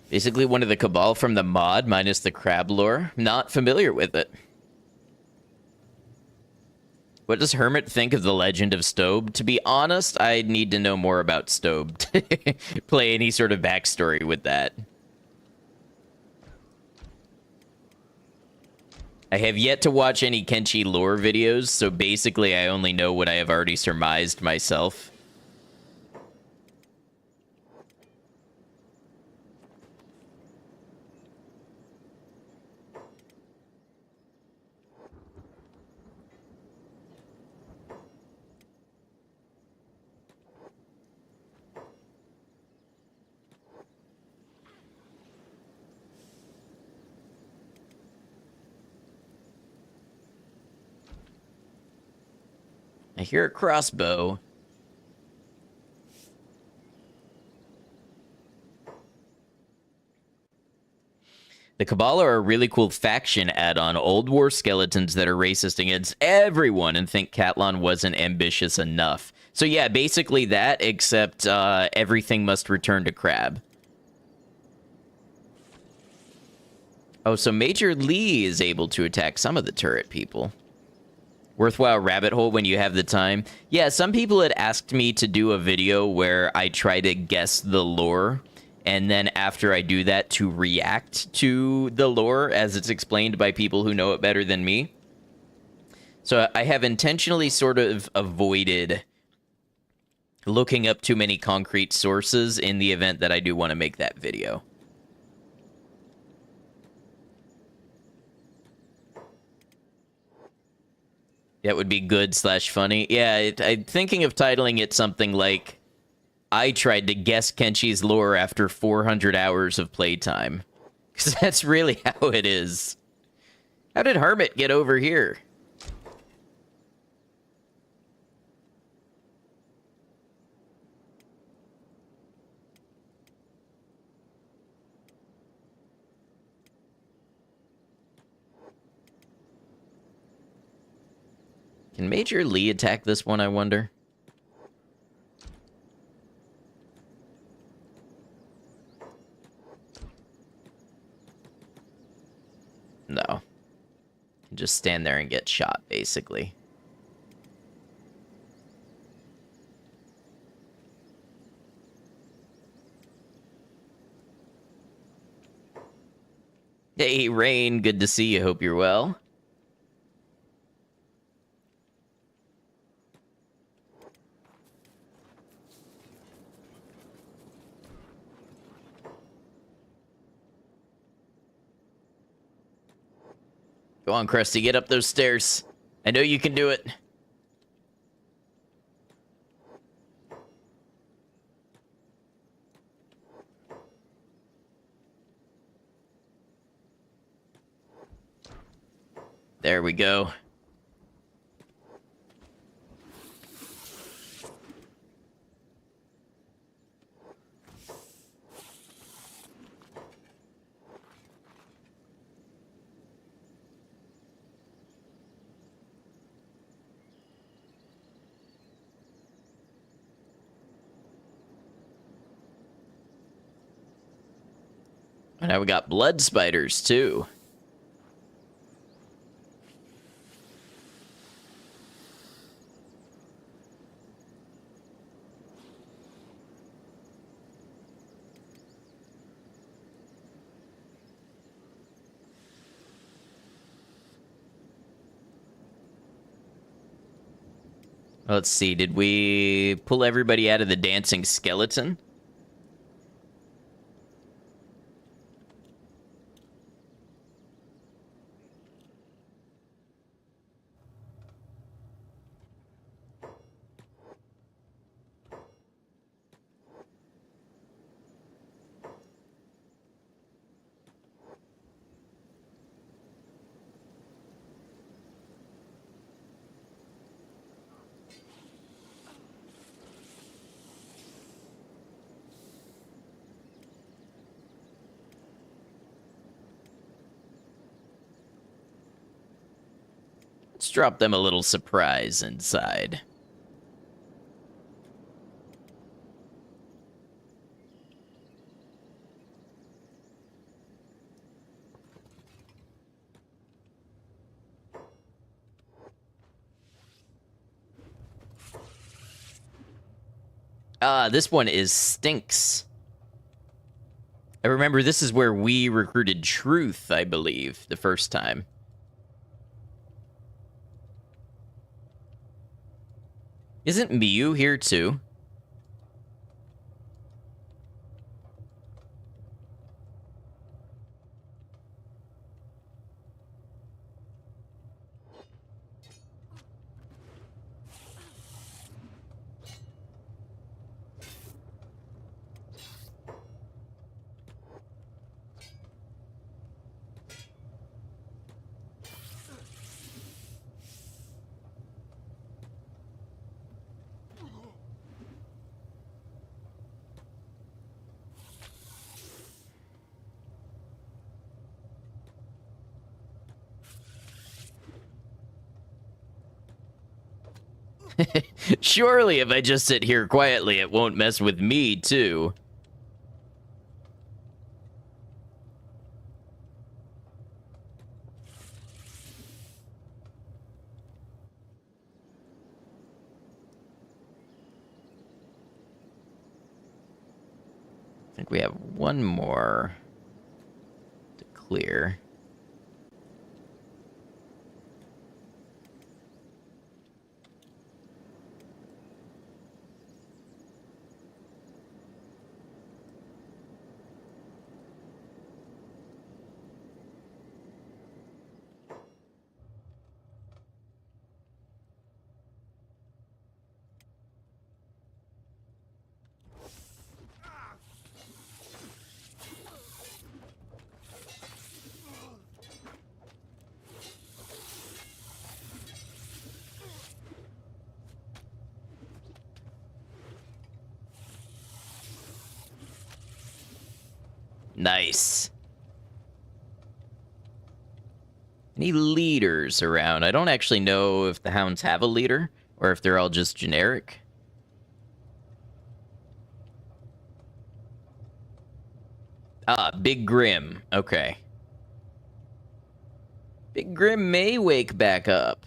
Basically one of the Cabal from the mod, minus the crab lore. Not familiar with it. What does Hermit think of the Legend of Stobe? To be honest, I need to know more about Stobe to play any sort of backstory with that. I have yet to watch any Kenshi lore videos, so basically I only know what I have already surmised myself. I hear a crossbow. The Cabal are a really cool faction add-on. Old war skeletons that are racist against everyone and think Catlon wasn't ambitious enough. So yeah, basically that, except everything must return to Crab. Oh, so Major Lee is able to attack some of the turret people. Worthwhile rabbit hole when you have the time. Yeah, some people had asked me to do a video where I try to guess the lore, and then after I do that, to react to the lore as it's explained by people who know it better than me. So I have intentionally sort of avoided looking up too many concrete sources in the event that I do want to make that video. That would be good/funny. Yeah, I'm thinking of titling it something like, I tried to guess Kenshi's lore after 400 hours of playtime. Because that's really how it is. How did Hermit get over here? Can Major Lee attack this one, I wonder? No. Just stand there and get shot, basically. Hey, Rain, good to see you. Hope you're well. Go on, Krusty, get up those stairs. I know you can do it. There we go. And now we got blood spiders, too. Let's see, did we pull everybody out of the dancing skeleton? Let's drop them a little surprise inside. This one is Stinks. I remember this is where we recruited Truth, I believe, the first time. Isn't Miu here too? Surely if I just sit here quietly, it won't mess with me, too. I think we have one more to clear. Nice. Any leaders around? I don't actually know if the hounds have a leader or if they're all just generic. Ah, Big Grim. Okay. Big Grim may wake back up.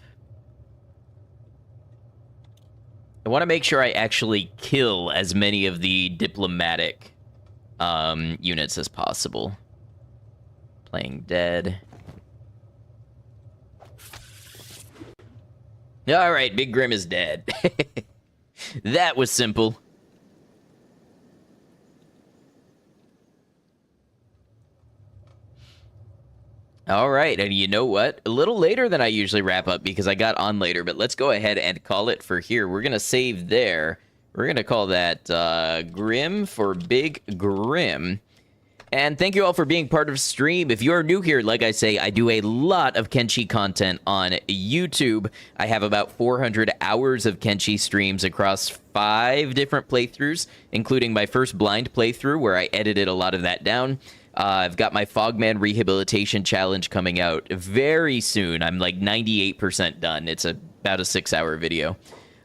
I want to make sure I actually kill as many of the diplomatic units as possible. Playing dead. All right, Big Grim is dead. That was simple. All right, and you know what? A little later than I usually wrap up because I got on later, but let's go ahead and call it for here. We're going to save there. We're going to call that Grim for Big Grim. And thank you all for being part of stream. If you're new here, like I say, I do a lot of Kenshi content on YouTube. I have about 400 hours of Kenshi streams across 5 different playthroughs, including my first blind playthrough where I edited a lot of that down. I've got my Fogman Rehabilitation Challenge coming out very soon. I'm like 98% done. It's about a 6-hour video.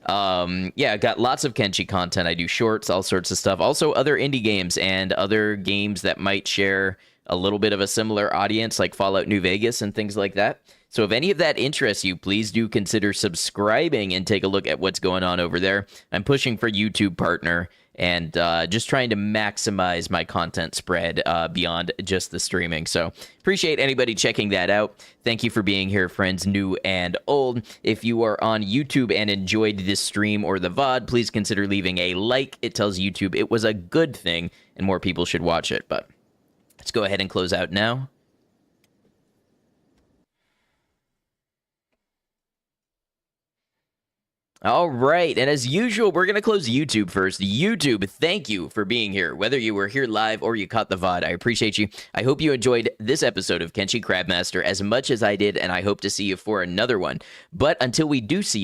Yeah, I got lots of Kenshi content. I do shorts, all sorts of stuff. Also other indie games and other games that might share a little bit of a similar audience, like Fallout New Vegas and things like that. So if any of that interests you, please do consider subscribing and take a look at what's going on over there. I'm pushing for YouTube partner and just trying to maximize my content spread beyond just the streaming. So appreciate anybody checking that out. Thank you for being here, friends, new and old. If you are on YouTube and enjoyed this stream or the VOD, please consider leaving a like. It tells YouTube it was a good thing and more people should watch it. But let's go ahead and close out now. All right, and as usual, we're going to close YouTube first. YouTube, thank you for being here. Whether you were here live or you caught the VOD, I appreciate you. I hope you enjoyed this episode of Kenshi Crabmaster as much as I did, and I hope to see you for another one. But until we do see you,